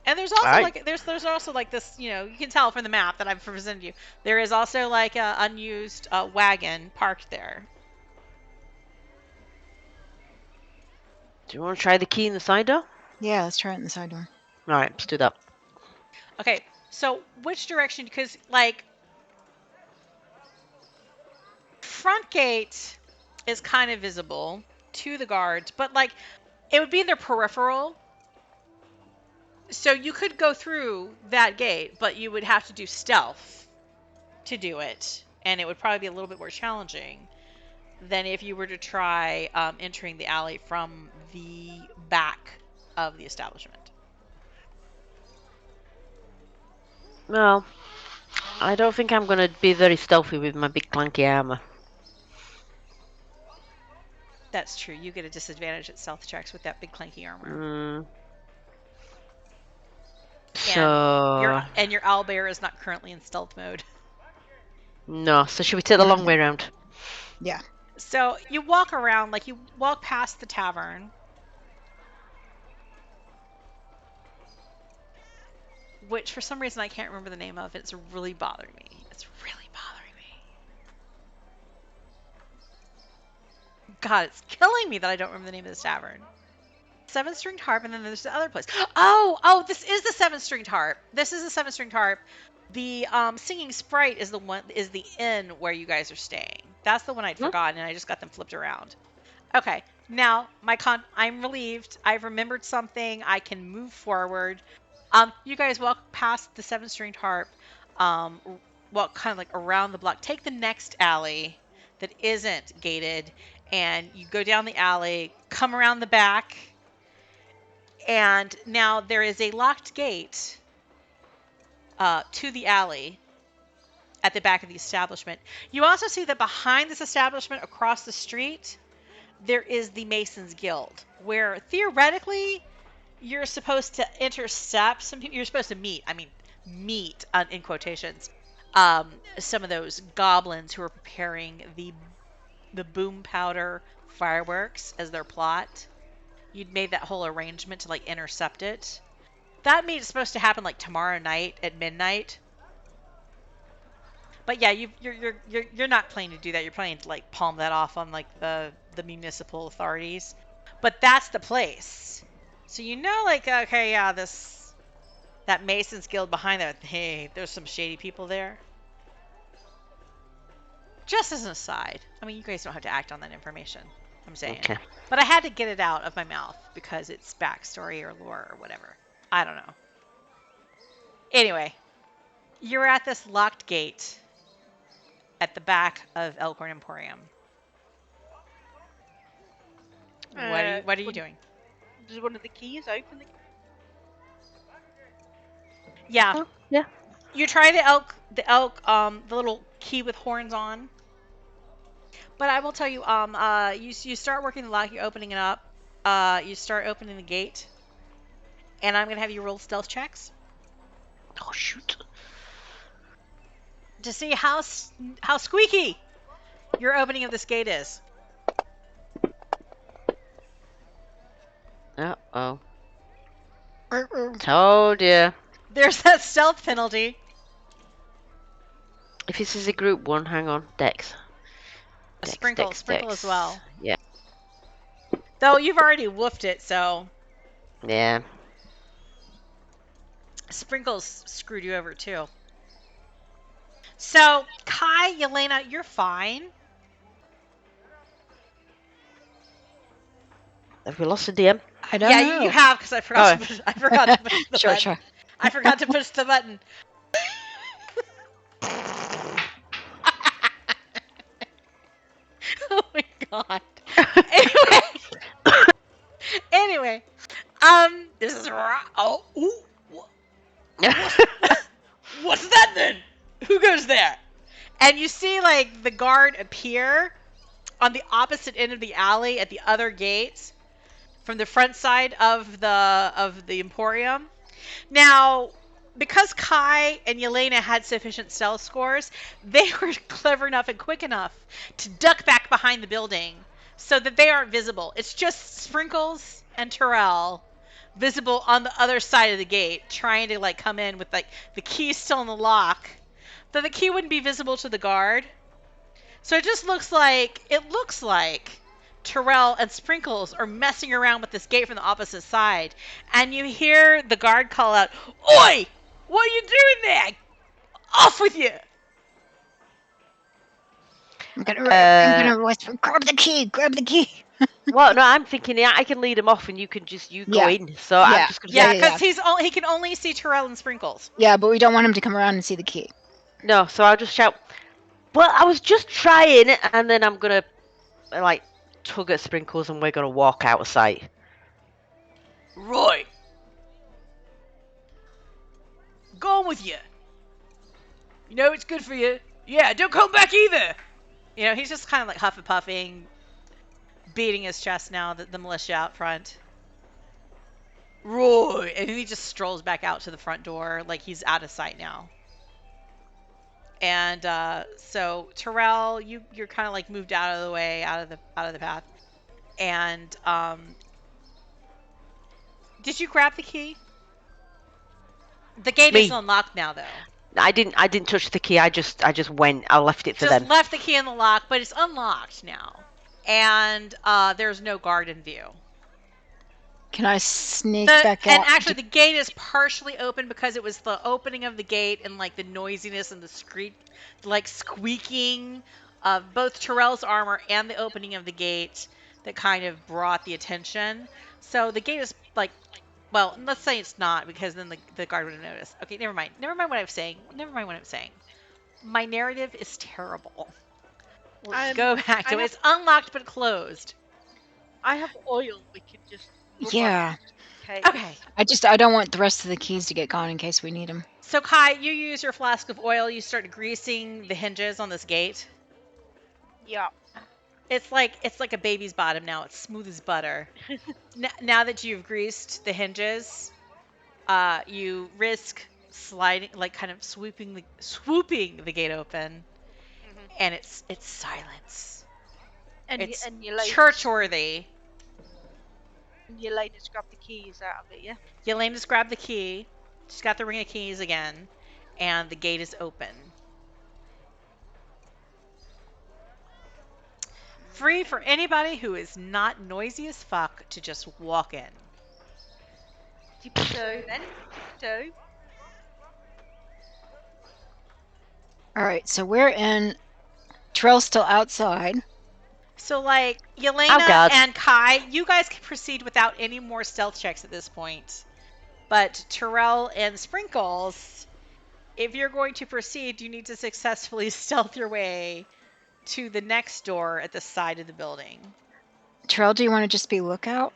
A: And there's also there's also like this, you can tell from the map that I've presented you. There is also like a unused wagon parked there.
B: Do you want to try the key in the side door?
C: Yeah, let's try it in the side door.
B: All right, let's do that.
A: Okay, so which direction? Because, like, front gate is kind of visible to the guards, but, like, it would be in their peripheral. So you could go through that gate, but you would have to do stealth to do it, and it would probably be a little bit more challenging than if you were to try entering the alley from the back of the establishment.
B: Well, I don't think I'm going to be very stealthy with my big clunky armor.
A: That's true. You get a disadvantage at stealth checks with that big clunky armor.
B: So...
A: And your owlbear is not currently in stealth mode.
B: No, so should we take the long way around?
C: Yeah.
A: So you walk around, like you walk past the tavern, which for some reason I can't remember the name of. It's really bothering me. God, it's killing me that I don't remember the name of this tavern. 7-stringed harp, and then there's the other place. Oh, this is the 7-stringed harp. The singing Sprite is the inn where you guys are staying. That's the one I'd forgotten, and I just got them flipped around. Okay, Now, I'm relieved. I've remembered something. I can move forward. You guys walk past the seven-stringed harp. Walk kind of like around the block. Take the next alley that isn't gated, and you go down the alley. Come around the back, and now there is a locked gate to the alley at the back of the establishment. You also see that behind this establishment, across the street, there is the Masons Guild, where theoretically you're supposed to intercept some people. You're supposed to meet. I mean, meet in quotations. Some of those goblins who are preparing the boom powder fireworks as their plot. You'd made that whole arrangement to like intercept it. That meet is supposed to happen like tomorrow night at midnight. But yeah, you're not planning to do that. You're planning to like palm that off on like the municipal authorities. But that's the place. So you know, like, okay, yeah, that Masons Guild behind that. Hey, there's some shady people there. Just as an aside, I mean, you guys don't have to act on that information. I'm saying,
B: Okay.
A: but I had to get it out of my mouth because it's backstory or lore or whatever. I don't know. Anyway, you're at this locked gate at the back of Elkhorn Emporium. What are you doing?
D: Does one of the keys open?
A: Yeah.
B: Oh, yeah.
A: You try the little key with horns on. But I will tell you, you start working the lock, you're opening it up. You start opening the gate. And I'm gonna have you roll stealth checks
B: Oh shoot.
A: to see how squeaky your opening of this gate is.
B: Uh-oh. Told ya.
A: There's that stealth penalty.
B: If this is a group one, hang on. Dex.
A: A
B: Dex,
A: sprinkle
B: Dex,
A: as
B: Dex.
A: well.
B: Yeah.
A: Though you've already woofed it, so
B: Yeah.
A: sprinkles screwed you over too. So Kai, Yelena, you're fine.
B: Have we lost the DM?
C: I don't know.
A: You have, because I forgot. I forgot to push the
C: Sure,
A: button.
C: sure.
A: I forgot to push the button. Oh my god. Anyway, this is oh, ooh, what's that then? Who goes there? And you see like the guard appear on the opposite end of the alley at the other gate from the front side of the Emporium. Now, because Kai and Yelena had sufficient stealth scores, they were clever enough and quick enough to duck back behind the building so that they aren't visible. It's just Sprinkles and Terel visible on the other side of the gate, trying to like come in with like the key still in the lock. Though the key wouldn't be visible to the guard. So it looks like Terel and Sprinkles are messing around with this gate from the opposite side. And you hear the guard call out, "Oi! What are you doing there? Off with you!"
C: I'm gonna whisper, grab the key.
B: Well, no, I'm thinking I can lead him off and you can just go
C: Yeah.
B: in. So I'm just gonna
A: Yeah,
B: say
A: because he can only see Terel and Sprinkles.
C: Yeah, but we don't want him to come around and see the key.
B: no. So I'll just shout. Well, I was just trying, and then I'm gonna like tug at Sprinkles, and we're gonna walk out of sight.
A: Right. Go on with you. You know it's good for you. Yeah, don't come back either. You know, he's just kind of like huffing puffing, beating his chest now, the militia out front. Roy! And he just strolls back out to the front door like he's out of sight now. And so Terel, you're kind of like moved out of the way, out of the path. And did you grab the key? The gate is unlocked now, though.
B: I didn't touch the key. I just went. I left it for them.
A: Just left the key in the lock, but it's unlocked now. And there's no guard in view.
C: Can I sneak back out?
A: And actually, the gate is partially open because it was the opening of the gate and like the noisiness and the like squeaking of both Terel's armor and the opening of the gate that kind of brought the attention. So the gate is like, well, let's say it's not, because then the guard would have noticed. Okay, never mind. Never mind what I'm saying. Never mind what I'm saying. My narrative is terrible. Let's go back to it. It's unlocked but closed.
D: I have oil we can just rub on
C: Yeah.
D: it just in case.
A: Okay.
C: I don't want the rest of the keys to get gone in case we need them.
A: So Kai, you use your flask of oil. You start greasing the hinges on this gate.
D: Yeah.
A: It's like a baby's bottom now. It's smooth as butter. Now that you've greased the hinges, you risk sliding, like kind of swooping the gate open, and it's silence.
D: And
A: It's
D: Yelena,
A: church-worthy.
D: Yelena's grabbed the keys out of it, yeah?
A: Yelena's grabbed the key. She's got the ring of keys again, and the gate is open. Free for anybody who is not noisy as fuck to just walk in.
D: Tiptoe then. Tiptoe.
C: Alright, so we're in. Terel's still outside.
A: So, like,
B: Oh,
A: Yelena
B: God.
A: and Kai, you guys can proceed without any more stealth checks at this point. But Terel and Sprinkles, if you're going to proceed, you need to successfully stealth your way to the next door at the side of the building.
C: Terel, do you want to just be lookout?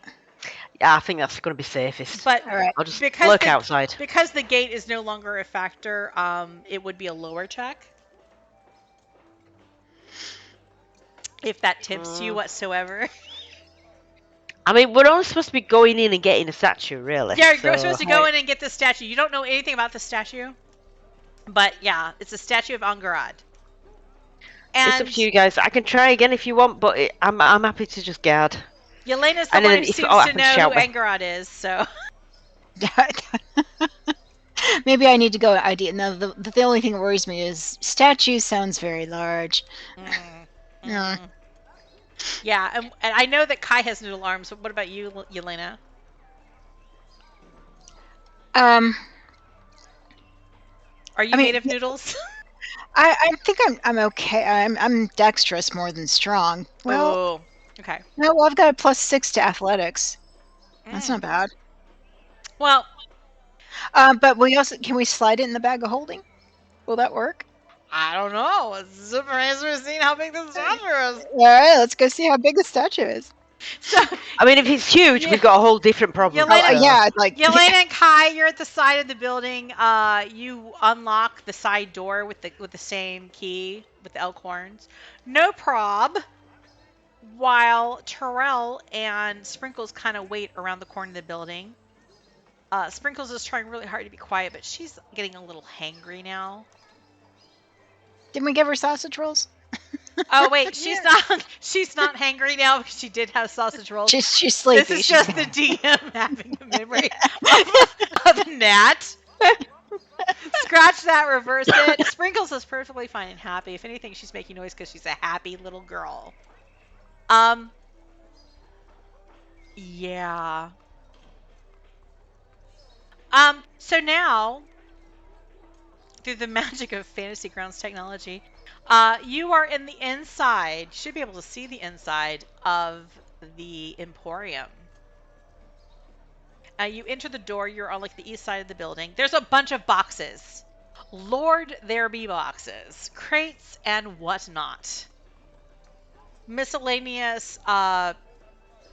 B: Yeah, I think that's going to be safest.
A: But
C: Alright.
B: I'll just
A: because
B: lurk
A: the-
B: outside.
A: because the gate is no longer a factor, it would be a lower check. If that tips you whatsoever.
B: I mean, we're only supposed to be going in and getting a statue, really.
A: Yeah,
B: so...
A: you're supposed to go in and get the statue. You don't know anything about the statue. But yeah, it's a statue of Angarad.
B: It's up to you guys. I can try again if you want, but I'm happy to just guard.
A: Yelena's the
B: And
A: one
B: then
A: who
B: if it
A: seems
B: all
A: to
B: happens,
A: know who
B: shout me.
A: Angarad is, so.
C: Maybe I need to go ID. No, the only thing that worries me is statue sounds very large. Yeah.
A: Yeah, and I know that Kai has noodle arms, but what about you, Yelena? Are you made of noodles?
C: I think I'm okay. I'm dexterous more than strong. Well,
A: Oh, okay.
C: no, well, I've got a +6 to athletics. That's not bad.
A: Well,
C: but can we slide it in the bag of holding? Will that work?
A: I don't know. It's super interesting seeing how big this statue is.
C: All right, let's go see how big the statue is.
A: So,
B: I mean, if it's huge, we've got a whole different problem.
A: Yelena,
C: Yeah, like
A: Yelena and Kai, you're at the side of the building. You unlock the side door with the same key with the Elkhorns. No prob. While Terel and Sprinkles kind of wait around the corner of the building. Sprinkles is trying really hard to be quiet, but she's getting a little hangry now.
C: Didn't we give her sausage rolls?
A: Oh wait, she's not hangry now because she did have sausage rolls.
C: She's sleepy.
A: This is just the DM having a memory of a gnat. Scratch that, reverse it. Sprinkles is perfectly fine and happy. If anything, she's making noise because she's a happy little girl. Yeah. So now, through the magic of Fantasy Grounds technology, you are in the inside. You should be able to see the inside of the Emporium. You enter the door. You're on like the east side of the building. There's a bunch of boxes. Lord, there be boxes, crates, and whatnot. Miscellaneous,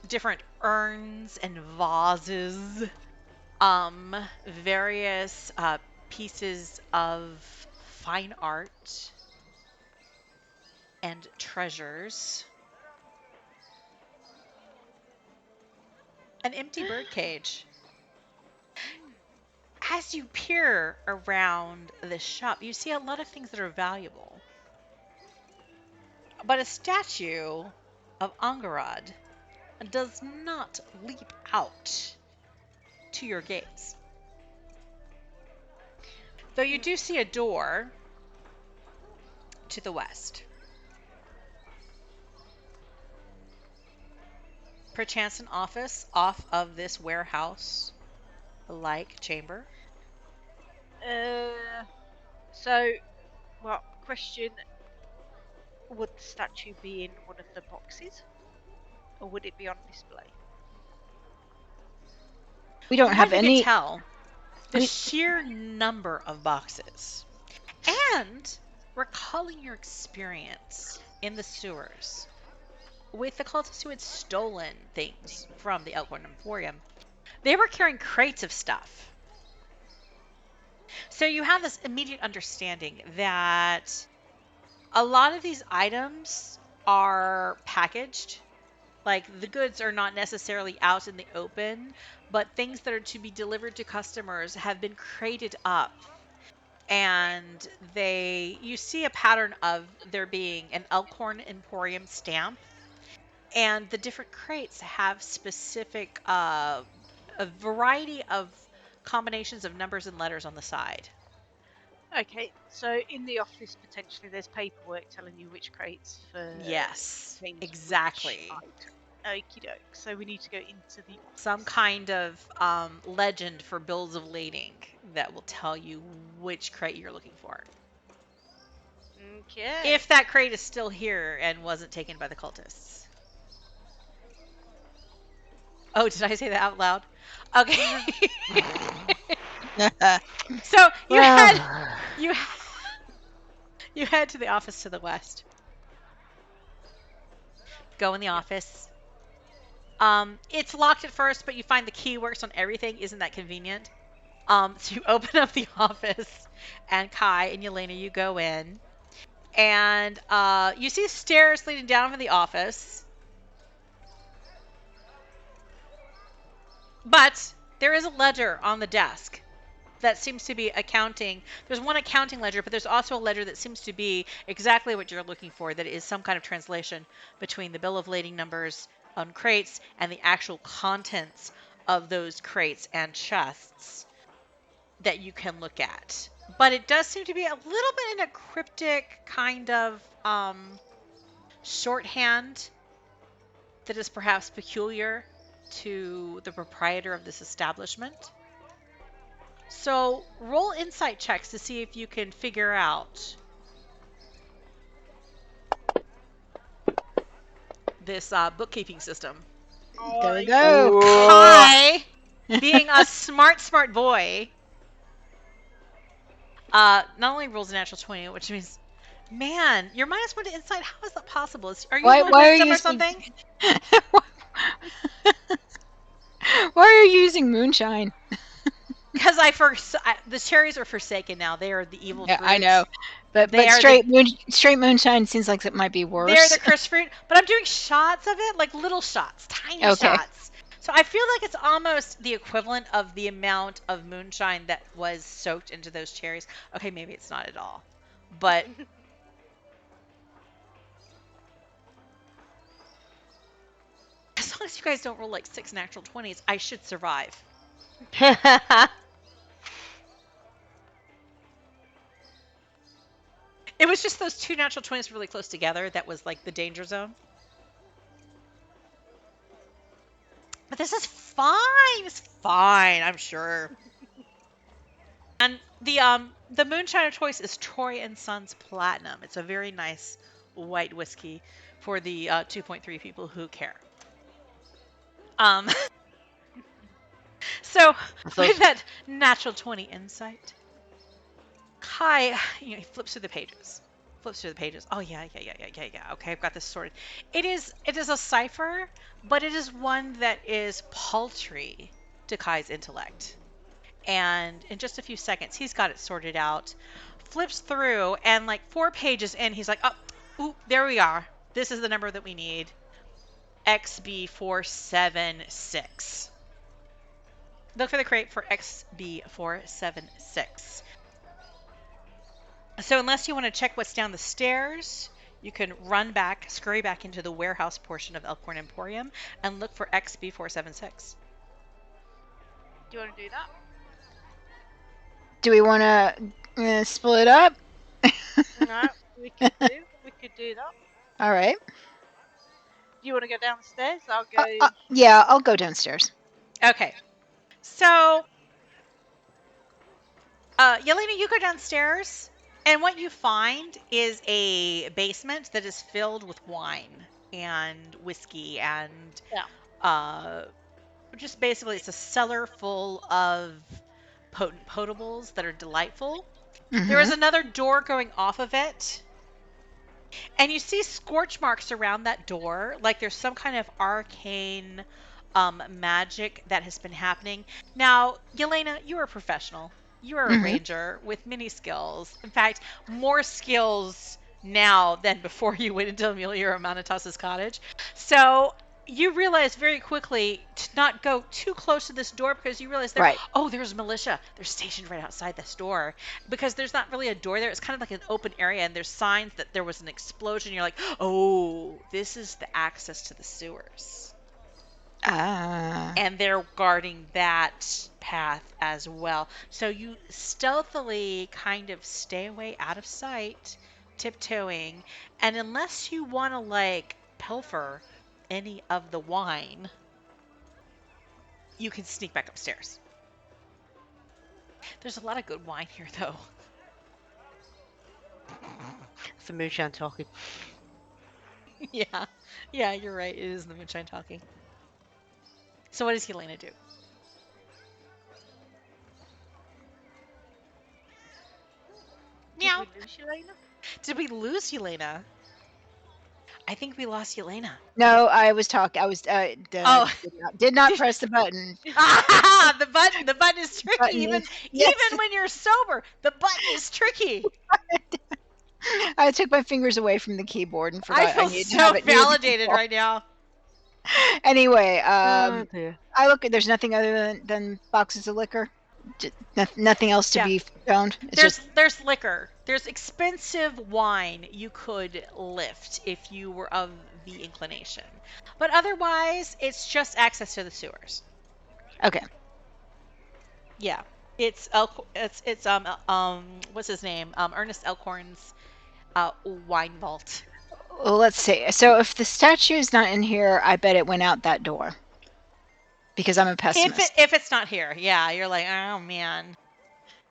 A: different urns and vases. Various pieces of fine art and treasures. An empty birdcage. As you peer around the shop, you see a lot of things that are valuable. But a statue of Angarad does not leap out to your gaze. Though you do see a door to the west. Perchance an office off of this warehouse-like chamber.
D: So, well, question: would the statue be in one of the boxes? or would it be on display?
C: We don't
A: From
C: have
A: what you
C: any.
A: can tell, the
C: we-
A: sheer number of boxes, and recalling your experience in the sewers with the cultists who had stolen things from the Elkhorn Emporium, they were carrying crates of stuff. So you have this immediate understanding that a lot of these items are packaged. Like, the goods are not necessarily out in the open, but things that are to be delivered to customers have been crated up. And you see a pattern of there being an Elkhorn Emporium stamp, and the different crates have specific, a variety of combinations of numbers and letters on the side.
D: Okay, so in the office potentially there's paperwork telling you which crates for
A: Yes,
D: things,
A: exactly.
D: Okie doke. So we need to go into the
A: Some kind of legend for bills of lading that will tell you which crate you're looking for.
D: Okay.
A: If that crate is still here and wasn't taken by the cultists. Oh, did I say that out loud? Okay. So you head to the office to the west. Go in the office. It's locked at first, but you find the key works on everything. Isn't that convenient? So you open up the office, and Kai and Yelena, you go in, and you see stairs leading down from the office. But there is a ledger on the desk that seems to be accounting. There's one accounting ledger, but there's also a ledger that seems to be exactly what you're looking for, that is some kind of translation between the bill of lading numbers on crates and the actual contents of those crates and chests that you can look at. But it does seem to be a little bit in a cryptic kind of shorthand that is perhaps peculiar to the proprietor of this establishment. So roll insight checks to see if you can figure out this bookkeeping system.
C: There we go.
A: Kai, being a smart boy, not only rolls a natural 20, which means, man, you're -1 to insight. How is that possible? Are you low wisdom or something?
C: Why are you using moonshine?
A: Because the cherries are forsaken now. They are the evil fruit.
C: I know, but straight moonshine seems like it might be worse.
A: They're the cursed fruit, but I'm doing shots of it, like little shots, tiny shots. So I feel like it's almost the equivalent of the amount of moonshine that was soaked into those cherries. Okay, maybe it's not at all, but as long as you guys don't roll like 6 natural 20s, I should survive. It was just those 2 natural 20s really close together that was like the danger zone. But this is fine. It's fine, I'm sure. And the moonshine of choice is Troy and Sons Platinum. It's a very nice white whiskey for the 2.3 people who care. So with that natural 20 insight, Kai, he flips through the pages. Oh yeah. Okay, I've got this sorted. It is a cipher, but it is one that is paltry to Kai's intellect. And in just a few seconds, he's got it sorted out. Flips through, and like 4 pages in, he's like, oh, there we are. This is the number that we need. XB476. Look for the crate for XB476. So unless you want to check what's down the stairs, you can scurry back into the warehouse portion of Elkhorn Emporium and look for XB476.
D: Do you want to do that?
C: Do we want to split up?
D: No, we could do that.
C: All right.
D: Do you want to go downstairs? I'll go.
C: Yeah, I'll go downstairs.
A: Okay. So, Yelena, you go downstairs, and what you find is a basement that is filled with wine. and whiskey and
D: Yeah.
A: just basically it's a cellar full of potent potables that are delightful. There is another door going off of it. And you see scorch marks around that door, like there's some kind of arcane magic that has been happening. Now, Yelena, you are a professional. You are a ranger with many skills. In fact, more skills now than before you went into Amelior Amanitas' cottage. So you realize very quickly to not go too close to this door because you realize there's militia. They're stationed right outside this door because there's not really a door there. It's kind of like an open area and there's signs that there was an explosion. You're like, oh, this is the access to the sewers. And they're guarding that path as well. So you stealthily kind of stay away out of sight, tiptoeing. And unless you want to like pilfer any of the wine, you can sneak back upstairs. There's a lot of good wine here, though.
B: It's the moonshine talking.
A: Yeah, you're right. It is the moonshine talking. So what does Yelena do? Meow.
D: Did we lose Yelena?
A: Did we lose Yelena? I think we lost Yelena.
C: No, I was talking. I was did not press the button.
A: The button is tricky. Even
C: Yes.
A: when you're sober, the button is tricky.
C: I took my fingers away from the keyboard and forgot
A: I feel
C: needed to
A: so
C: have it near the
A: validated
C: keyboard.
A: right now.
C: Anyway,
B: Dear.
C: I look. There's nothing other than boxes of liquor. Nothing else to be found. It's
A: There's liquor. There's expensive wine you could lift if you were of the inclination. But otherwise, it's just access to the sewers.
C: okay.
A: Yeah. It's what's his name? Ernest Elkhorn's wine vault.
C: Well, let's see. So if the statue is not in here, I bet it went out that door. Because I'm a pessimist.
A: If it's not here, yeah, you're like, oh man.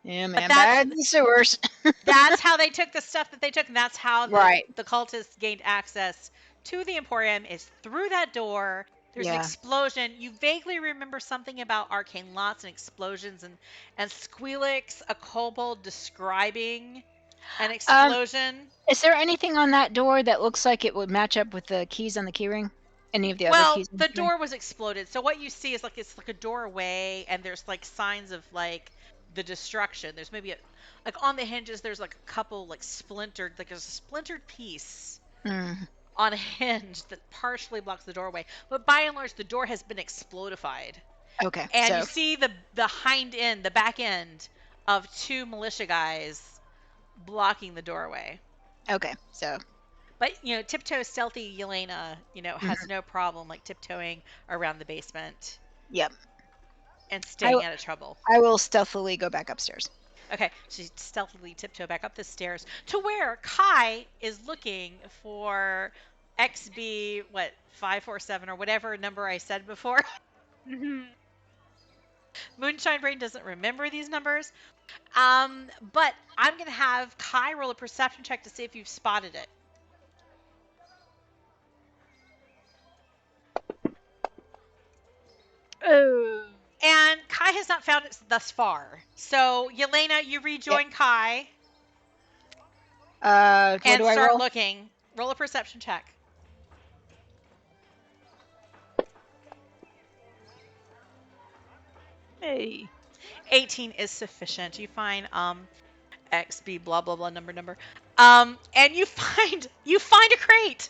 C: Yeah, man, bad in the sewers.
A: That's how they took the stuff that they took, and that's how the cultists gained access to the Emporium is through that door. There's an explosion. You vaguely remember something about arcane lots and explosions and Squealix, a kobold describing an explosion.
C: Is there anything on that door that looks like it would match up with the keys on the keyring? Any of the other keys?
A: Well, the door was exploded. So what you see is it's like a doorway, and there's like signs of like the destruction. There's maybe like on the hinges. There's like a couple like splintered. Like there's a splintered piece on a hinge that partially blocks the doorway. But by and large, the door has been explodified.
C: Okay.
A: And you see the hind end, the back end of two militia guys blocking the doorway.
C: Okay. So.
A: But, tiptoe stealthy Yelena, has no problem, like, tiptoeing around the basement.
C: Yep.
A: And staying out of trouble.
C: I will stealthily go back upstairs.
A: Okay, so you stealthily tiptoe back up the stairs to where Kai is looking for XB, 547 or whatever number I said before. Moonshine Brain doesn't remember these numbers. But I'm going to have Kai roll a perception check to see if you've spotted it.
D: Oh.
A: And Kai has not found it thus far. So, Yelena, you rejoin Kai.
C: And
A: start looking. Roll a perception check.
D: Hey.
A: 18 is sufficient. You find XB blah blah blah number. And you find a crate.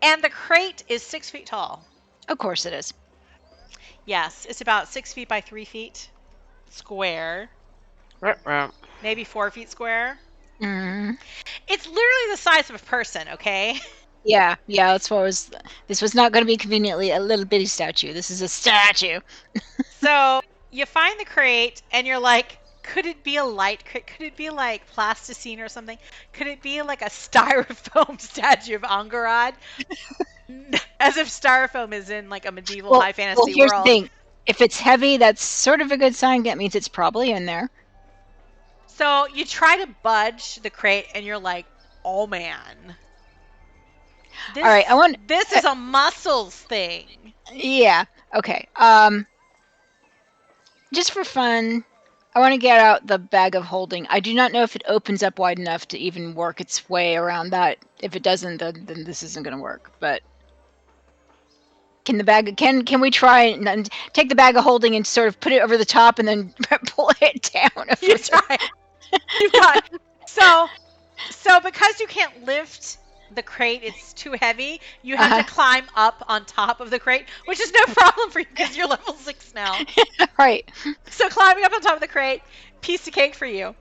A: And the crate is 6 feet tall.
C: Of course it is.
A: Yes, it's about 6 feet by 3 feet square. Maybe 4 feet square. It's literally the size of a person, okay?
C: Yeah, that's what was. This was not going to be conveniently a little bitty statue. This is a statue.
A: So you find the crate, and you're like, could it be a light crate? Could it be like plasticine or something? Could it be like a styrofoam statue of Angharad? As if styrofoam is in like a medieval high fantasy world.
C: Here's the thing. If it's heavy, that's sort of a good sign. That means it's probably in there.
A: So you try to budge the crate, and you're like, oh man. This,
C: All right, I want.
A: This is a muscles thing.
C: Yeah. Okay. Just for fun, I want to get out the bag of holding. I do not know if it opens up wide enough to even work its way around that. If it doesn't, then this isn't going to work. But can the bag? Can we try and take the bag of holding and sort of put it over the top and then pull it down?
A: You try. You've got so because you can't lift the crate, it's too heavy. You have to climb up on top of the crate, which is no problem for you because you're level 6 now.
C: Right.
A: So climbing up on top of the crate, piece of cake for you.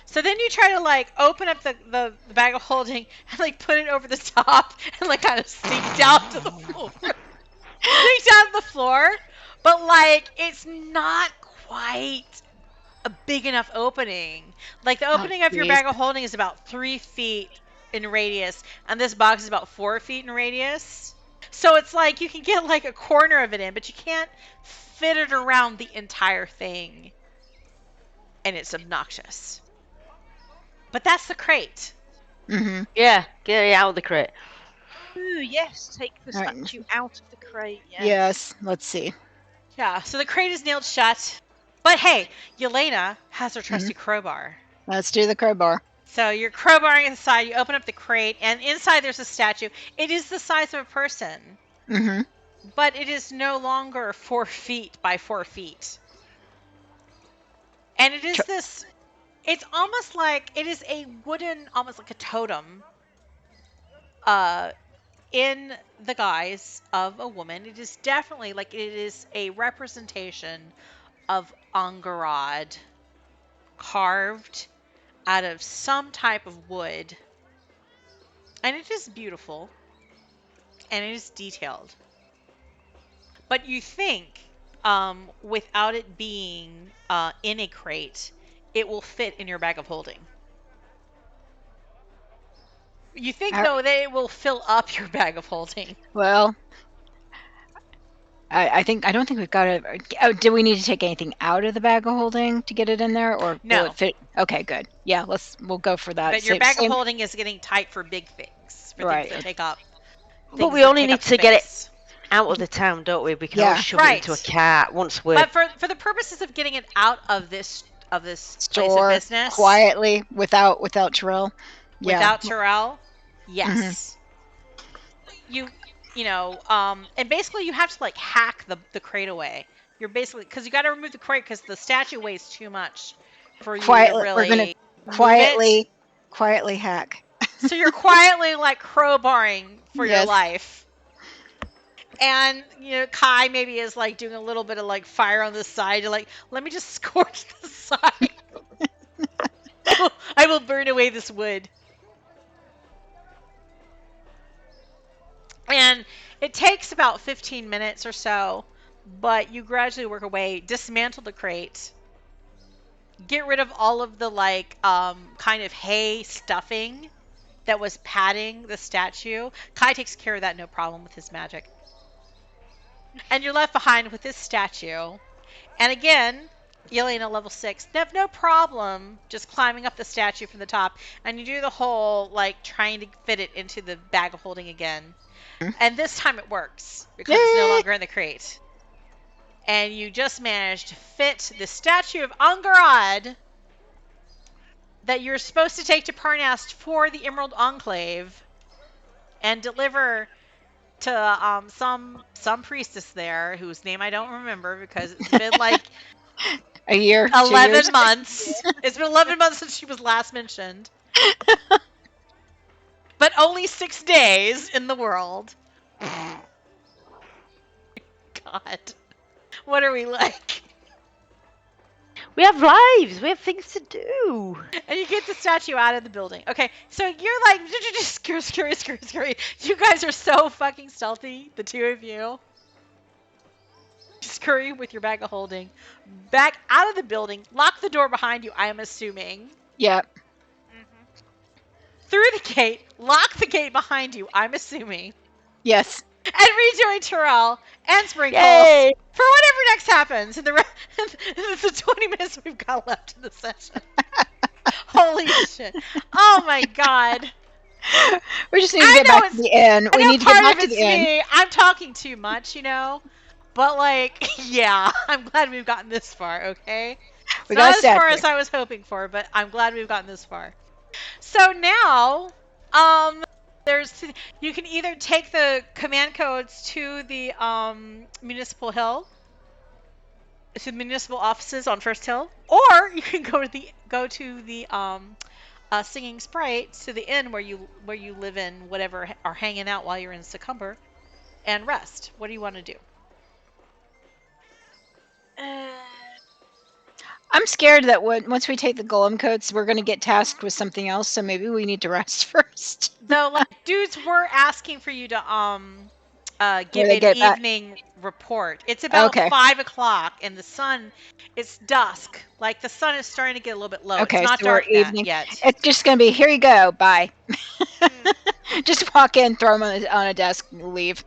A: So then you try to like open up the bag of holding and like put it over the top and like kind of sink down to the floor. Sink down to the floor, but like it's not quite a big enough opening. Like the opening of your bag of holding is about 3 feet in radius, and this box is about 4 feet in radius. So it's like you can get like a corner of it in, but you can't fit it around the entire thing. And it's obnoxious. But that's the crate.
C: Mm-hmm.
B: Yeah, get it out of the crate.
D: Ooh, yes, take the
C: All right.
D: statue out of the crate.
C: Yes. Let's see.
A: Yeah, so the crate is nailed shut. But hey, Yelena has her trusty crowbar.
C: Let's do the crowbar.
A: So you're crowbarring inside, you open up the crate, and inside there's a statue. It is the size of a person,
C: Mm-hmm.
A: but it is no longer 4 feet by 4 feet. And it is this, it's almost like, it is a wooden, almost like a totem, in the guise of a woman. It is definitely, like, it is a representation of Angarad carved out of some type of wood, and it is beautiful and it is detailed, but you think without it being in a crate, it will fit in your bag of holding. You think though that it will fill up your bag of holding.
C: Well, I don't think we've got to. Do we need to take anything out of the bag of holding to get it in there, or
A: No.
C: will it fit? Okay, good. Yeah, we'll go for that.
A: But your bag of holding is getting tight for big things, for
C: Right.
A: things that take up.
B: But we only need to get it out of the town, don't we? We can always shove
A: Right.
B: it into a cart once we're.
A: But for the purposes of getting it out of this
C: store
A: place of business
C: quietly without Terel. Yeah.
A: Without Terel, yes. You know, and basically you have to like hack the crate away. You're basically, because you got to remove the crate because the statue weighs too much for you to really.
C: We're gonna quietly hack.
A: So you're quietly like crowbarring for your
C: Yes.
A: life. And, you know, Kai maybe is like doing a little bit of like fire on the side to like, let me just scorch the side. I will burn away this wood. And it takes about 15 minutes or so, but you gradually work away, dismantle the crate, get rid of all of the like kind of hay stuffing that was padding the statue. Kai takes care of that, no problem, with his magic. And you're left behind with this statue. And again, Yelena level 6, they have no problem just climbing up the statue from the top. And you do the whole, like, trying to fit it into the bag of holding again. And this time it works, because it's no longer in the crate. And you just managed to fit the statue of Angarad that you're supposed to take to Parnast for the Emerald Enclave and deliver to some priestess there whose name I don't remember because it's been like
C: a year,
A: 11 months. It's been 11 months since she was last mentioned. But only 6 days in the world. God. What are we like?
B: We have lives. We have things to do.
A: And you get the statue out of the building. Okay, so you're like, scurry. You guys are so fucking stealthy, the two of you. Scurry with your bag of holding. Back out of the building. Lock the door behind you, I am assuming.
C: Yep.
A: Through the gate. Lock the gate behind you, I'm assuming.
C: Yes.
A: And rejoin Terel and Sprinkles
B: Yay!
A: for whatever next happens in the 20 minutes we've got left in the session. Holy shit. Oh my god.
C: We just need to
A: I
C: get
A: know
C: back to the inn.
A: I
C: We
A: know
C: need to get
A: part
C: back
A: of
C: to the
A: it's
C: inn.
A: me. I'm talking too much, you know. But like, yeah, I'm glad we've gotten this far. Okay, it's
C: We got a
A: not as far
C: statue.
A: as I was hoping for, but I'm glad we've gotten this far. So now, um, you can either take the command codes to the municipal hill, to the municipal offices on First Hill, or you can go to the singing Sprite to the inn where you live in whatever are hanging out while you're in Secomber and rest. What do you want to do?
C: I'm scared that once we take the golem coats, we're going to get tasked with something else. So maybe we need to rest first.
A: Though, like, dudes were asking for you to give
C: they
A: an
C: get back.
A: evening report. It's about
C: Okay.
A: 5 o'clock, and it's dusk. Like the sun is starting to get a little bit low. It's
C: Okay,
A: not
C: so we're
A: dark
C: evening.
A: yet.
C: It's just going to be, here you go, bye.
A: Mm.
C: Just walk in, throw them on a desk, leave.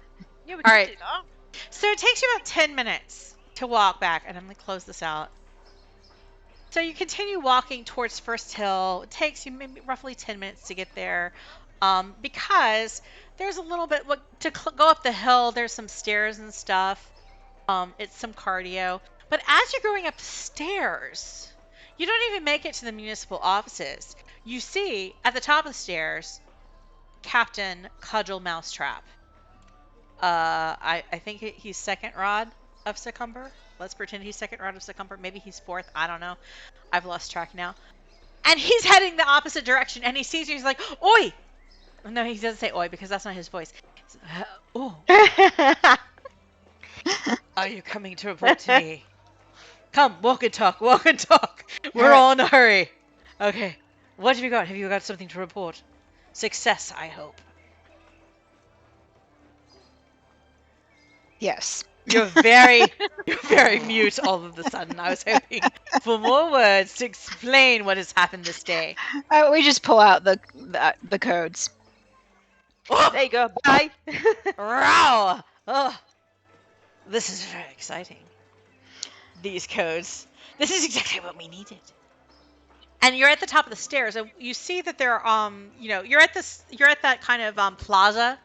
D: Yeah, we
A: All
D: could
A: right.
D: do that.
A: So it takes you about 10 minutes to walk back, and I'm going to close this out. So you continue walking towards First Hill. It takes you maybe roughly 10 minutes to get there, because there's a little bit to go up the hill. There's some stairs and stuff. It's some cardio. But as you're going up the stairs, you don't even make it to the municipal offices. You see at the top of the stairs, Captain Cudgel Mousetrap. I think he's second rod of Secomber. Let's pretend he's second rod of Secomber. Maybe he's fourth. I don't know. I've lost track now. And he's heading the opposite direction, and he sees you. He's like, "Oi!" No, he doesn't say "oi" because that's not his voice. Oh, are you coming to report to me? Come, walk and talk. Walk and talk. We're all in a hurry. Okay. What have you got? Have you got something to report? Success, I hope.
C: Yes.
A: You're very mute all of a sudden. I was hoping for more words to explain what has happened this day.
C: We just pull out the codes.
A: Oh,
B: There you go. Bye.
A: row! Oh, this is very exciting. These codes. This is exactly what we needed. And you're at the top of the stairs, and you see that there are, you're at that kind of plaza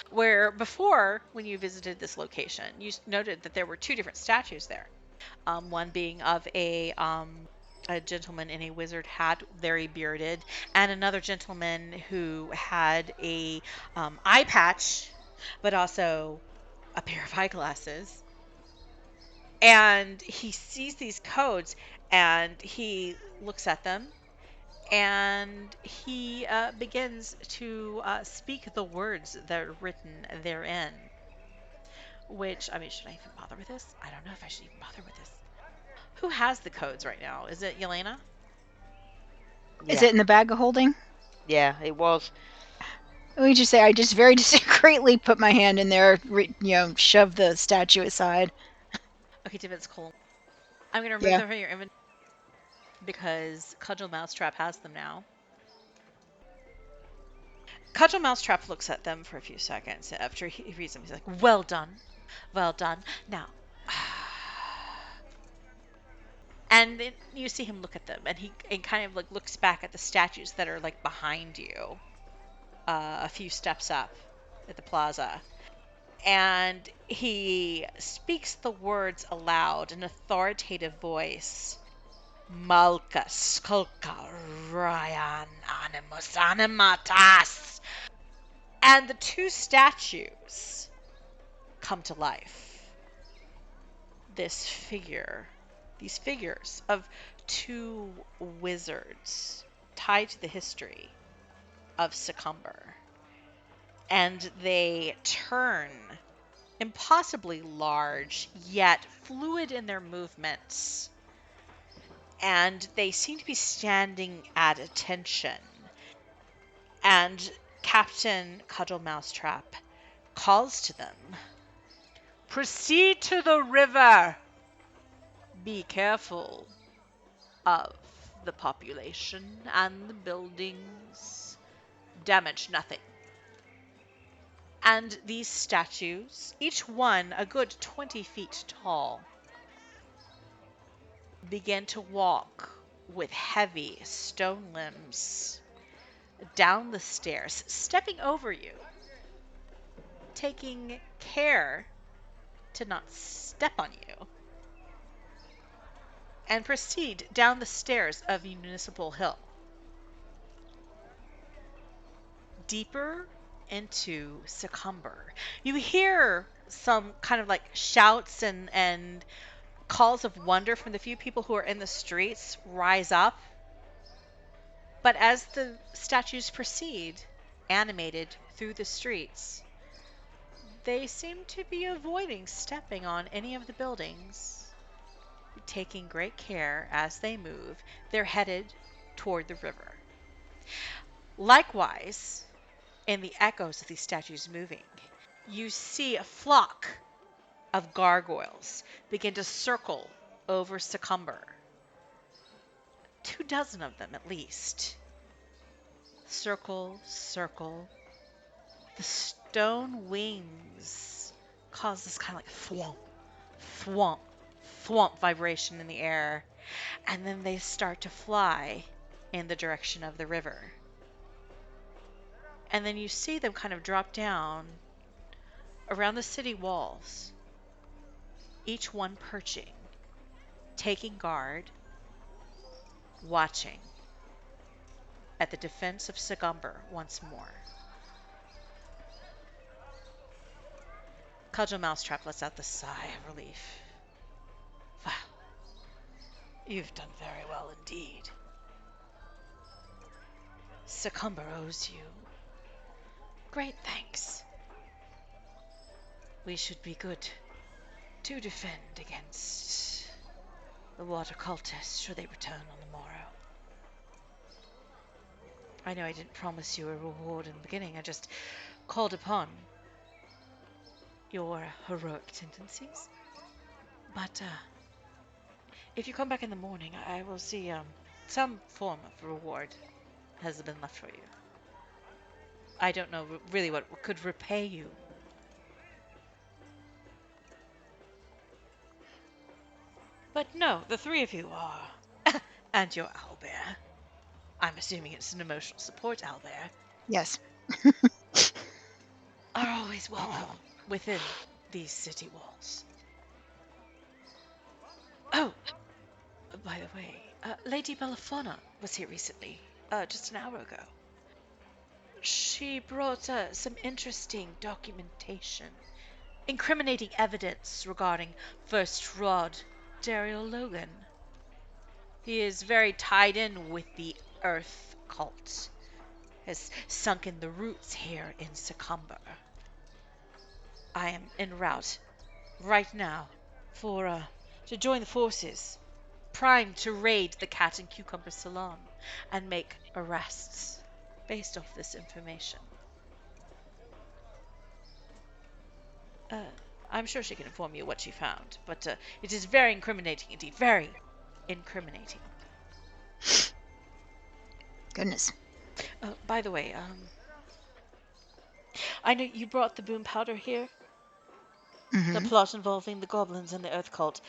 A: where before, when you visited this location, you noted that there were two different statues there. One being of a gentleman in a wizard hat, very bearded, and another gentleman who had a eye patch, but also a pair of eyeglasses. And he sees these codes, and he looks at them, and he begins to speak the words that are written therein. Which, I mean, should I even bother with this? I don't know if I should even bother with this. Who has the codes right now? Is it Yelena?
C: Is it in the bag of holding?
B: Yeah, it was.
C: Let me just say, I just very discreetly put my hand in there, shove the statue aside.
A: Okay, David's cool. I'm going to remove them from your inventory because Cudgel Mousetrap has them now. Cudgel Mousetrap looks at them for a few seconds. After he reads them, he's like, well done. Well done. Now, and then you see him look at them, and he kind of like looks back at the statues that are like behind you, a few steps up at the plaza. And he speaks the words aloud in an authoritative voice. Malka Skulka Ryan Animus Animatas. And the two statues come to life. These figures of two wizards tied to the history of Secomber. And they turn impossibly large, yet fluid in their movements. And they seem to be standing at attention. And Captain Cudgel Mousetrap calls to them. Proceed to the river. Be careful of the population and the buildings. Damage nothing. And these statues, each one a good 20 feet tall, begin to walk with heavy stone limbs down the stairs, stepping over you, taking care to not step on you, and proceed down the stairs of Municipal Hill. Deeper into Secomber. You hear some kind of like shouts and calls of wonder from the few people who are in the streets rise up. But as the statues proceed, animated through the streets, they seem to be avoiding stepping on any of the buildings, taking great care as they move. They're headed toward the river. Likewise, in the echoes of these statues moving, you see a flock of gargoyles begin to circle over Secomber. 24 of them at least. Circle, circle. The stone wings cause this kind of like thwomp, thwomp, thwomp vibration in the air, and then they start to fly in the direction of the river. And then you see them kind of drop down around the city walls, each one perching, taking guard, watching at the defense of Secomber once more. Cudgel Mousetrap lets out the sigh of relief. Well, you've done very well indeed. Secomber owes you great thanks. We should be good to defend against the water cultists should they return on the morrow. I know I didn't promise you a reward in the beginning. I just called upon your heroic tendencies. But if you come back in the morning, I will see some form of reward has been left for you. I don't know really what could repay you. But no, the three of you are, and your owlbear. I'm assuming it's an emotional support owlbear.
C: Yes.
A: Are always welcome within these city walls. Oh, by the way, Lady Belafona was here recently, just an hour ago. She brought some interesting documentation, incriminating evidence regarding First Rod Terel Logan. He is very tied in with the Earth cult, has sunken the roots here in Secomber. I am en route right now for to join the forces, primed to raid the Cat and Cucumber Salon and make arrests based off this information. I'm sure she can inform you what she found, but it is very incriminating indeed. Very incriminating.
C: Goodness.
A: By the way, I know you brought the boom powder here. The plot involving the goblins and the Earth cult.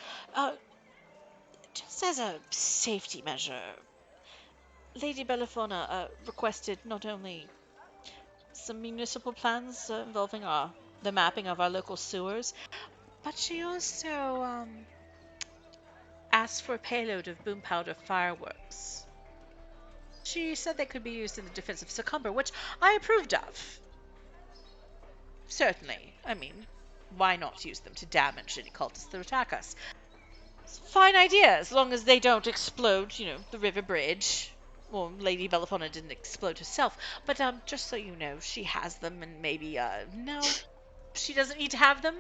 A: Just as a safety measure, Lady Belafona requested not only some municipal plans involving the mapping of our local sewers, but she also asked for a payload of boom powder fireworks. She said they could be used in the defense of Secomber, which I approved of. Certainly. I mean, why not use them to damage any cultists that attack us? It's a fine idea, as long as they don't explode, the river bridge. Well, Lady Belafona didn't explode herself, but just so you know, she has them, and maybe, no, she doesn't need to have them.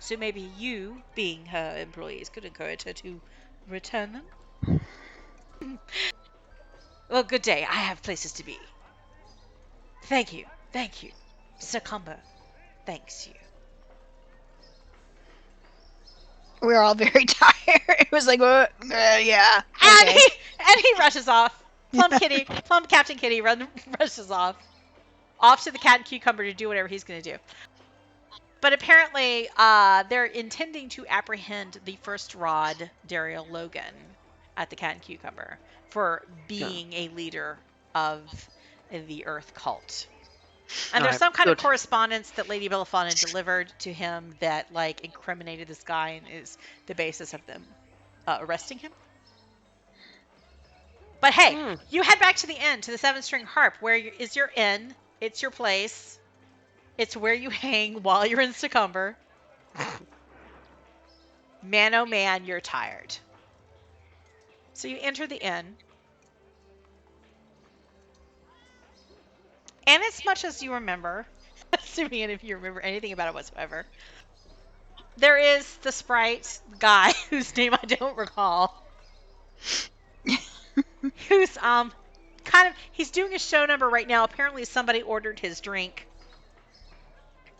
A: So maybe you, being her employees, could encourage her to return them. Well, good day. I have places to be. Thank you. Thank you. Secomber thanks you.
C: We were all very tired. It was like, yeah.
A: And,
C: Okay.
A: he rushes off. Plump Captain Kitty rushes off to the Cat and Cucumber to do whatever he's going to do. But apparently, they're intending to apprehend the First Rod Terel Logan at the Cat and Cucumber for being a leader of the Earth cult. And there's
B: Alright,
A: some kind of
B: good.
A: correspondence that Lady Belafana delivered to him that like incriminated this guy and is the basis of them arresting him. But hey, you head back to the inn, to the Seven String Harp, where is your inn. It's your place. It's where you hang while you're in Secomber. Man, oh man, you're tired. So you enter the inn. And as much as you remember, assuming if you remember anything about it whatsoever, there is the Sprite guy whose name I don't recall. Who's he's doing a show number right now. Apparently somebody ordered his drink.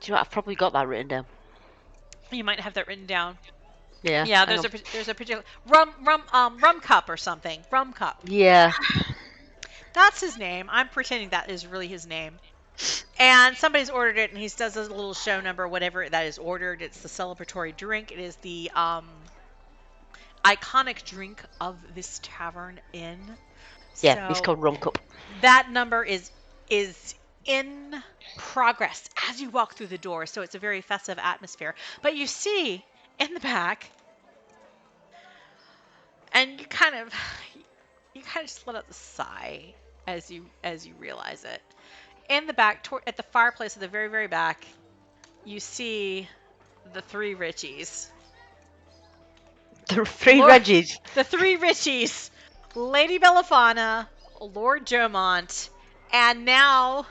B: Do you know what? I've probably got that written down.
A: You might have that written down.
B: Yeah.
A: Yeah, there's a particular rum cup or something. Rum cup.
B: Yeah.
A: That's his name. I'm pretending that is really his name. And somebody's ordered it, and he does a little show number, whatever that is ordered. It's the celebratory drink. It is the iconic drink of this tavern inn.
B: Yeah,
A: So
B: it's called Rum Cup.
A: that number is in progress as you walk through the door, so it's a very festive atmosphere. But you see in the back, and you kind of just let out the sigh as you realize it. In the back, at the fireplace at the very, very back, you see the three Richies.
B: The three Reggies.
A: The three Richies. Lady Belafana, Lord Jomont, and now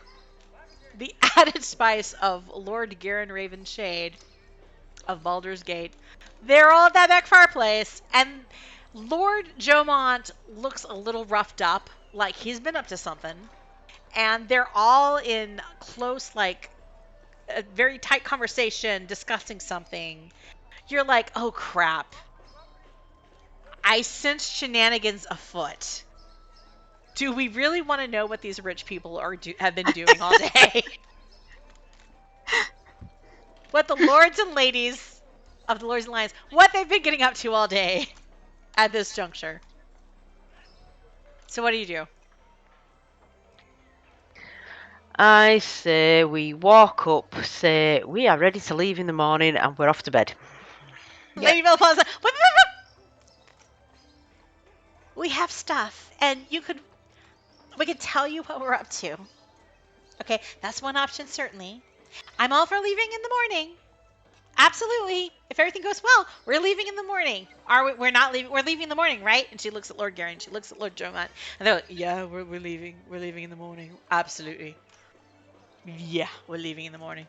A: the added spice of Lord Garen Ravenshade of Baldur's Gate. They're all at that back fireplace, and Lord Jomont looks a little roughed up, like he's been up to something. And they're all in close, like, a very tight conversation, discussing something. You're like, oh crap. I sense shenanigans afoot. Do we really want to know what these rich people have been doing all day? What the lords and ladies of the Lords and Lions, what they've been getting up to all day at this juncture. So what do you do?
B: I say we walk up, say we are ready to leave in the morning, and we're off to bed.
A: Yep. Lady Belafana's like, we have stuff, and we could tell you what we're up to. Okay, that's one option, certainly. I'm all for leaving in the morning. Absolutely. If everything goes well, we're leaving in the morning. We're not leaving. We're leaving in the morning, right? And she looks at Lord Garen. She looks at Lord Jomont. And they're like, yeah, we're leaving. We're leaving in the morning. Absolutely. Yeah, we're leaving in the morning.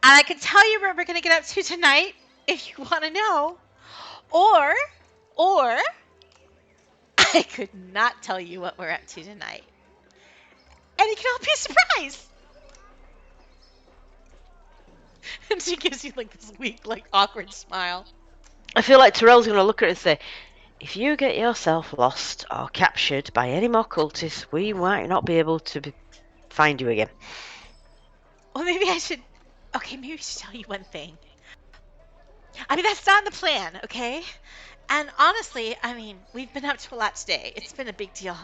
A: And I can tell you what we're going to get up to tonight, if you want to know. Or I could not tell you what we're up to tonight. And it can all be a surprise. And she gives you like this weak, like awkward smile.
B: I feel like Terel's going to look at it and say, if you get yourself lost or captured by any more cultists, we might not be able to find you again.
A: Well, maybe I should... Okay, maybe I should tell you one thing. I mean, that's not in the plan, okay? And honestly, I mean, we've been up to a lot today. It's been a big deal.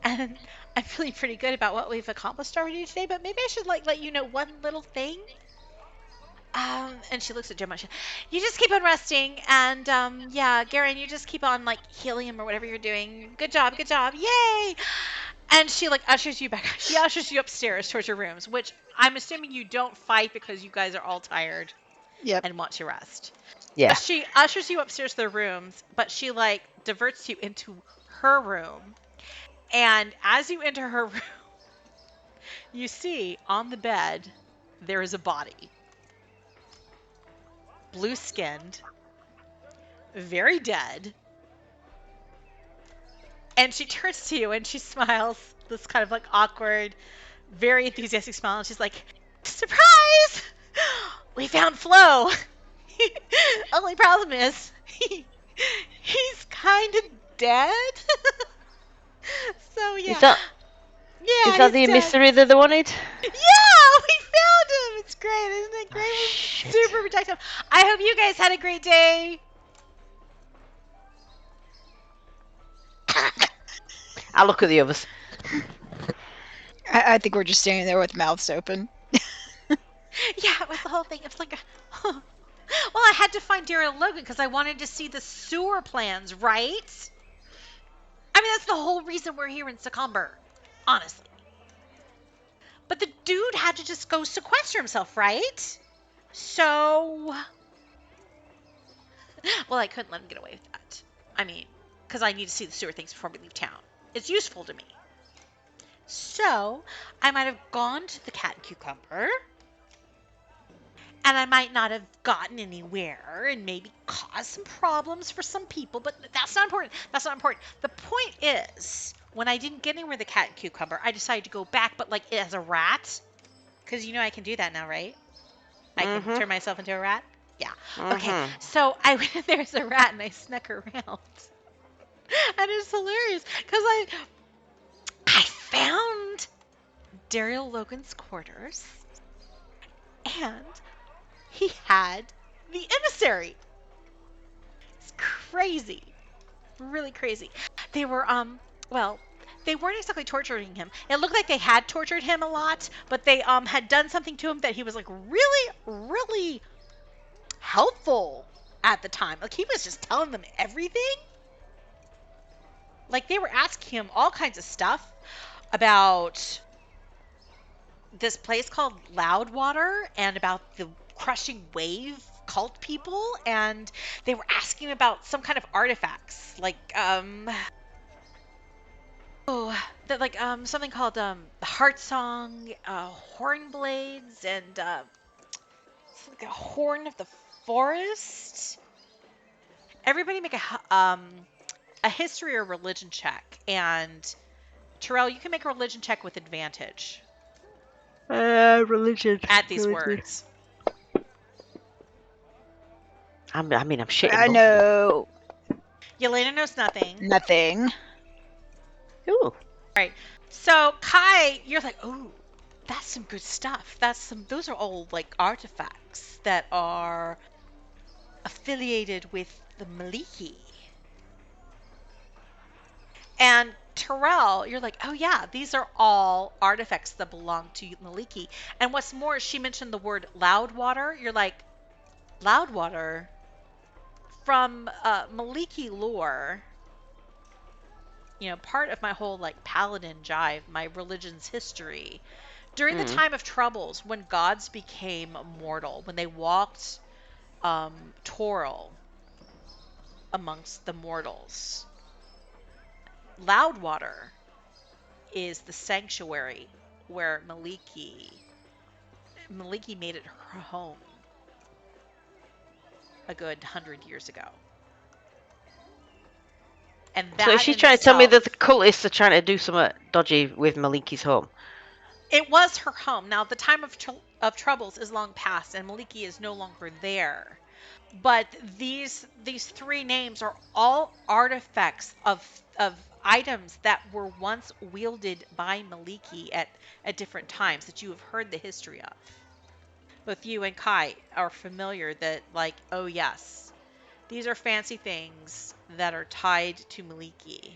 A: And I'm feeling pretty good about what we've accomplished already today, but maybe I should, like, let you know one little thing. And she looks at Jomont. You just keep on resting, and, yeah, Garen, you just keep on, like, healing him or whatever you're doing. Good job, yay! And she, like, ushers you back. She ushers you upstairs towards your rooms, which I'm assuming you don't fight because you guys are all tired.
C: Yep.
A: And want to rest.
B: Yeah.
A: But she ushers you upstairs to their rooms, but she, like, diverts you into her room. And as you enter her room, you see on the bed, there is a body. Blue-skinned. Very dead. And she turns to you and she smiles. This kind of, like, awkward, very enthusiastic smile. And she's like, surprise! We found Flo! Only problem is, he's kind of dead. So, yeah.
B: Is that the
A: dead.
B: emissary that they wanted?
A: Yeah, we found him. It's great, isn't it great?
B: Oh,
A: We're
B: shit.
A: super protective. I hope you guys had a great day.
B: I'll look at the others.
C: I think we're just standing there with mouths open.
A: Yeah, it was the whole thing. It was like, well, I had to find Daryl Logan because I wanted to see the sewer plans, right? I mean, that's the whole reason we're here in Secomber, honestly. But the dude had to just go sequester himself, right? So, well, I couldn't let him get away with that. I mean, because I need to see the sewer things before we leave town. It's useful to me. So, I might have gone to the Cat and Cucumber, and I might not have gotten anywhere and maybe caused some problems for some people, but that's not important. That's not important. The point is, when I didn't get anywhere with the Cat and Cucumber, I decided to go back, but like as a rat. Because you know I can do that now, right? I can turn myself into a rat? Yeah. Okay, so I went in there as a rat and I snuck around. And it's hilarious because I found Daryl Logan's quarters and he had the emissary. It's crazy. Really crazy. They were, well, they weren't exactly torturing him. It looked like they had tortured him a lot, but they had done something to him that he was like really, really helpful at the time. Like he was just telling them everything. Like they were asking him all kinds of stuff about this place called Loudwater and about the crushing wave cult people, and they were asking about some kind of artifacts like that like something called the Heart Song, horn blades, and it's like a horn of the forest. Everybody make a history or religion check, and Terel, you can make a religion check with advantage
B: Religion.
A: at these words.
B: I'm shitting.
C: I know
A: Yelena knows nothing.
C: nothing.
B: Ooh.
A: Right. So Kai, you're like, oh, that's some good stuff. Those are all like artifacts that are affiliated with the Maliki. And Terel, you're like, oh yeah, these are all artifacts that belong to Maliki. And what's more, she mentioned the word Loudwater. You're like, Loudwater? From Maliki lore, you know, part of my whole like paladin jive, my religion's history, during the time of troubles, when gods became mortal, when they walked Terel amongst the mortals, Loudwater is the sanctuary where Maliki made it her home a good 100 years ago. And that
B: So is she trying to tell me that the cultists are trying to do something dodgy with Maliki's home?
A: It was her home. Now, the time of troubles is long past, and Maliki is no longer there. But these three names are all artifacts of items that were once wielded by Maliki at different times that you have heard the history of. Both you and Kai are familiar that, like, oh yes, these are fancy things that are tied to Maliki.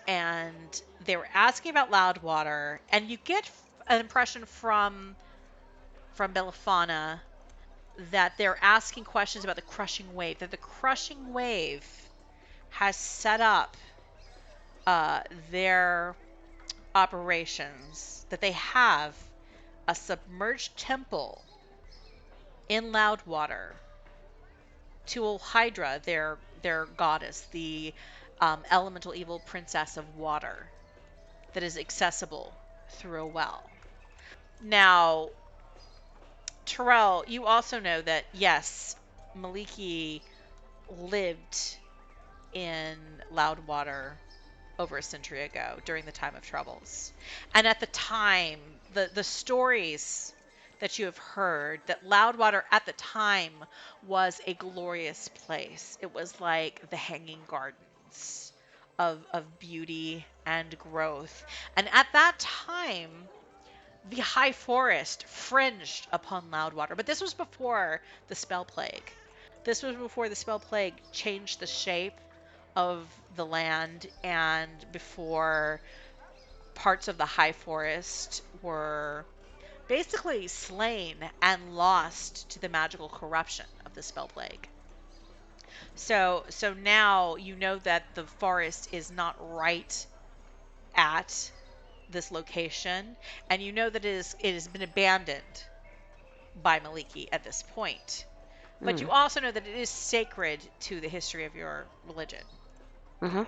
A: And they were asking about Loudwater, and you get an impression from Belafana that they're asking questions about the crushing wave, that the crushing wave has set up their operations, that they have a submerged temple in Loudwater to Hydra, their goddess, the elemental evil princess of water, that is accessible through a well. Now, Terel, you also know that, yes, Maliki lived in Loudwater over a century ago during the time of troubles. And at the time, the stories that you have heard, that Loudwater at the time was a glorious place. It was like the hanging gardens of beauty and growth. And at that time, the high forest fringed upon Loudwater. But this was before the spell plague. This was before the spell plague changed the shape of the land and before parts of the high forest were basically slain and lost to the magical corruption of the spell plague. So now you know that the forest is not right at this location, and you know that it has been abandoned by Maliki at this point. But you also know that it is sacred to the history of your religion.
B: Mm-hmm.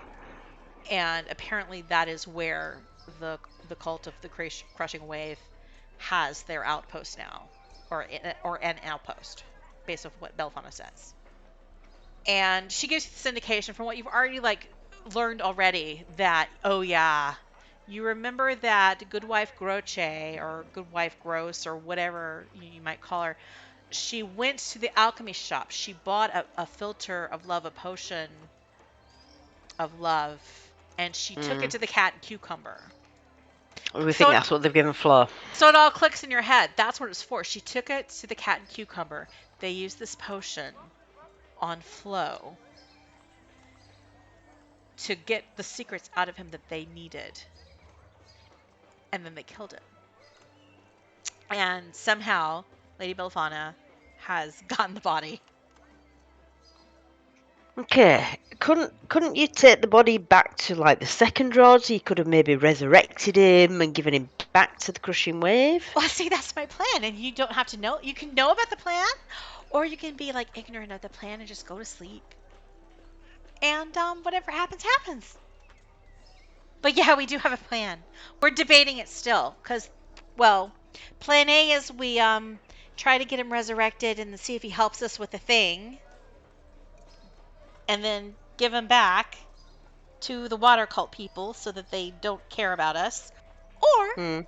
A: And apparently that is where the cult of the crushing wave has their outpost now, or an outpost, based on what Belfana says. And she gives you this indication from what you've already learned already that, oh yeah, you remember that good wife Groche, or good wife Gross, or whatever you might call her. She went to the alchemy shop. She bought a filter of love, a potion of love, and she took it to the cat and cucumber.
B: We think that's what they've given Flo.
A: So it all clicks in your head. That's what it's for. She took it to the cat and cucumber. They used this potion on Flo to get the secrets out of him that they needed. And then they killed him. And somehow Lady Belfana has gotten the body.
B: Okay, couldn't you take the body back to the second rod? So you could have maybe resurrected him and given him back to the crushing wave.
A: Well, see, that's my plan, and you don't have to know. You can know about the plan, or you can be ignorant of the plan and just go to sleep. And whatever happens, happens. But yeah, we do have a plan. We're debating it still, because, well, plan A is we try to get him resurrected and see if he helps us with the thing, and then give him back to the water cult people so that they don't care about us. Or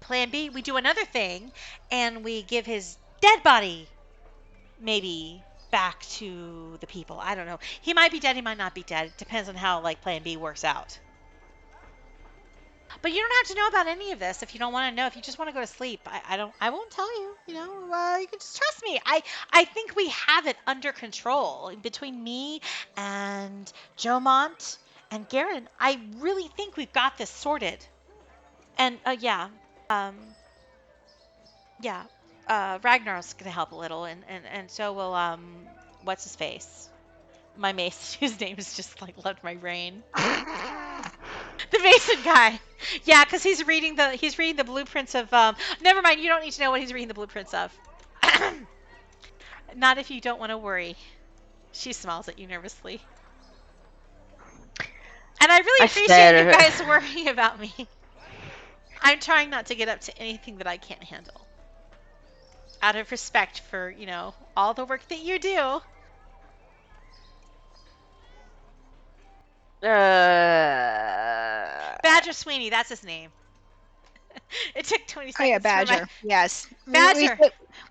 A: plan B, we do another thing and we give his dead body maybe back to the people. I don't know. He might be dead, he might not be dead. It depends on how plan B works out. But you don't have to know about any of this if you don't want to know. If you just want to go to sleep, I won't tell you. You can just trust me. I think we have it under control between me and Jomont and Garen. I really think we've got this sorted. And Ragnar's gonna help a little, and so will what's his face? My mace, whose name is just left my brain. The Mason guy. Yeah, because he's reading the blueprints of never mind, you don't need to know what he's reading the blueprints of. Not if you don't want to worry. She smiles at you nervously. And I really appreciate you guys worrying about me. I'm trying not to get up to anything that I can't handle. Out of respect for, all the work that you do. Badger Sweeney, that's his name. It took 20 seconds.
C: Oh yeah, Badger. Yes.
A: Badger.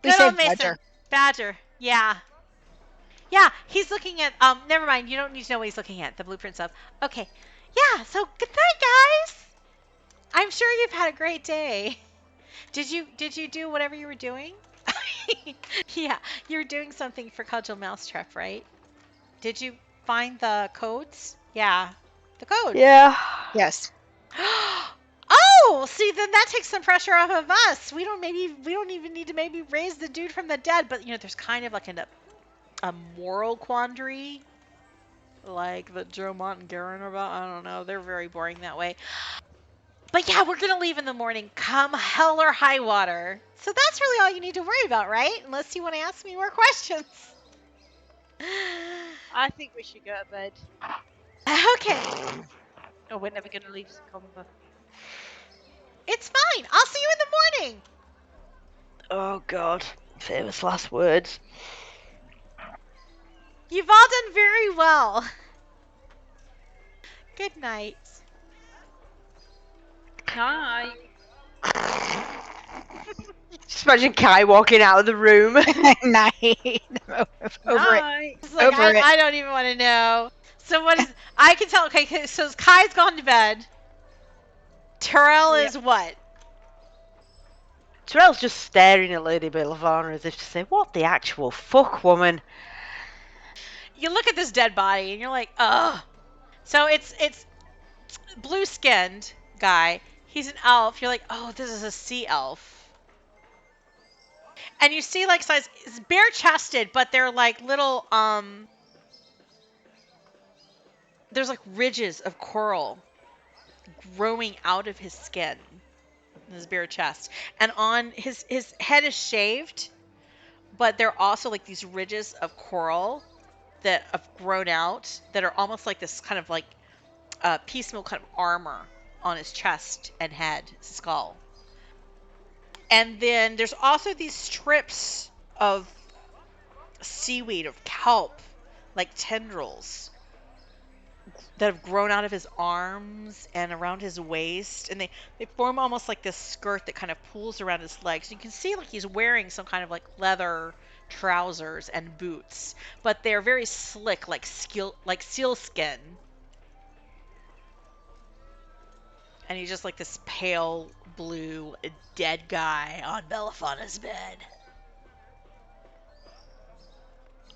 C: We say Badger.
A: Badger. Yeah. Yeah, he's looking at never mind, you don't need to know what he's looking at, the blueprints of. Okay. Yeah, so good night, guys. I'm sure you've had a great day. Did you do whatever you were doing? Yeah, you were doing something for Cudgel Mousetrap, right? Did you find the codes? Yeah. The codes.
B: Yeah.
C: Yes.
A: Oh, see, then that takes some pressure off of us. We don't even need to maybe raise the dude from the dead, but there's kind of a moral quandary, that Jomont and Garen are about. I don't know. They're very boring that way. But yeah, we're gonna leave in the morning, come hell or high water. So that's really all you need to worry about, right? Unless you want to ask me more questions.
D: I think we should go to bed.
A: Okay.
D: Oh, we're never going to leave Secomber.
A: It's fine. I'll see you in the morning.
B: Oh God, famous last words.
A: You've all done very well. Good night.
D: Hi.
B: Just imagine Kai walking out of the room.
C: Night. Over it.
A: I don't even want to know. So what is? I can tell. Okay, so Kai's gone to bed. Terel is what?
B: Terel's just staring at Lady Belfana as if to say, "What the actual fuck, woman?"
A: you look at this dead body and you're like, ugh. So it's blue-skinned guy. He's an elf. You're like, oh, this is a sea elf. And you see like size, it's bare-chested, but they're like little there's like ridges of coral growing out of his skin, in his bare chest, and on his head is shaved, but there are also like these ridges of coral that have grown out that are almost like this kind of like piecemeal kind of armor on his chest and head, skull. And then there's also these strips of seaweed, of kelp, like tendrils that have grown out of his arms and around his waist, and they form almost like this skirt that kind of pulls around his legs. You can see like he's wearing some kind of like leather trousers and boots, but they're very slick, like sealskin. And he's just like this pale blue dead guy on Belafana's bed.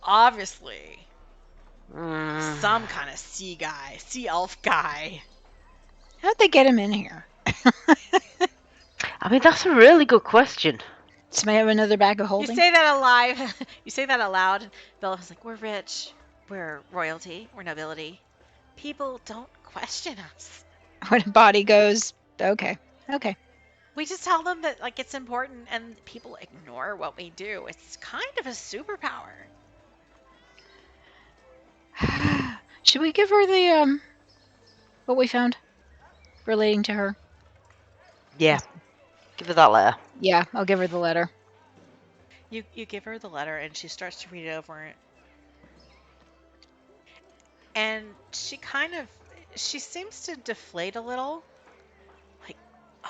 A: Obviously, some kind of sea elf guy.
C: How'd they get him in here?
B: I mean, that's a really good question.
C: Somebody have another bag of
A: You
C: holding?
A: say that alive. You say that aloud. Belafon's like, we're rich. We're royalty. We're nobility. People don't question us.
C: When a body goes, okay.
A: We just tell them that like it's important, and people ignore what we do. It's kind of a superpower.
C: Should we give her the what we found relating to her?
B: Yeah. Give her that letter.
C: Yeah, I'll give her the letter.
A: You give her the letter, and she starts to read it over it. And she seems to deflate a little. Like,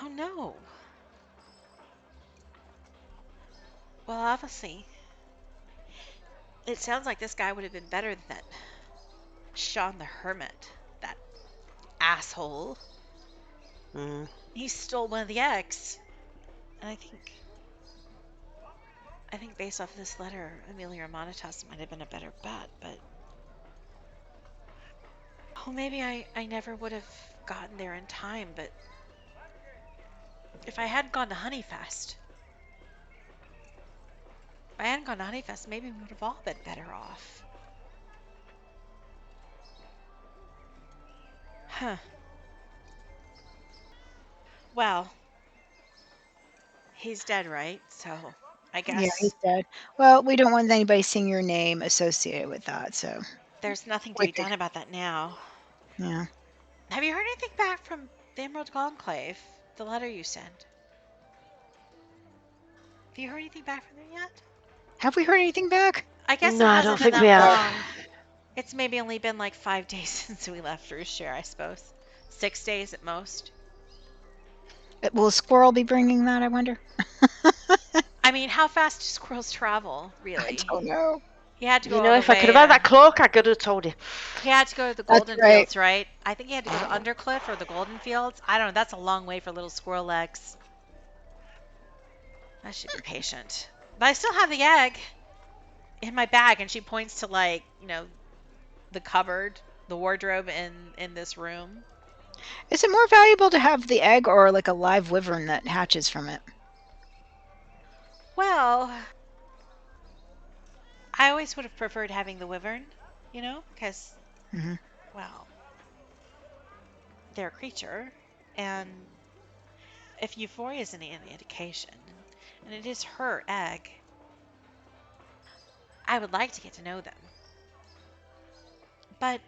A: oh no. Well, obviously, it sounds like this guy would have been better than that Sean the Hermit, that asshole. He stole one of the eggs. And I think based off this letter, Amelior Amanitas might have been a better bet, but maybe I never would have gotten there in time, but if I hadn't gone to Honeyfest, maybe we would have all been better off. Huh. Well, he's dead, right? So I guess
C: Yeah, he's dead. Well, we don't want anybody seeing your name associated with that, so
A: there's nothing to be done about that now.
C: yeah.
A: Have you heard anything back from the Emerald Conclave? The letter you sent? Have you heard anything back from them yet?
C: Have we heard anything back?
A: I guess
B: No,
A: it
B: I
A: hasn't
B: don't
A: been
B: think we
A: that
B: have.
A: long. It's maybe only been like 5 days since we left Roosshare, I suppose. 6 days at most.
C: Will a squirrel be bringing that, I wonder?
A: I mean, how fast do squirrels travel, really?
C: I don't know.
A: He had to go
B: You
A: all
B: know,
A: the
B: if I
A: way
B: could have had
A: to-
B: that cloak, I could have told you.
A: He had to go to the
C: That's
A: Golden
C: right.
A: Fields, right? I think he had to go to Undercliff or the Golden Fields. I don't know. That's a long way for little squirrel legs. I should be patient. But I still have the egg in my bag, and she points to, like, you know, the cupboard, the wardrobe in this room.
C: Is it more valuable to have the egg or like a live wyvern that hatches from it?
A: Well, I always would have preferred having the wyvern, you know, because,
C: Mhm.
A: well, they're a creature, and if Euphoria is any indication, and it is her egg, I would like to get to know them. But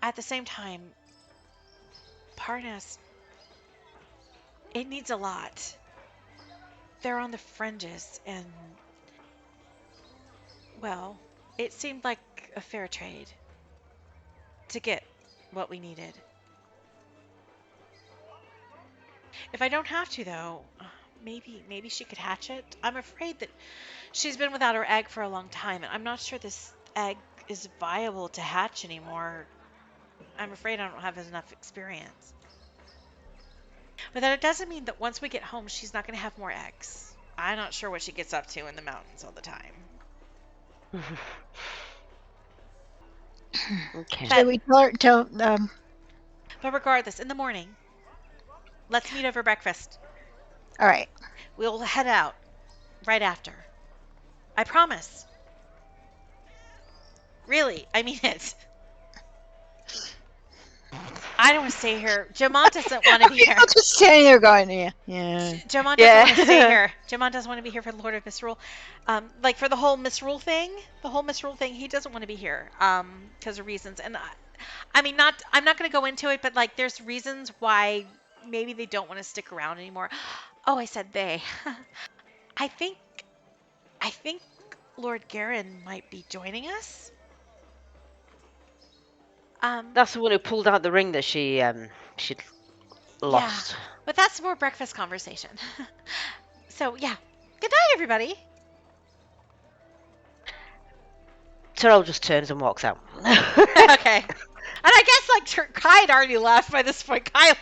A: at the same time, Parnas, it needs a lot. They're on the fringes, and, well, it seemed like a fair trade to get what we needed. If I don't have to, though, maybe she could hatch it. I'm afraid that she's been without her egg for a long time, and I'm not sure this egg is viable to hatch anymore. I'm afraid I don't have enough experience. But that it doesn't mean that once we get home, she's not going to have more eggs. I'm not sure what she gets up to in the mountains all the time.
B: Okay.
C: Should we tell
A: But regardless, in the morning, let's meet over breakfast.
C: all right.
A: We'll head out right after. I promise. Really, I mean it. I don't want to stay here. Jamont doesn't want to be here.
C: I'm just standing there going, yeah.
A: Jamont doesn't
B: Yeah.
A: want to stay here. Jamont doesn't want to be here for the Lord of Misrule. Like for the whole Misrule thing, he doesn't want to be here. Because of reasons. And I mean, I'm not going to go into it, but like there's reasons why maybe they don't want to stick around anymore. Oh, I said they. I think Lord Garen might be joining us.
B: That's the one who pulled out the ring that she'd lost.
A: Yeah, but that's more breakfast conversation. So yeah, good night, everybody.
B: Terel just turns and walks out.
A: Okay, and I guess like Kai had already left by this point. Kai's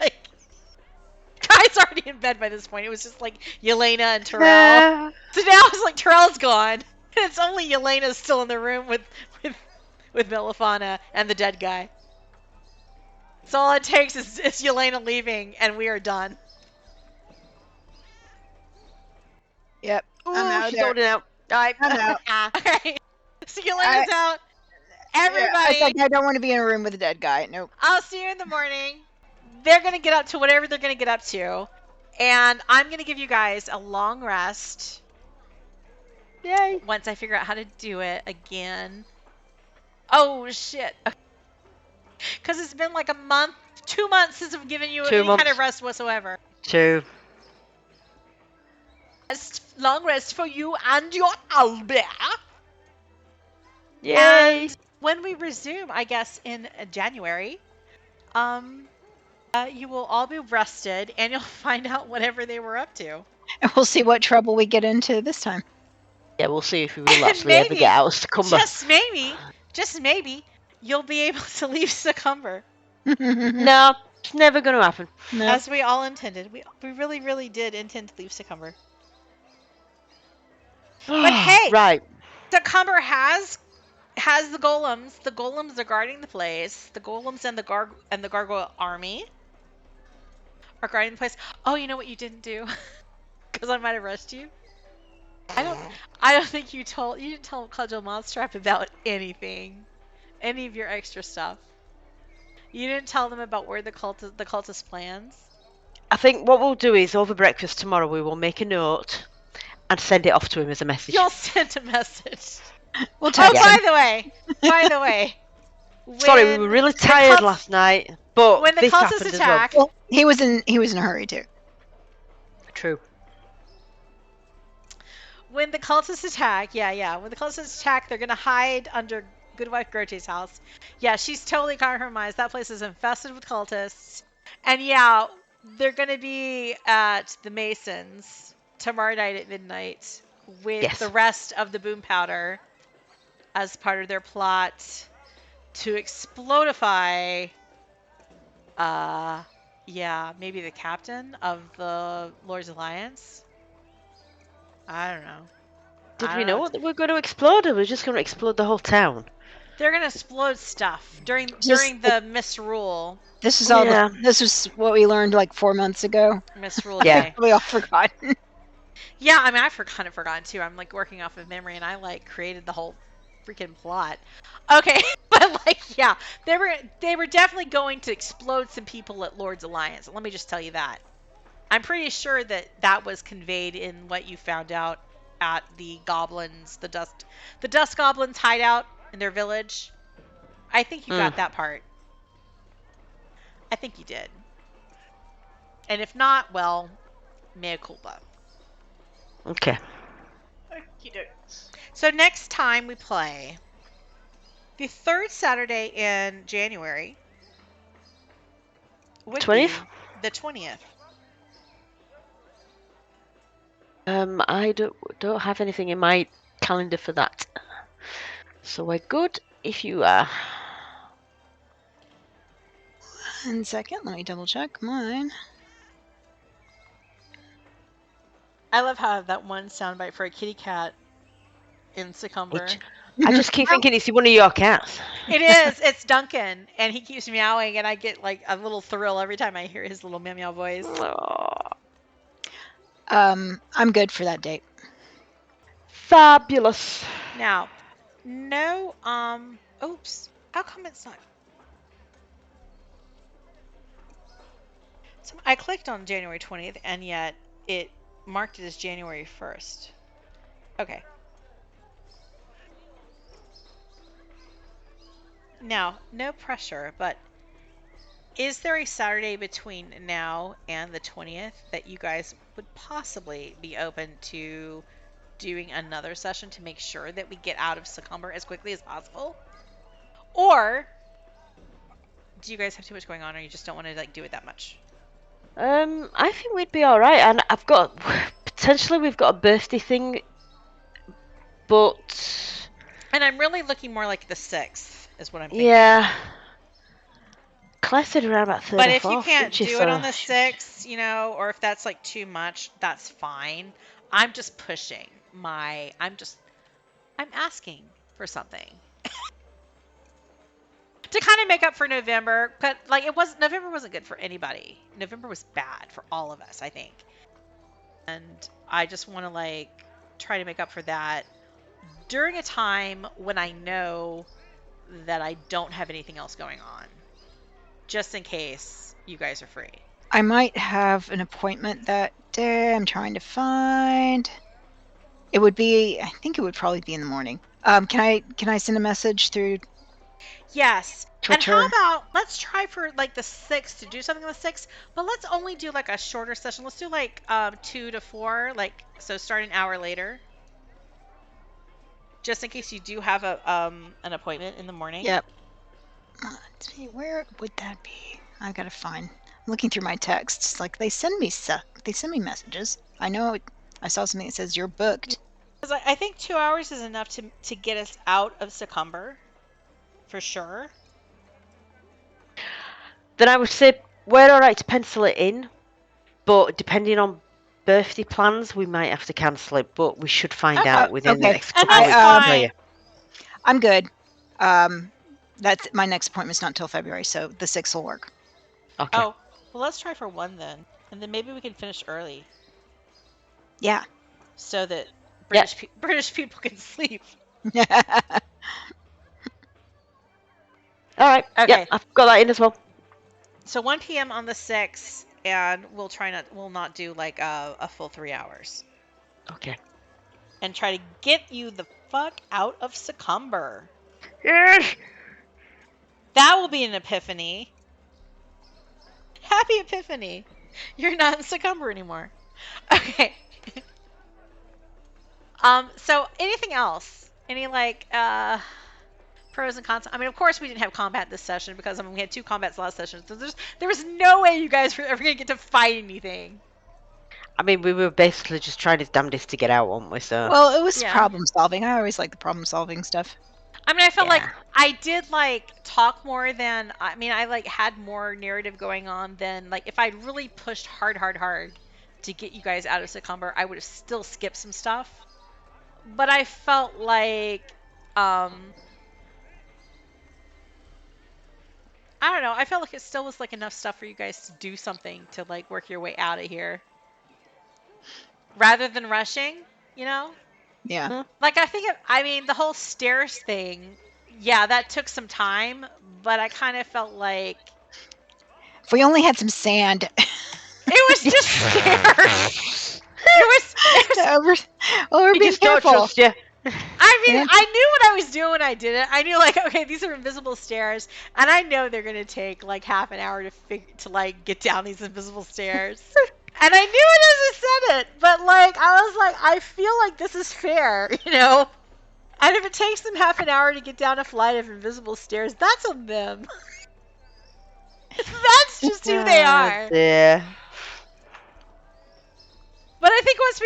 A: already in bed by this point. It was just like Yelena and Terel. So now it's like Terel's gone, and it's only Yelena still in the room with Melifana and the dead guy. So all it takes is Yelena leaving, and we are done.
C: Yep.
B: Ooh,
C: I'm out
B: she's
C: there.
B: holding out. I'm
C: out.
A: Okay, so Yelena's out. Everybody,
C: I said I don't want to be in a room with a dead guy. Nope.
A: I'll see you in the morning. They're going to get up to whatever they're going to get up to. And I'm going to give you guys a long rest.
B: Yay.
A: Once I figure out how to do it again. Oh, shit. Because it's been like a month, 2 months since I've given you any kind of rest whatsoever.
B: 2.
A: Long rest for you and your Albert.
B: Yay.
A: And when we resume, I guess, in January, you will all be rested, and you'll find out whatever they were up to.
C: And we'll see what trouble we get into this time.
B: Yeah, we'll see if we will actually ever get out of Secomber.
A: Just maybe, you'll be able to leave Secomber.
B: No, it's never going to happen.
C: No.
A: As we all intended. We really, really did intend to leave Secomber. But hey,
B: right.
A: Secomber has the golems. The golems are guarding the place. The golems and the gargoyle army are guarding the place. Oh, you know what you didn't do? Because I might have rushed you. I don't think you didn't tell Cudgel Mousetrap about anything. Any of your extra stuff. You didn't tell them about where the cultist plans.
B: I think what we'll do is over breakfast tomorrow we will make a note and send it off to him as a message.
A: You'll send a message.
C: We'll text him.
A: By the way.
B: Sorry, we were really tired last night, but
A: when the
B: this
A: cultists
B: happened
A: attack.
B: as well.
C: Well, he was in a hurry too.
B: True.
A: When the cultists attack, when the cultists attack, they're gonna hide under Goodwife Grote's house. Yeah, she's totally compromised. That place is infested with cultists. And yeah, they're gonna be at the Masons tomorrow night at midnight with the rest of the boom powder as part of their plot to explodify maybe the captain of the Lord's Alliance. I don't know.
B: Did we know what we're going to explode, or we're just going to explode the whole town?
A: They're going to explode stuff during the misrule.
C: This is all. This was what we learned like 4 months ago.
A: Misrule day.
C: We all forgotten.
A: Yeah, I mean, I've kind of forgotten too. I'm like working off of memory, and I like created the whole freaking plot. Okay, but like, yeah, they were definitely going to explode some people at Lord's Alliance. Let me just tell you that. I'm pretty sure that was conveyed in what you found out at the goblins, the dust goblins hideout in their village. I think you got that part. I think you did. And if not, well, mea culpa.
B: Okay.
A: So next time we play the third Saturday in January.
B: 20th?
A: The 20th.
B: I don't have anything in my calendar for that. So we're good if you are.
C: 1 second, let me double check mine.
A: I love how that one soundbite for a kitty cat in Secomber.
B: I just keep thinking it's one of your cats.
A: It is. It's Duncan, and he keeps meowing, and I get like a little thrill every time I hear his little meow meow voice.
B: Aw,
C: I'm good for that date.
B: fabulous.
A: Now, no, oops. How come it's not? So I clicked on January 20th, and yet it marked it as January 1st. Okay. Now, no pressure, but is there a Saturday between now and the 20th that you guys would possibly be open to doing another session to make sure that we get out of Secomber as quickly as possible? Or do you guys have too much going on, or you just don't want to like do it that much?
B: I think we'd be all right, and I've got potentially we've got a birthday thing, but
A: And I'm really looking more like the 6th is what I'm thinking.
B: yeah, Claire said around about 3rd
A: But
B: or
A: if you
B: 4th,
A: can't
B: didn't she?
A: do it on
B: So
A: the 6th, you know, or if that's like too much, that's fine. I'm just pushing I'm asking for something. To kind of make up for November, but like November wasn't good for anybody. November was bad for all of us, I think. And I just want to like try to make up for that during a time when I know that I don't have anything else going on. Just in case you guys are free.
C: I might have an appointment that day. I'm trying to find. It would be. I think it would probably be in the morning. Can I send a message through
A: Yes.
C: Twitter?
A: And how about let's try for like the 6th to do something on the 6th, but let's only do like a shorter session. Let's do like 2 to 4, like so start an hour later. Just in case you do have an appointment in the morning.
C: Yep. Let's see, where would that be? I've got to find. I'm looking through my texts. Like they send me messages. I know. I saw something that says you're booked.
A: Because I think 2 hours is enough to get us out of Secomber, for sure.
B: then I would say we're all right to pencil it in, but depending on birthday plans, we might have to cancel it. But we should find out within the
C: okay.
B: next
A: And
B: couple of weeks.
A: that's
B: I'll tell
A: fine.
B: you.
C: I'm good. That's my next appointment's not until February, so the 6th will work.
B: Okay.
A: Oh, well, let's try for 1 then, and then maybe we can finish early
C: Yeah.
A: so that
B: Yep.
A: British people can sleep.
B: All right.
A: Okay.
B: Yep, I've got that in as well.
A: So 1 p.m. on the 6th, and we'll not do like a full 3 hours,
B: Okay.
A: and try to get you the fuck out of Secomber.
B: Yes.
A: That will be an epiphany. Happy Epiphany. You're not in Secomber anymore. Okay. So anything else? Any like pros and cons? I mean, of course we didn't have combat this session because we had 2 combats last session. So there was no way you guys were ever gonna get to fight anything.
B: I mean, we were basically just trying his damnedest to get out, weren't we? So.
C: Well, it was
A: Yeah.
C: problem solving. I always like the problem solving stuff.
A: I mean, I felt like
B: Yeah.
A: I did like talk more than I like had more narrative going on than like if I'd really pushed hard to get you guys out of Secomber, I would have still skipped some stuff. But I felt like I don't know, I felt like it still was like enough stuff for you guys to do something to like work your way out of here. Rather than rushing, you know?
C: Yeah.
A: Like I mean the whole stairs thing, yeah, that took some time, but I kind of felt like
C: If we only had some sand.
A: it was just stairs. It was
C: we're
B: We
C: being
B: just don't
C: careful.
B: trust you.
A: I mean,
C: Yeah.
A: I knew what I was doing when I did it. I knew like, okay, these are invisible stairs, and I know they're gonna take like half an hour to like get down these invisible stairs. And I knew it as I said it, but like I was like, I feel like this is fair, you know. And if it takes them half an hour to get down a flight of invisible stairs, that's on them. That's just who they are.
B: Yeah.
A: But I think once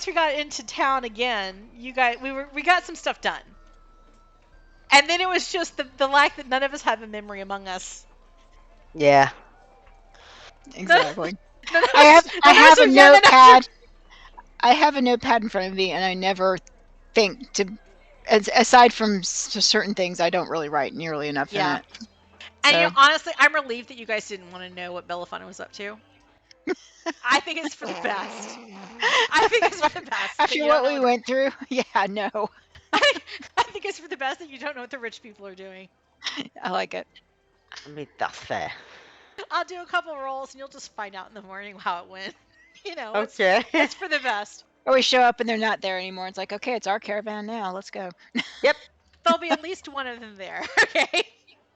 A: we got into town again, we got some stuff done. And then it was just the lack that none of us have a memory among us.
B: Yeah.
C: Exactly.
A: None of
C: I
A: us-
C: have
A: none of us
C: a
A: are young enough
C: notepad. I have a notepad in front of me, and I never think to aside from certain things, I don't really write nearly enough
A: Yeah.
C: in it.
A: And you know,
C: So-
A: honestly, I'm relieved that you guys didn't want to know what Bellefonte was up to. I think it's for the best. I think it's for the best. that
C: After
A: you
C: what
A: don't know
C: we went through, yeah, no,
A: I think it's for the best that you don't know what the rich people are doing.
C: I like it.
B: I mean, that's fair.
A: I'll do a couple rolls and you'll just find out in the morning how it went. You know,
B: Okay.
A: it's for the best.
C: Or we show up and they're not there anymore. It's like, okay, it's our caravan now. Let's go.
B: Yep.
A: There'll be at least one of them there. Okay.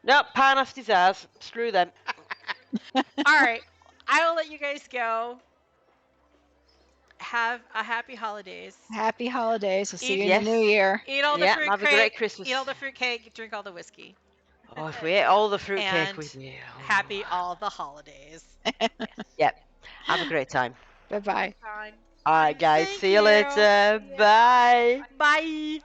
B: Nope, Parnassus ours. Screw them.
A: All right. I will let you guys go. Have a happy holidays.
C: Happy holidays. We'll see you in
B: Yes.
C: the new year.
A: Eat all the
B: Yeah,
A: fruit
B: have a
A: cake.
B: great Christmas.
A: Eat all the fruit cake. Drink all the whiskey.
B: Oh, if we ate all the fruitcake
A: And
B: with you.
A: happy all the holidays.
B: Yep. Have a great time.
C: Bye bye.
D: Fine.
B: All right, guys.
A: Thank
B: See you
A: you.
B: later. Bye.
A: Bye.